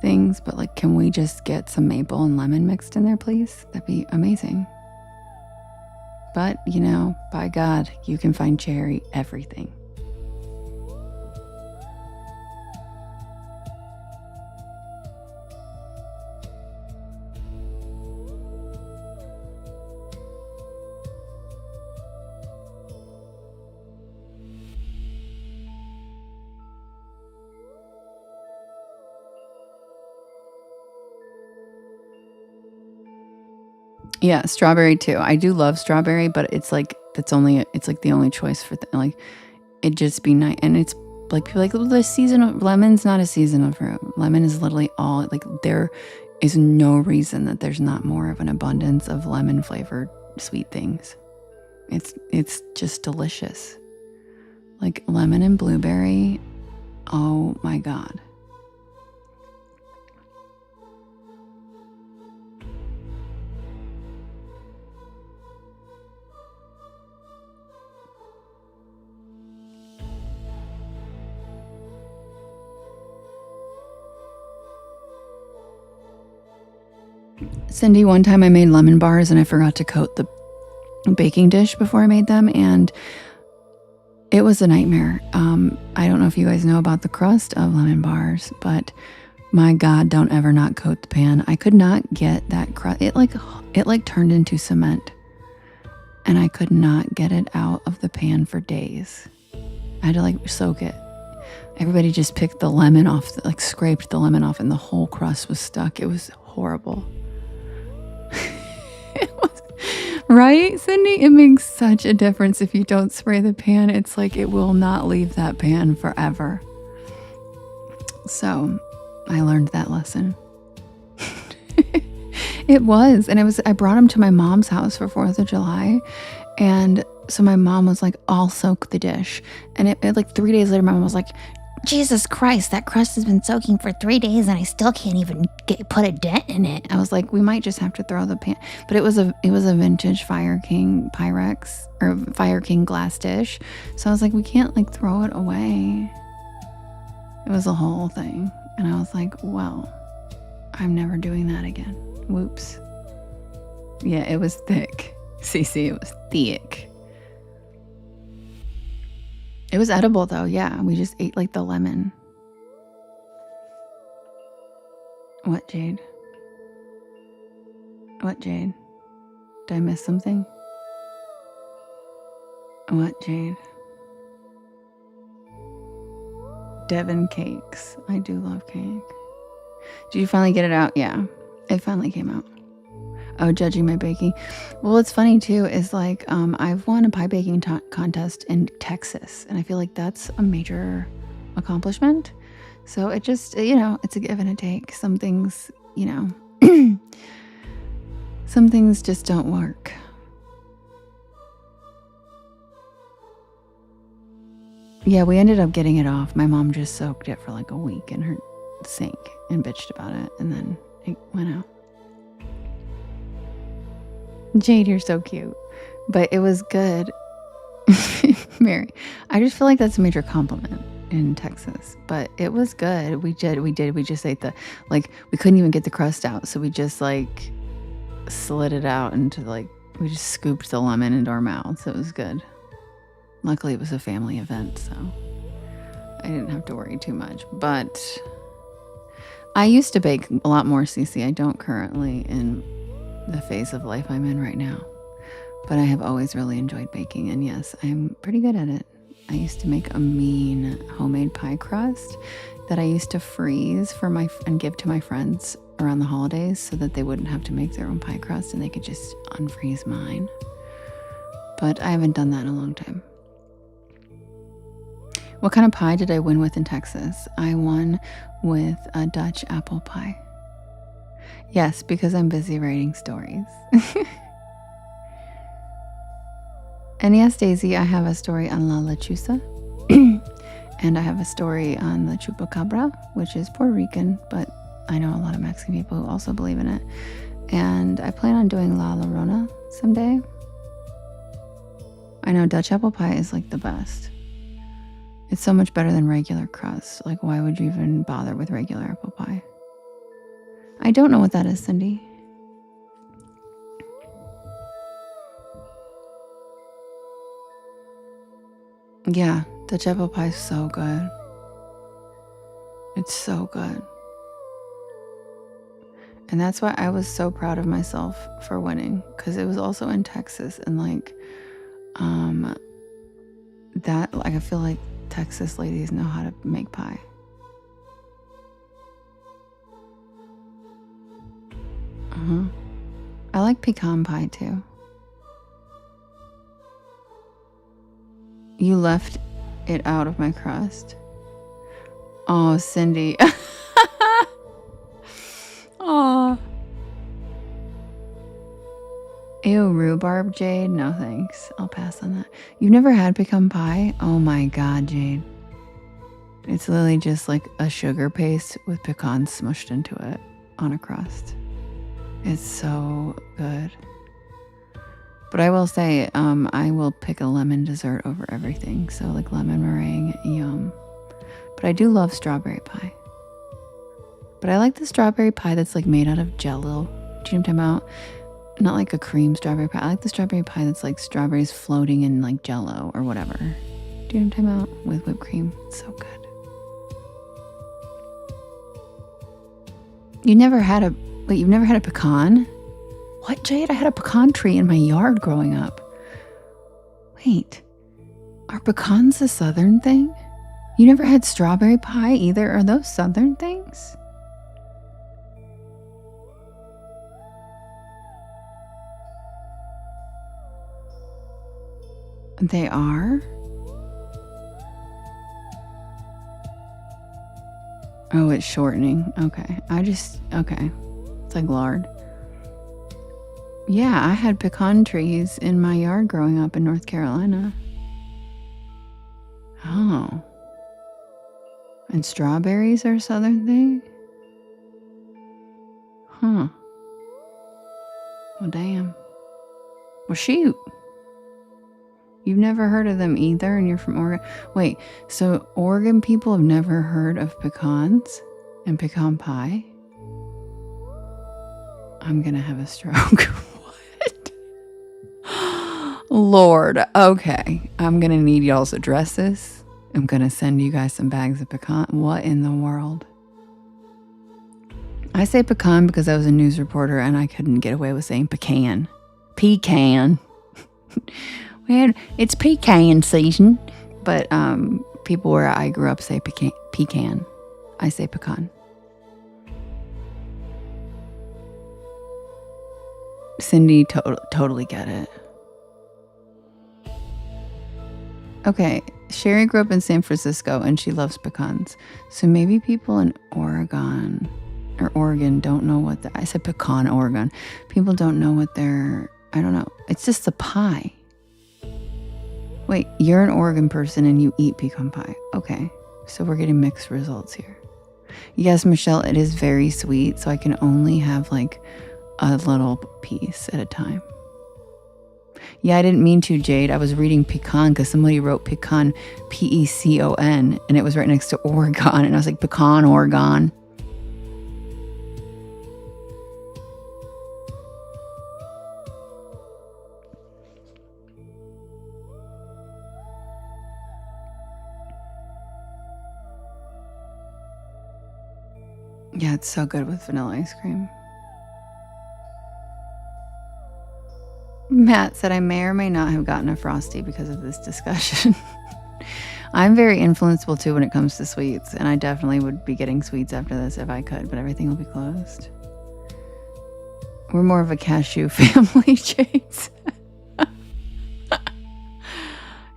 things. But like, can we just get some maple and lemon mixed in there, please? That'd be amazing. But, you know, by God, you can find cherry everything. Yeah, strawberry too. I do love strawberry, but it's like it's like the only choice for like it'd just be nice. And it's like people like the season of lemon's not a seasonal fruit. Lemon is literally all like there is no reason that there's not more of an abundance of lemon flavored sweet things. It's just delicious. Like lemon and blueberry. Oh my God. Cindy, one time I made lemon bars and I forgot to coat the baking dish before I made them, and it was a nightmare. I don't know if you guys know about the crust of lemon bars, but my God, don't ever not coat the pan. I could not get that crust. It like turned into cement, and I could not get it out of the pan for days. I had to like soak it. Everybody just picked the lemon off, like scraped the lemon off, and the whole crust was stuck. It was horrible. Right, Cindy? It makes such a difference if you don't spray the pan. It's like it will not leave that pan forever. So I learned that lesson. It was. And I brought them to my mom's house for 4th of July. And so my mom was like, I'll soak the dish. And it like 3 days later, my mom was like, Jesus Christ, that crust has been soaking for 3 days and I still can't even put a dent in it. I was like, we might just have to throw the pan. But it was a vintage Fire King Pyrex or Fire King glass dish. So I was like, we can't like throw it away. It was a whole thing. And I was like, well, I'm never doing that again. Whoops. Yeah, it was thick. Cece, it was thick. It was edible though, yeah. We just ate like the lemon. What, Jade? What, Jade? Did I miss something? What, Jade? Devon cakes. I do love cake. Did you finally get it out? Yeah, it finally came out. Oh, judging my baking. Well, what's funny too is like I've won a pie baking contest in Texas, and I feel like that's a major accomplishment. So it just, it's a give and a take. Some things, some things just don't work. Yeah, we ended up getting it off. My mom just soaked it for like a week in her sink and bitched about it, and then it went out. Jade, you're so cute. But it was good. Mary, I just feel like that's a major compliment in Texas. But it was good. We just ate we couldn't even get the crust out. So we just like slid it out into we just scooped the lemon into our mouths. It was good. Luckily it was a family event, so I didn't have to worry too much. But I used to bake a lot more, Cece. I don't currently in the phase of life I'm in right now. But I have always really enjoyed baking, and yes, I'm pretty good at it. I used to make a mean homemade pie crust that I used to freeze and give to my friends around the holidays so that they wouldn't have to make their own pie crust and they could just unfreeze mine. But I haven't done that in a long time. What kind of pie did I win with in Texas? I won with a Dutch apple pie. Yes, because I'm busy writing stories. And yes, Daisy, I have a story on La Lechuza. And I have a story on the Chupacabra, which is Puerto Rican, but I know a lot of Mexican people who also believe in it. And I plan on doing La Llorona someday. I know Dutch apple pie is like the best. It's so much better than regular crust. Like, why would you even bother with regular apple pie? I don't know what that is, Cindy. Yeah, Dutch apple pie is so good. It's so good. And that's why I was so proud of myself for winning, because it was also in Texas, and I feel like Texas ladies know how to make pie. I like pecan pie too. You left it out of my crust. Oh, Cindy. Oh. Ew, rhubarb, Jade? No thanks. I'll pass on that. You've never had pecan pie? Oh my God, Jade. It's literally just like a sugar paste with pecans smushed into it on a crust. It's so good. But I will say, I will pick a lemon dessert over everything. So like lemon meringue, yum. But I do love strawberry pie. But I like the strawberry pie that's like made out of Jell-O. Do you know what I'm talking about? Not like a cream strawberry pie. I like the strawberry pie that's like strawberries floating in like Jell-O or whatever. Do you know what I'm talking about? With whipped cream. It's so good. You've never had a pecan? What, Jade? I had a pecan tree in my yard growing up. Wait, are pecans a southern thing? You never had strawberry pie either? Are those southern things? They are? Oh, it's shortening. Okay. Okay. It's like lard. Yeah, I had pecan trees in my yard growing up in North Carolina. Oh. And strawberries are a southern thing? Huh. Well, damn. Well, shoot. You've never heard of them either, and you're from Oregon? Wait, so Oregon people have never heard of pecans and pecan pie? I'm gonna have a stroke. What? Lord, okay. I'm gonna need y'all's addresses. I'm gonna send you guys some bags of pecan. What in the world? I say pecan because I was a news reporter and I couldn't get away with saying pecan. Pecan. Man, it's pecan season. But people where I grew up say pecan. I say pecan. Cindy, totally get it. Okay, Sherry grew up in San Francisco and she loves pecans. So maybe people in Oregon or Oregon don't know what I said pecan, Oregon. People don't know what I don't know. It's just a pie. Wait, you're an Oregon person and you eat pecan pie. Okay, so we're getting mixed results here. Yes, Michelle, it is very sweet, so I can only have like a little piece at a time. Yeah, I didn't mean to, Jade. I was reading pecan because somebody wrote pecan, P-E-C-O-N, and it was right next to Oregon, and I was like, pecan, Oregon. Yeah, it's so good with vanilla ice cream. Matt said, I may or may not have gotten a Frosty because of this discussion. I'm very influenceable too when it comes to sweets, and I definitely would be getting sweets after this if I could, but everything will be closed. We're more of a cashew family, Chase.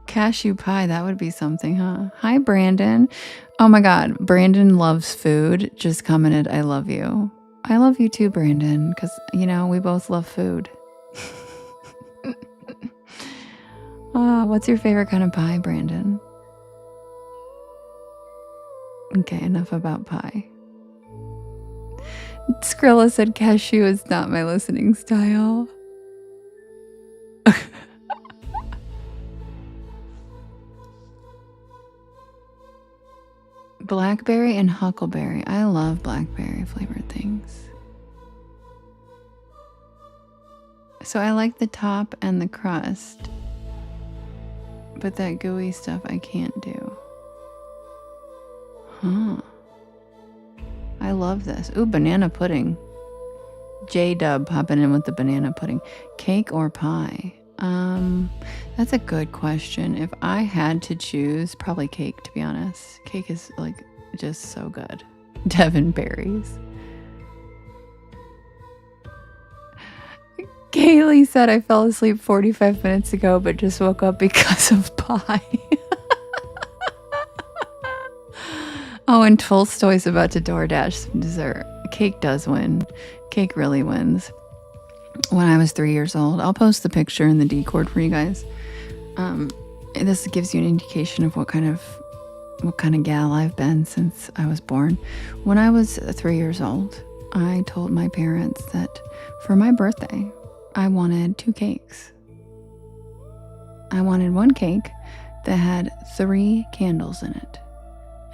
Cashew pie, that would be something, huh? Hi, Brandon. Oh my God, Brandon loves food. Just commented, I love you. I love you too, Brandon, because, you know, we both love food. What's your favorite kind of pie, Brandon? Okay, enough about pie. Skrilla said cashew is not my listening style. Blackberry and huckleberry. I love blackberry flavored things. So I like the top and the crust, but that gooey stuff I can't do. Huh. I love this. Ooh, banana pudding. J-Dub popping in with the banana pudding. Cake or pie? That's a good question. If I had to choose, probably cake, to be honest. Cake is like just so good. Devin berries. Kaylee said I fell asleep 45 minutes ago, but just woke up because of pie. Oh, and Tolstoy's about to DoorDash some dessert. Cake does win. Cake really wins. When I was 3 years old, I'll post the picture in the Discord for you guys. This gives you an indication of what kind of gal I've been since I was born. When I was 3 years old, I told my parents that for my birthday, I wanted 2 cakes. I wanted one cake that had 3 candles in it.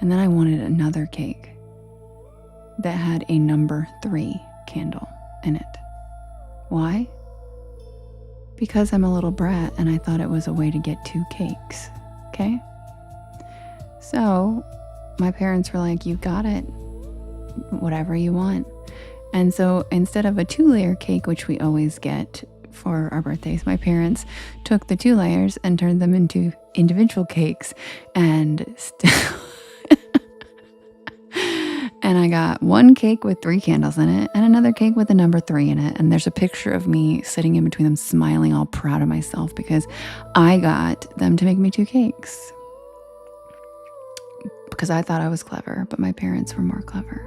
And then I wanted another cake that had a number 3 candle in it. Why? Because I'm a little brat and I thought it was a way to get 2 cakes. Okay? So my parents were like, you got it. Whatever you want. And so instead of a 2-layer cake, which we always get for our birthdays, my parents took the 2 layers and turned them into individual cakes and and I got one cake with 3 candles in it and another cake with a number 3 in it. And there's a picture of me sitting in between them, smiling, all proud of myself because I got them to make me 2 cakes. Because I thought I was clever, but my parents were more clever.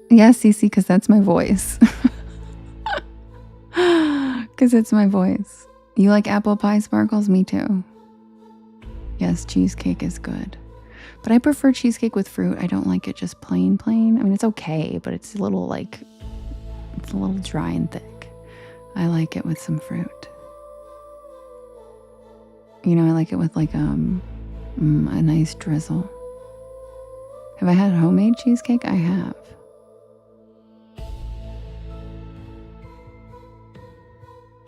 Yes, Cece, because that's my voice. Because it's my voice. You like apple pie, Sparkles? Me too. Yes, cheesecake is good. But I prefer cheesecake with fruit. I don't like it just plain. I mean, it's okay, but it's a little dry and thick. I like it with some fruit. You know, I like it with like a nice drizzle. Have I had homemade cheesecake? I have.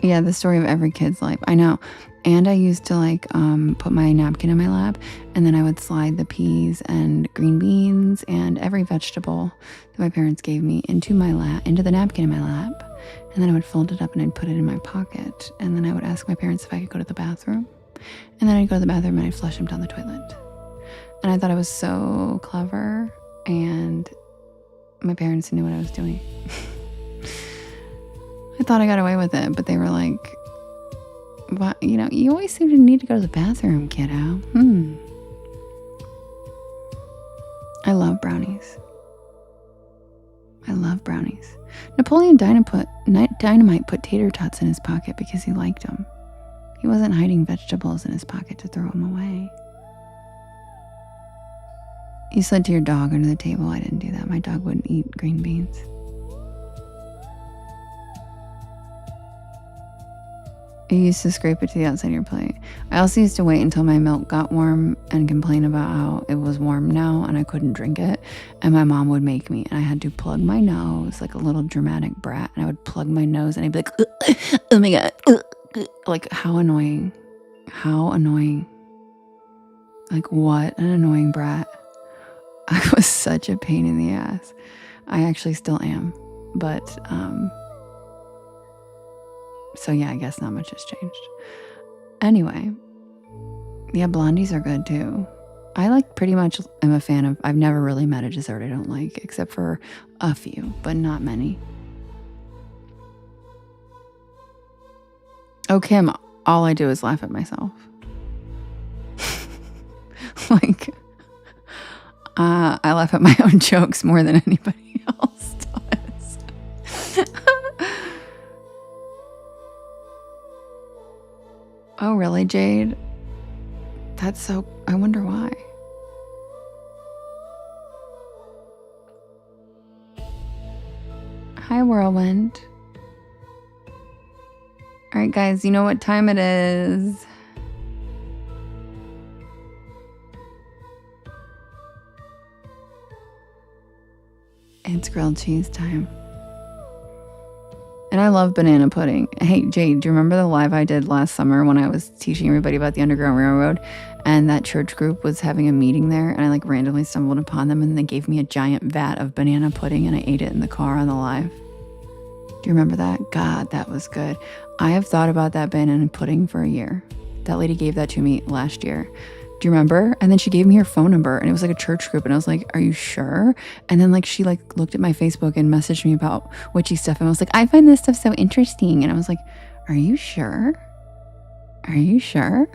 Yeah, the story of every kid's life. I know. And I used to put my napkin in my lap, and then I would slide the peas and green beans and every vegetable that my parents gave me into the napkin in my lap. And then I would fold it up and I'd put it in my pocket. And then I would ask my parents if I could go to the bathroom. And then I'd go to the bathroom and I'd flush them down the toilet. And I thought I was so clever, and my parents knew what I was doing. I thought I got away with it, but they were like, But, you always seem to need to go to the bathroom, kiddo. I love brownies. I love brownies. Napoleon Dynamite put tater tots in his pocket because he liked them. He wasn't hiding vegetables in his pocket to throw them away. You slid to your dog under the table. I didn't do that. My dog wouldn't eat green beans. You used to scrape it to the outside of your plate. I also used to wait until my milk got warm and complain about how it was warm now and I couldn't drink it. And my mom would make me, and I had to plug my nose like a little dramatic brat. And I would plug my nose and I'd be like, oh my God. Like, how annoying. How annoying. Like, what an annoying brat. I was such a pain in the ass. I actually still am. But, so yeah, I guess not much has changed. Anyway, yeah, blondies are good too. I like pretty much am a fan of, I've never really met a dessert I don't like, except for a few, but not many. Oh, Kim, all I do is laugh at myself. Like, I laugh at my own jokes more than anybody else does. Oh, really, Jade? That's so... I wonder why. Hi, Whirlwind. All right, guys, you know what time it is. It's grilled cheese time. And I love banana pudding. Hey, Jade, do you remember the live I did last summer when I was teaching everybody about the Underground Railroad? And that church group was having a meeting there, and I like randomly stumbled upon them, and they gave me a giant vat of banana pudding, and I ate it in the car on the live. Do you remember that? God, that was good. I have thought about that banana pudding for a year. That lady gave that to me last year. Do you remember? And then she gave me her phone number, and it was like a church group, and I was like, are you sure? And then like she like looked at my Facebook and messaged me about witchy stuff, and I was like, I find this stuff so interesting. And I was like, are you sure? Are you sure?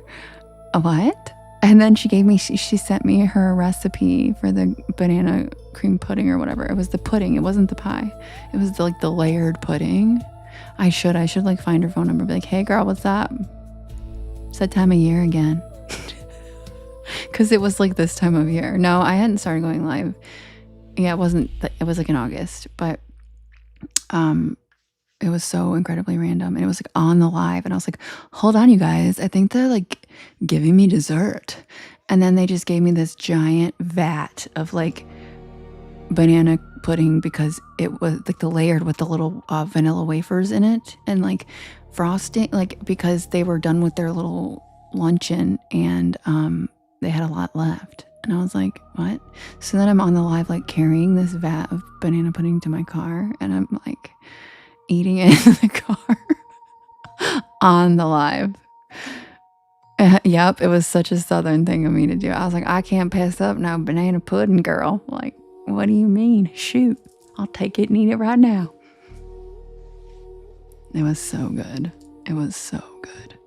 What? And then she gave me, she sent me her recipe for the banana cream pudding or whatever. It was the pudding. It wasn't the pie. It was the layered pudding. I should like find her phone number, be like, hey girl, what's up? It's that time of year again. Because it was like this time of year. No, I hadn't started going live. Yeah, it wasn't. It was like in August, but it was so incredibly random, and it was like on the live, and I was like, "Hold on, you guys! I think they're like giving me dessert." And then they just gave me this giant vat of like banana pudding because it was like the layered with the little vanilla wafers in it and like frosting, like because they were done with their little luncheon and they had a lot left. And I was like, what? So then I'm on the live, like carrying this vat of banana pudding to my car, and I'm like eating it in the car on the live. Yep, it was such a Southern thing of me to do. I was like, I can't pass up no banana pudding, girl. Like, what do you mean? Shoot, I'll take it and eat it right now. It was so good. It was so good.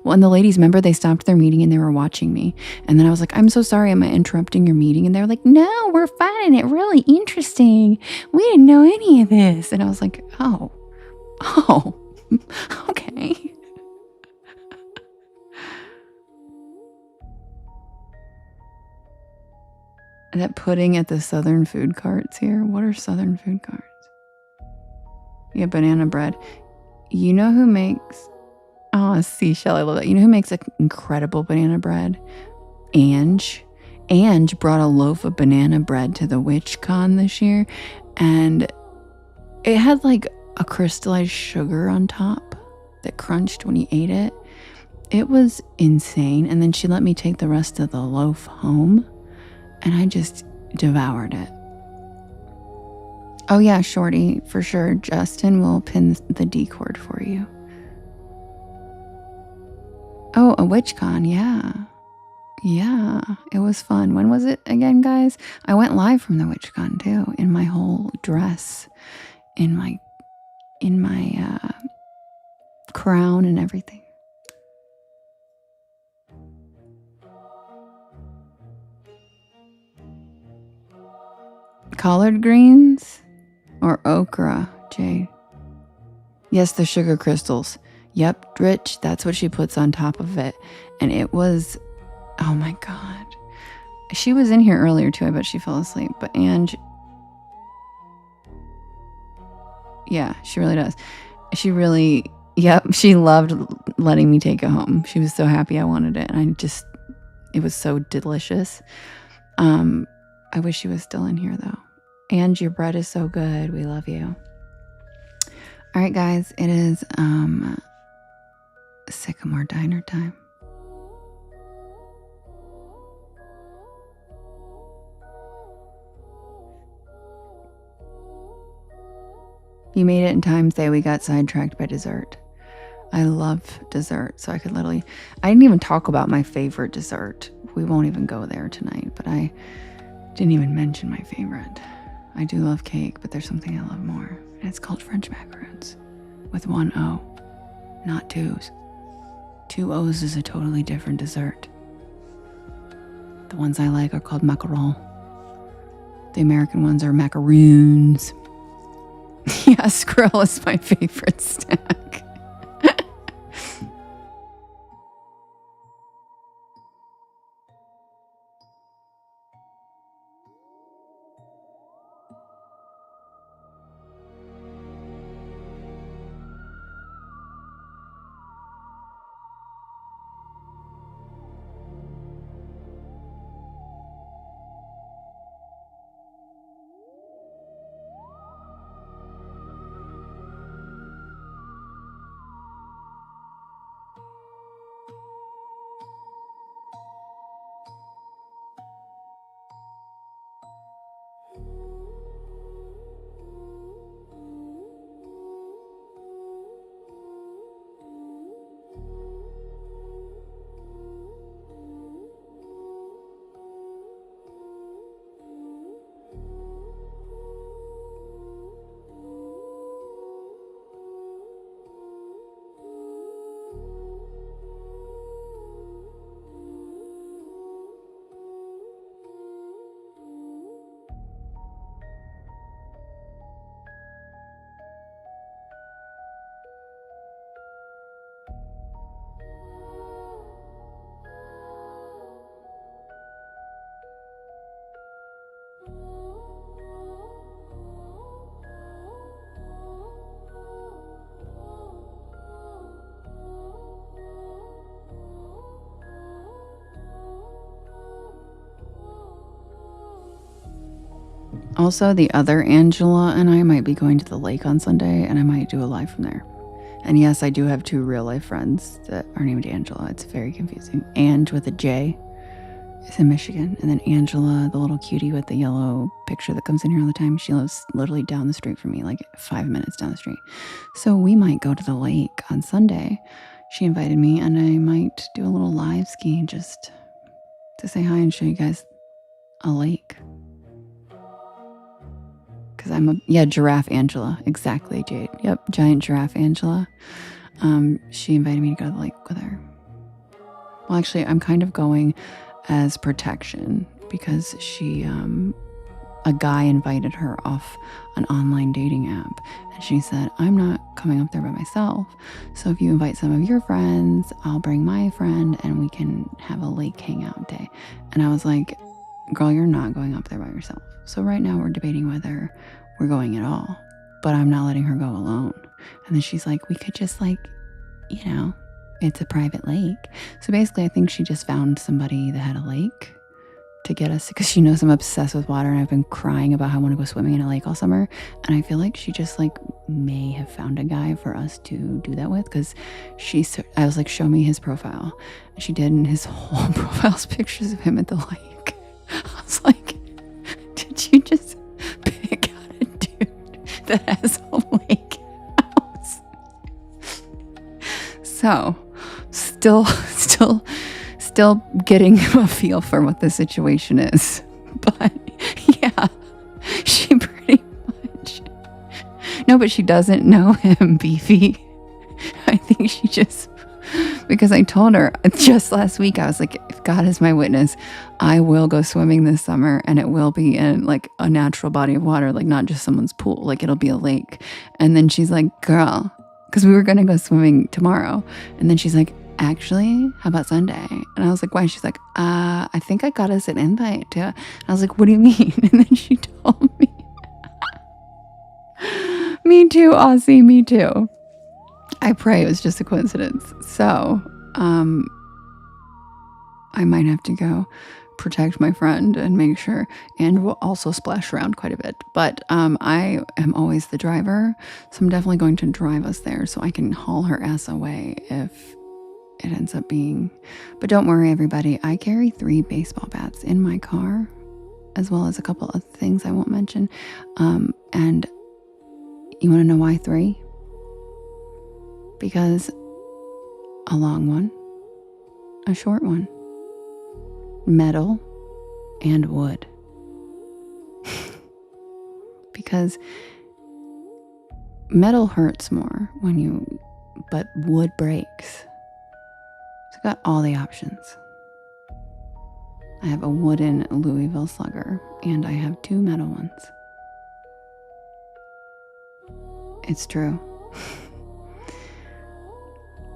Well, and the ladies, remember, they stopped their meeting and they were watching me. And then I was like, I'm so sorry, am I interrupting your meeting? And they were like, no, we're finding it really interesting. We didn't know any of this. And I was like, oh, okay. That pudding at the Southern food carts here. What are Southern food carts? Yeah, banana bread. You know who makes... Oh, seashell, I love that. You know who makes an incredible banana bread? Ange. Ange brought a loaf of banana bread to the WitchCon this year, and it had like a crystallized sugar on top that crunched when you ate it. It was insane. And then she let me take the rest of the loaf home, and I just devoured it. Oh yeah, Shorty, for sure. Justin will pin the D cord for you. Oh, a WitchCon, yeah. Yeah, it was fun. When was it again, guys? I went live from the WitchCon too, in my whole dress, in my crown and everything. Collard greens or okra, Jade? Yes, the sugar crystals. Yep, Rich, that's what she puts on top of it. And it was, oh my God. She was in here earlier too. I bet she fell asleep. But Ange, yeah, she really does. She really, yep, she loved letting me take it home. She was so happy I wanted it. And it was so delicious. I wish she was still in here though. Ange, your bread is so good. We love you. All right, guys, it is Sycamore Diner time. You made it in time, say we got sidetracked by dessert. I love dessert, so I didn't even talk about my favorite dessert. We won't even go there tonight, but I didn't even mention my favorite. I do love cake, but there's something I love more, and it's called French macaroons with 1 O, not 2s. 2 O's is a totally different dessert. The ones I like are called macaron. The American ones are macaroons. Yeah, squirrel is my favorite snack. Also, the other Angela and I might be going to the lake on Sunday, and I might do a live from there. And yes, I do have 2 real life friends that are named Angela. It's very confusing. Ange with a J is in Michigan. And then Angela, the little cutie with the yellow picture that comes in here all the time, she lives literally down the street from me, like 5 minutes down the street. So we might go to the lake on Sunday. She invited me, and I might do a little live ski just to say hi and show you guys a lake. Because Giraffe Angela. Exactly, Jade. Yep, giant giraffe Angela. She invited me to go to the lake with her. Well, actually, I'm kind of going as protection because a guy invited her off an online dating app. And she said, I'm not coming up there by myself. So if you invite some of your friends, I'll bring my friend and we can have a lake hangout day. And I was like, girl, you're not going up there by yourself. So right now we're debating whether we're going at all, but I'm not letting her go alone. And then she's like, we could just it's a private lake. So basically I think she just found somebody that had a lake to get us, because she knows I'm obsessed with water and I've been crying about how I want to go swimming in a lake all summer. And I feel like she just may have found a guy for us to do that with, because I was like, show me his profile. And she did, and his whole profile's pictures of him at the lake. I was like, did you just pick out a dude that has a lake house? So, still getting a feel for what the situation is. But yeah, she pretty much. No, but she doesn't know him, Beefy. I think she just because I told her just last week, I was like, if God is my witness, I will go swimming this summer, and it will be in like a natural body of water, like not just someone's pool, like it'll be a lake. And then she's like, girl, because we were going to go swimming tomorrow. And then she's like, actually, how about Sunday? And I was like, why? She's like, I think I got us an invite to. And I was like, what do you mean? And then she told me. Me too, Aussie, me too. I pray it was just a coincidence. So, I might have to go protect my friend and make sure, and we'll also splash around quite a bit. But I am always the driver, so I'm definitely going to drive us there so I can haul her ass away if it ends up being. But don't worry, everybody. I carry 3 baseball bats in my car, as well as a couple of things I won't mention. And you want to know why 3? Because a long one, a short one, metal, and wood. Because metal hurts more but wood breaks. So I got all the options. I have a wooden Louisville Slugger, and I have 2 metal ones. It's true.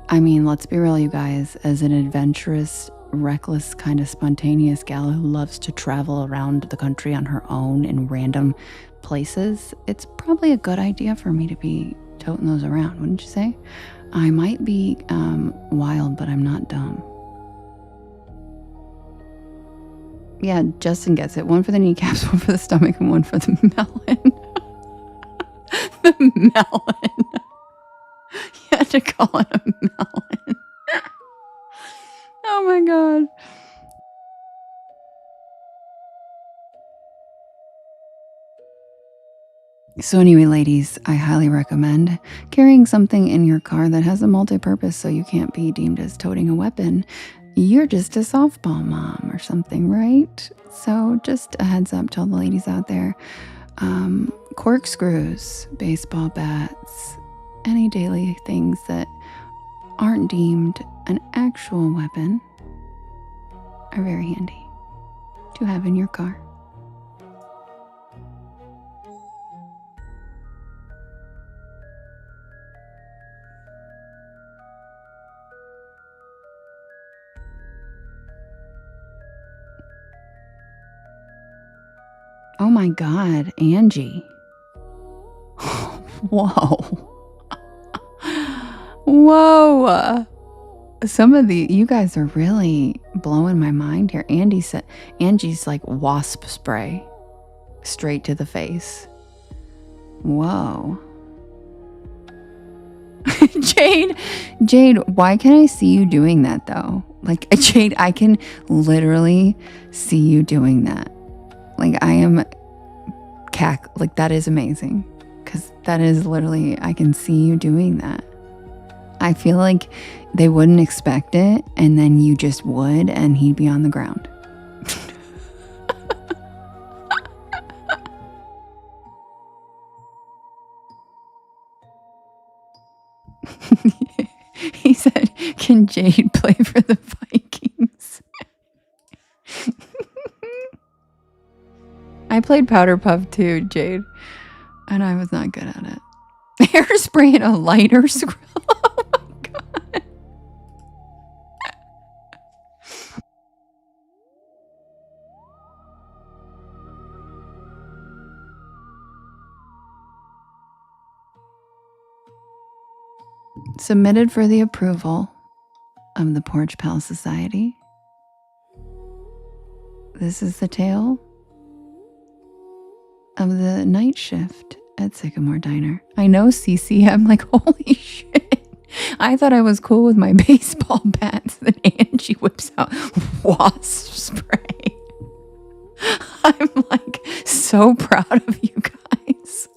I mean, let's be real, you guys. As an adventurous, reckless, kind of spontaneous gal who loves to travel around the country on her own in random places, it's probably a good idea for me to be toting those around, wouldn't you say? I might be wild, but I'm not dumb. Yeah, Justin gets it. 1 for the kneecaps, 1 for the stomach, and 1 for the melon. The melon. You had to call it a melon. Oh my God. So anyway, ladies, I highly recommend carrying something in your car that has a multi-purpose, so you can't be deemed as toting a weapon. You're just a softball mom or something, right? So just a heads up to all the ladies out there. Corkscrews, baseball bats, any daily things that aren't deemed an actual weapon are very handy to have in your car. Oh my God, Angie. Whoa. Whoa. You guys are really blowing my mind here. Angie's like wasp spray straight to the face. Whoa. Jade, why can't I see you doing that though? Like, Jade, I can literally see you doing that. Like, I am like, that is amazing. Because that is literally, I can see you doing that. I feel like they wouldn't expect it, and then you just would, and he'd be on the ground. He said, can Jade play for the Vikings? I played Powder Puff too, Jade, and I was not good at it. Hairspray and a lighter scroll. Oh my God. Submitted for the approval of the Porch Pal Society. This is the tale of the night shift at Sycamore Diner. I know, Cece. I'm like, holy shit. I thought I was cool with my baseball bats. Then Angie whips out wasp spray. I'm like so proud of you guys.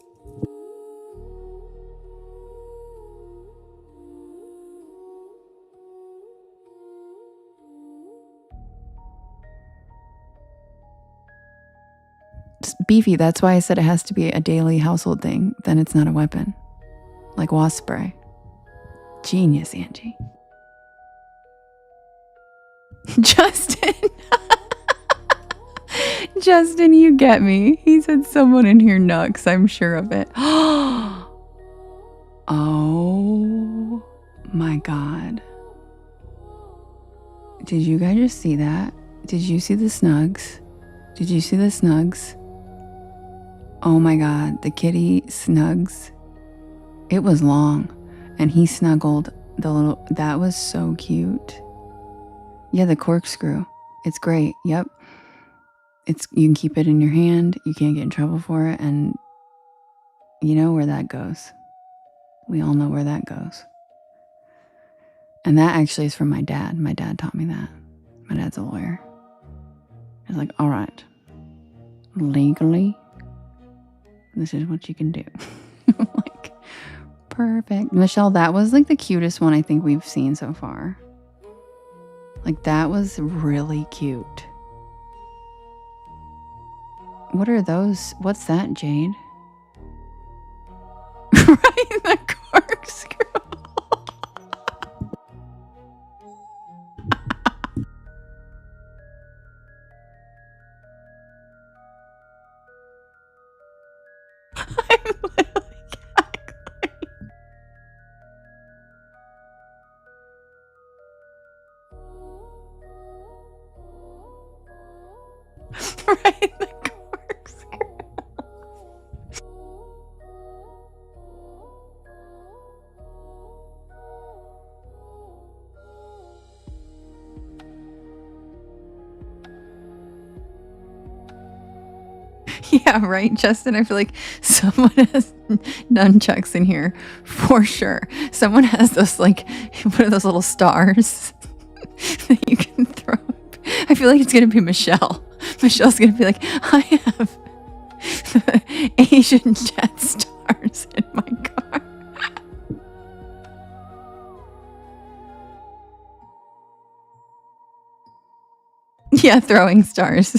Beefy, that's why I said it has to be a daily household thing. Then it's not a weapon. Like wasp spray. Genius, Angie. Justin. Justin, you get me. He said someone in here knocks. I'm sure of it. Oh my God. Did you guys just see that? Did you see the snugs? Did you see the snugs? Oh my God, the kitty snugs. It was long, and he snuggled the little, that was so cute. Yeah, the corkscrew. It's great. Yep. You can keep it in your hand. You can't get in trouble for it. And you know where that goes. We all know where that goes. And that actually is from my dad. My dad taught me that. My dad's a lawyer. He's like, all right, legally, this is what you can do. Like, perfect. Michelle, that was like the cutest one I think we've seen so far. Like, that was really cute. What are those? What's that, Jade? Right, the corkscrew. I'm literally cackling. Right, the corkscrew. Yeah, right, Justin. I feel like someone has nunchucks in here for sure. Someone has those, like, what are those little stars that you can throw? I feel like it's gonna be Michelle. Michelle's gonna be like, I have Asian jet stars in my car. Yeah, throwing stars.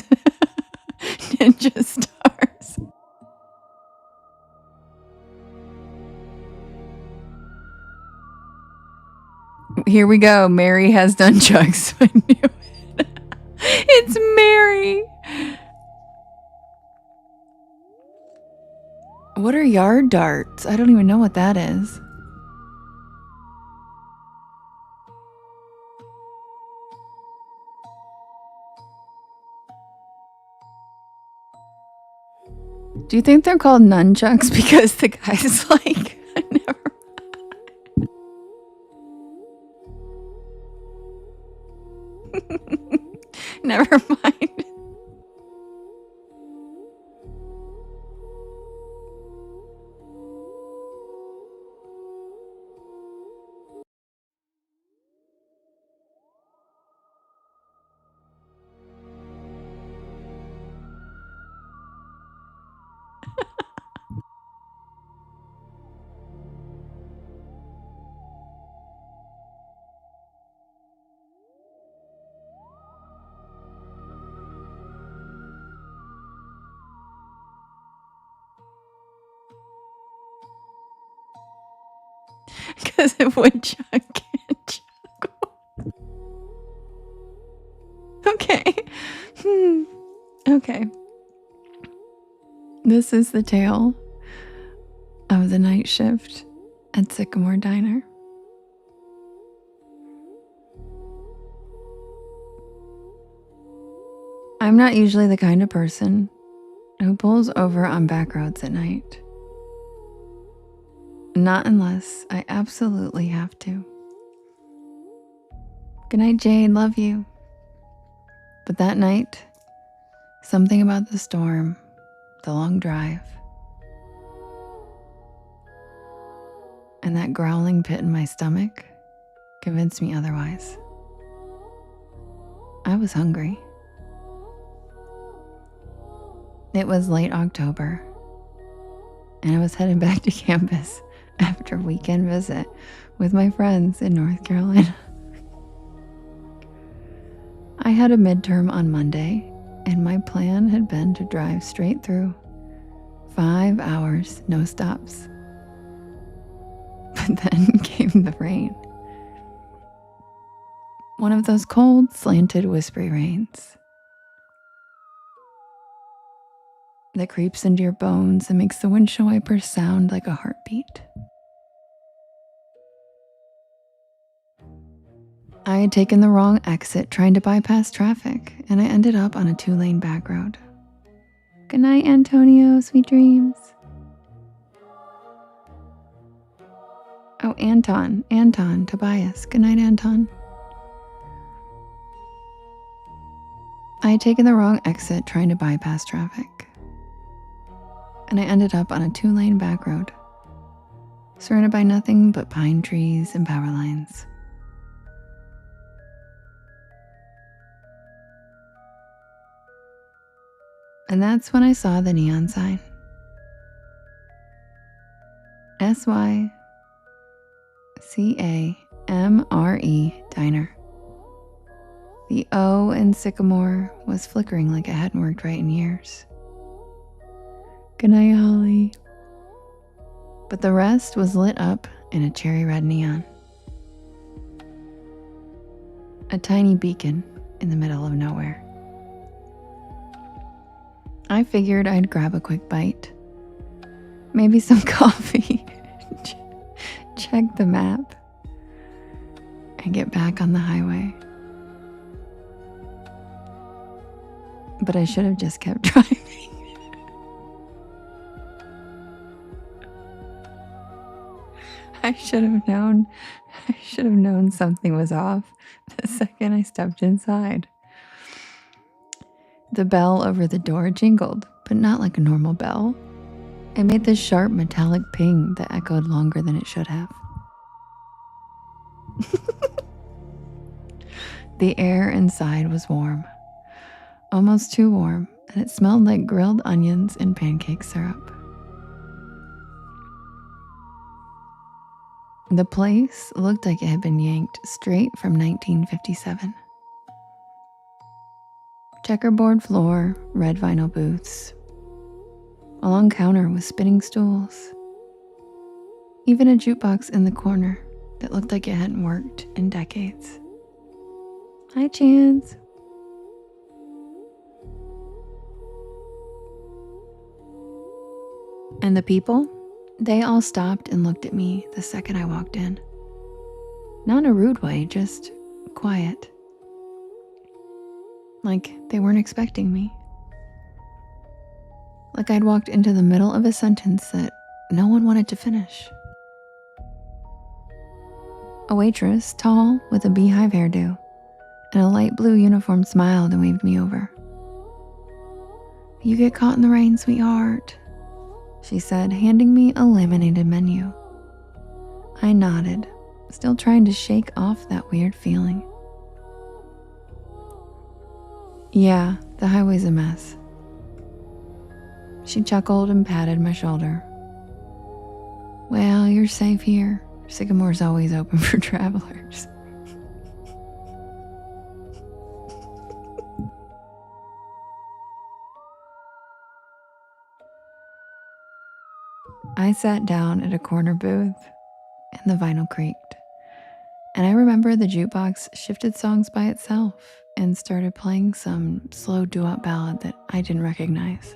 Ninja stars. Here we go. Mary has nunchucks. I knew it. It's Mary. What are yard darts? I don't even know what that is. Do you think they're called nunchucks because the guy's like, never mind. Because a woodchuck can't juggle. Okay. Okay. This is the tale of the night shift at Sycamore Diner. I'm not usually the kind of person who pulls over on back roads at night. Not unless I absolutely have to. Good night, Jane. Love you. But that night, something about the storm, the long drive, and that growling pit in my stomach convinced me otherwise. I was hungry. It was late October, and I was headed back to campus after a weekend visit with my friends in North Carolina. I had a midterm on Monday, and my plan had been to drive straight through. 5 hours, no stops. But then came the rain. One of those cold, slanted, whispery rains that creeps into your bones and makes the windshield wipers sound like a heartbeat. I had taken the wrong exit trying to bypass traffic, and I ended up on a 2-lane back road. Good night, Antonio. Sweet dreams. Oh, Anton, Tobias. Good night, Anton. I had taken the wrong exit trying to bypass traffic, and I ended up on a 2-lane back road, surrounded by nothing but pine trees and power lines. And that's when I saw the neon sign. SYCAMRE Diner. The O in Sycamore was flickering like it hadn't worked right in years. Good night, Holly. But the rest was lit up in a cherry red neon. A tiny beacon in the middle of nowhere. I figured I'd grab a quick bite. Maybe some coffee. Check the map. And get back on the highway. But I should have just kept driving. I should have known something was off the second I stepped inside. The bell over the door jingled, but not like a normal bell. It made this sharp metallic ping that echoed longer than it should have. The air inside was warm, almost too warm, and it smelled like grilled onions and pancake syrup. The place looked like it had been yanked straight from 1957. Checkerboard floor, red vinyl booths. A long counter with spinning stools. Even a jukebox in the corner that looked like it hadn't worked in decades. Hi, Chance. And the people? They all stopped and looked at me the second I walked in. Not in a rude way, just quiet. Like they weren't expecting me. Like I'd walked into the middle of a sentence that no one wanted to finish. A waitress, tall, with a beehive hairdo, and a light blue uniform smiled and waved me over. You get caught in the rain, sweetheart, she said, handing me a laminated menu. I nodded, still trying to shake off that weird feeling. Yeah, the highway's a mess. She chuckled and patted my shoulder. Well, you're safe here. Sycamore's always open for travelers. I sat down at a corner booth and the vinyl creaked. And I remember the jukebox shifted songs by itself and started playing some slow doo-wop ballad that I didn't recognize.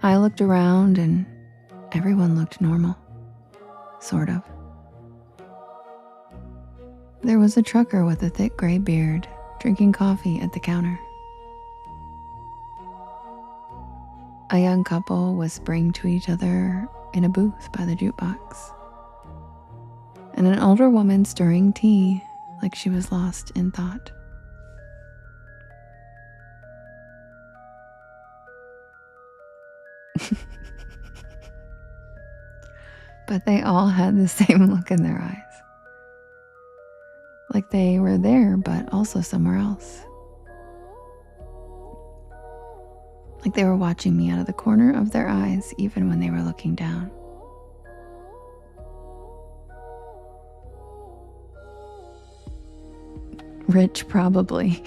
I looked around and everyone looked normal. Sort of. There was a trucker with a thick gray beard drinking coffee at the counter. A young couple whispering to each other in a booth by the jukebox. And an older woman stirring tea like she was lost in thought. But they all had the same look in their eyes. Like they were there, but also somewhere else. Like they were watching me out of the corner of their eyes, even when they were looking down. Rich, probably.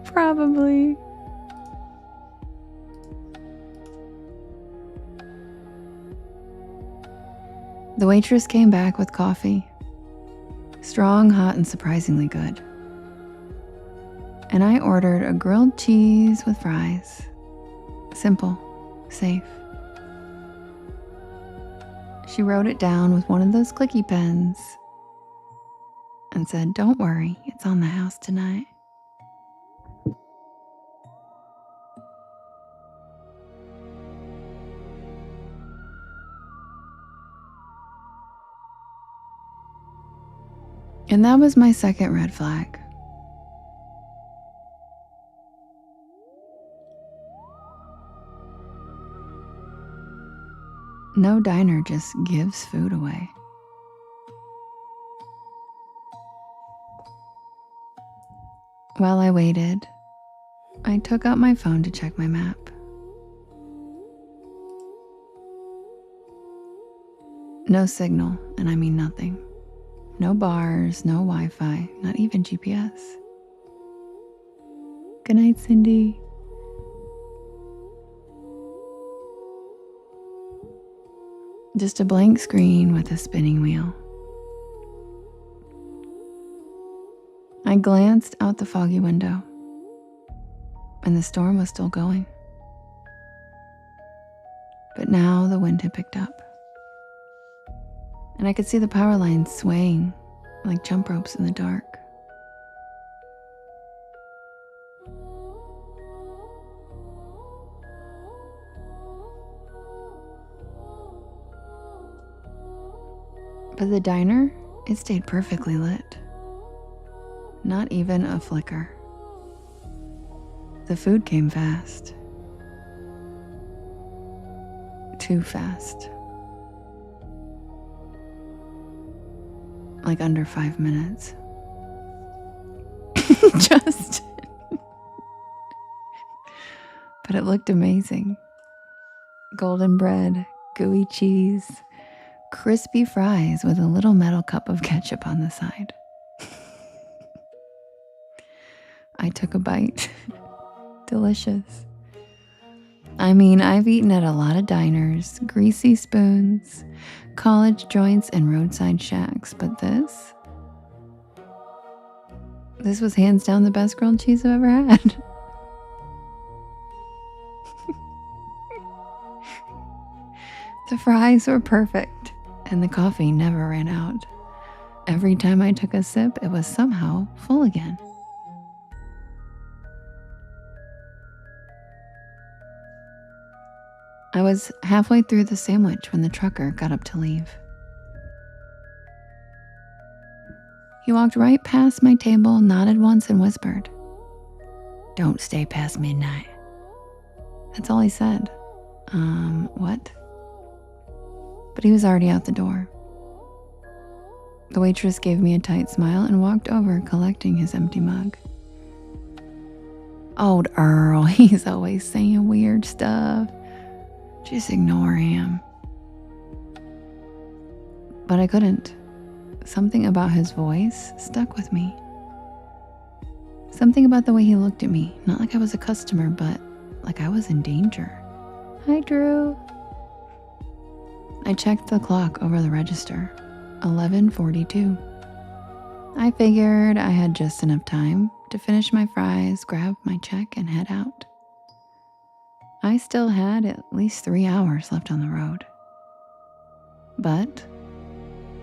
Probably. The The waitress came back with coffee. Strong, hot, and surprisingly good. And I ordered a grilled cheese with fries. Simple, safe. She wrote it down with one of those clicky pens and said, "Don't worry, it's on the house tonight." And that was my second red flag. No diner just gives food away. While I waited, I took out my phone to check my map. No signal, and I mean nothing. No bars, no Wi-Fi, not even GPS. Good night, Cindy. Just a blank screen with a spinning wheel. I glanced out the foggy window, and the storm was still going. But now the wind had picked up, and I could see the power lines swaying like jump ropes in the dark. But the diner, it stayed perfectly lit. Not even a flicker. The food came fast. Too fast. Like under 5 minutes. Just. But it looked amazing. Golden bread, gooey cheese, crispy fries with a little metal cup of ketchup on the side. I took a bite. Delicious. I mean, I've eaten at a lot of diners, greasy spoons, college joints, and roadside shacks, but this was hands down the best grilled cheese I've ever had. The fries were perfect, and the coffee never ran out. Every time I took a sip, it was somehow full again. I was halfway through the sandwich when the trucker got up to leave. He walked right past my table, nodded once, and whispered, "Don't stay past midnight." That's all he said. What? But he was already out the door. The waitress gave me a tight smile and walked over, collecting his empty mug. Old Earl, he's always saying weird stuff. Just ignore him. But I couldn't. Something about his voice stuck with me. Something about the way he looked at me, not like I was a customer, but like I was in danger. Hi, Drew. I checked the clock over the register. 11:42. I figured I had just enough time to finish my fries, grab my check, and head out. I still had at least 3 hours left on the road. But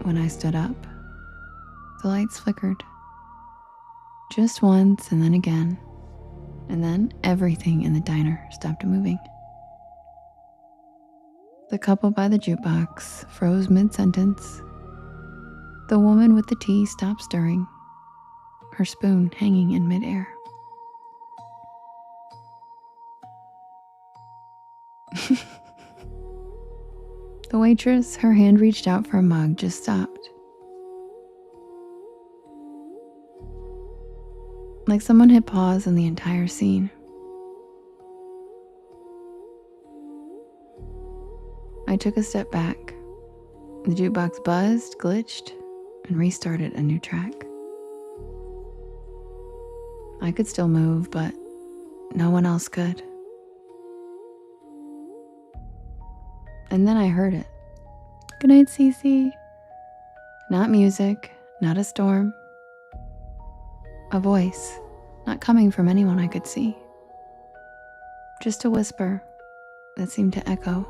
when I stood up, the lights flickered. Just once, and then again. And then everything in the diner stopped moving. The couple by the jukebox froze mid-sentence. The woman with the tea stopped stirring, her spoon hanging in midair. The waitress, her hand reached out for a mug, just stopped. Like someone hit pause on the entire scene. I took a step back. The jukebox buzzed, glitched, and restarted a new track. I could still move, but no one else could. And then I heard it. Good night, Cece. Not music, not a storm. A voice, not coming from anyone I could see. Just a whisper that seemed to echo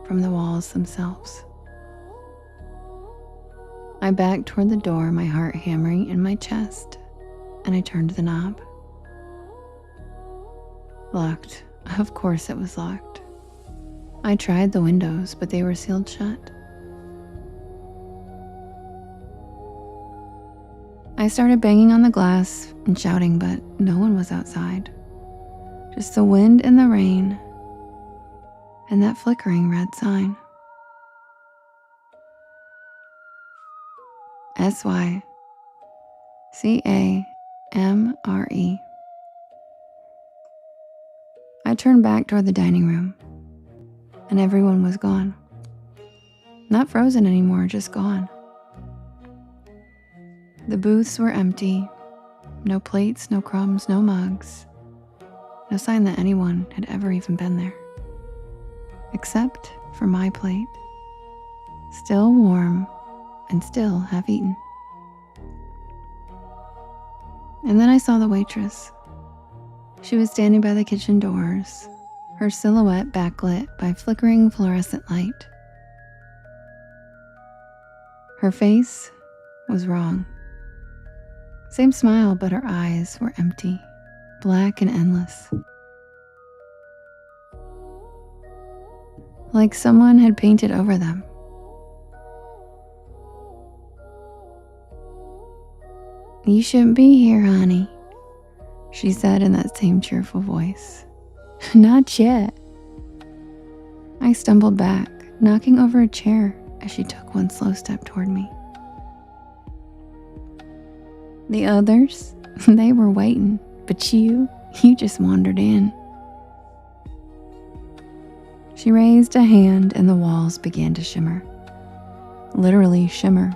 from the walls themselves. I backed toward the door, my heart hammering in my chest, and I turned the knob. Locked. Of course it was locked. I tried the windows, but they were sealed shut. I started banging on the glass and shouting, but no one was outside. Just the wind and the rain, and that flickering red sign. SYCAMRE. I turned back toward the dining room, and everyone was gone. Not frozen anymore, just gone. The booths were empty. No plates, no crumbs, no mugs. No sign that anyone had ever even been there. Except for my plate. Still warm and still half-eaten. And then I saw the waitress. She was standing by the kitchen doors, her silhouette backlit by flickering fluorescent light. Her face was wrong. Same smile, but her eyes were empty, black and endless. Like someone had painted over them. "You shouldn't be here, honey," she said in that same cheerful voice. "Not yet." I stumbled back, knocking over a chair as she took one slow step toward me. The others, they were waiting, but you just wandered in. She raised a hand and the walls began to shimmer. Literally shimmer.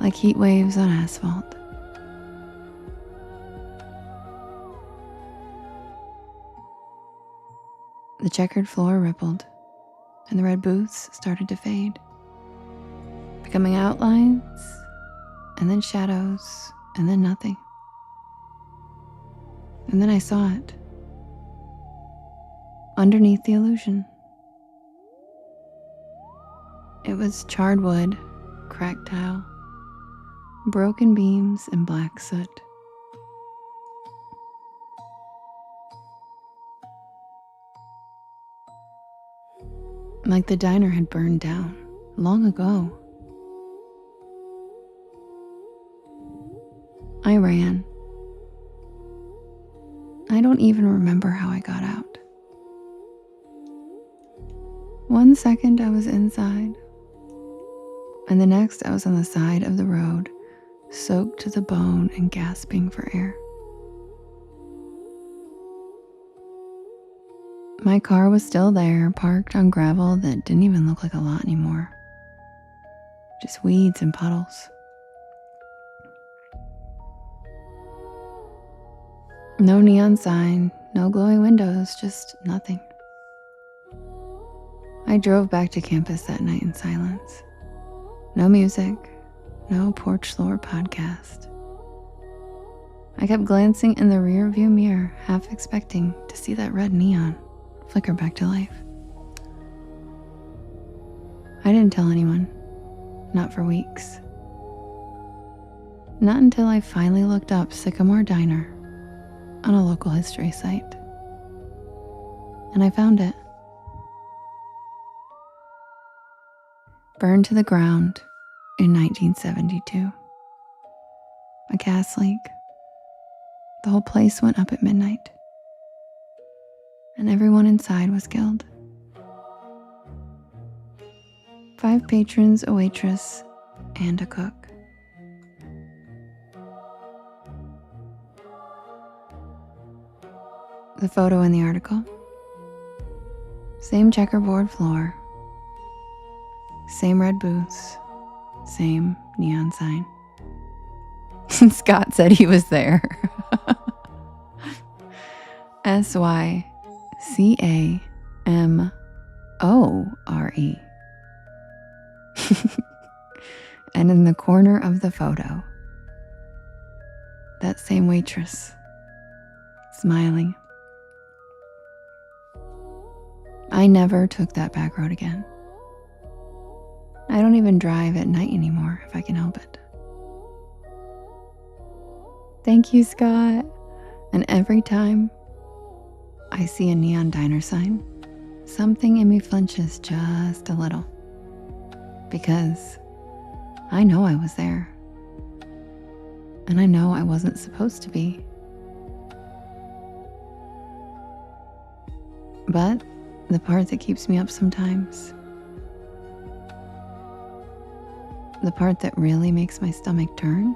Like heat waves on asphalt. The checkered floor rippled, and the red booths started to fade, becoming outlines, and then shadows, and then nothing. And then I saw it. Underneath the illusion. It was charred wood, cracked tile, broken beams, and black soot. Like the diner had burned down long ago. I ran. I don't even remember how I got out. 1 second I was inside, and the next I was on the side of the road, soaked to the bone and gasping for air. My car was still there, parked on gravel that didn't even look like a lot anymore. Just weeds and puddles. No neon sign, no glowing windows, just nothing. I drove back to campus that night in silence. No music, no Porch Lore podcast. I kept glancing in the rearview mirror, half expecting to see that red neon flicker back to life. I didn't tell anyone, not for weeks. Not until I finally looked up Sycamore Diner on a local history site. And I found it. Burned to the ground in 1972. A gas leak. The whole place went up at midnight. And everyone inside was killed. 5 patrons, a waitress, and a cook. The photo in the article. Same checkerboard floor. Same red booths. Same neon sign. Scott said he was there. SYCAMORE. And in the corner of the photo, that same waitress, smiling. I never took that back road again. I don't even drive at night anymore if I can help it. Thank you, Scott. And every time I see a neon diner sign, something in me flinches just a little. Because I know I was there. And I know I wasn't supposed to be. But the part that keeps me up sometimes, the part that really makes my stomach turn,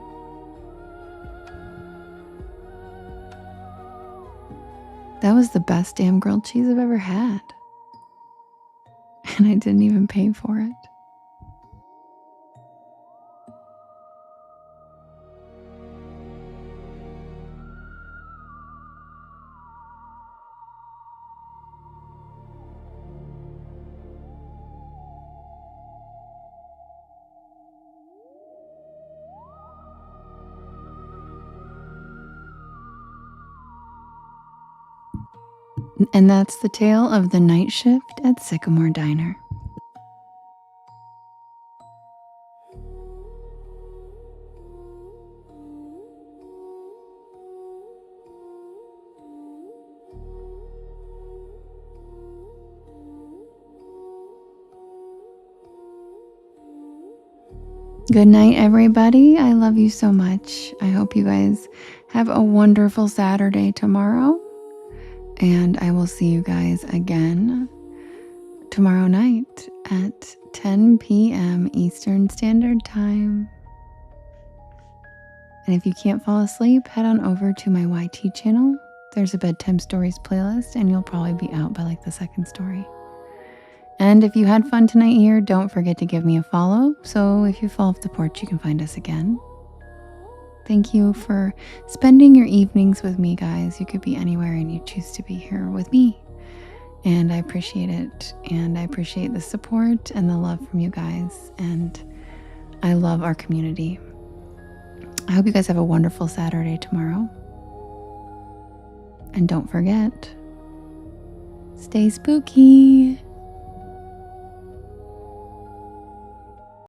that was the best damn grilled cheese I've ever had. And I didn't even pay for it. And that's the tale of the night shift at Sycamore Diner. Good night, everybody. I love you so much. I hope you guys have a wonderful Saturday tomorrow. And I will see you guys again tomorrow night at 10 p.m. Eastern Standard Time. And if you can't fall asleep, head on over to my YT channel. There's a bedtime stories playlist, and you'll probably be out by like the second story. And if you had fun tonight here, don't forget to give me a follow. So if you fall off the porch, you can find us again. Thank you for spending your evenings with me, guys. You could be anywhere and you choose to be here with me. And I appreciate it. And I appreciate the support and the love from you guys. And I love our community. I hope you guys have a wonderful Saturday tomorrow. And don't forget, stay spooky.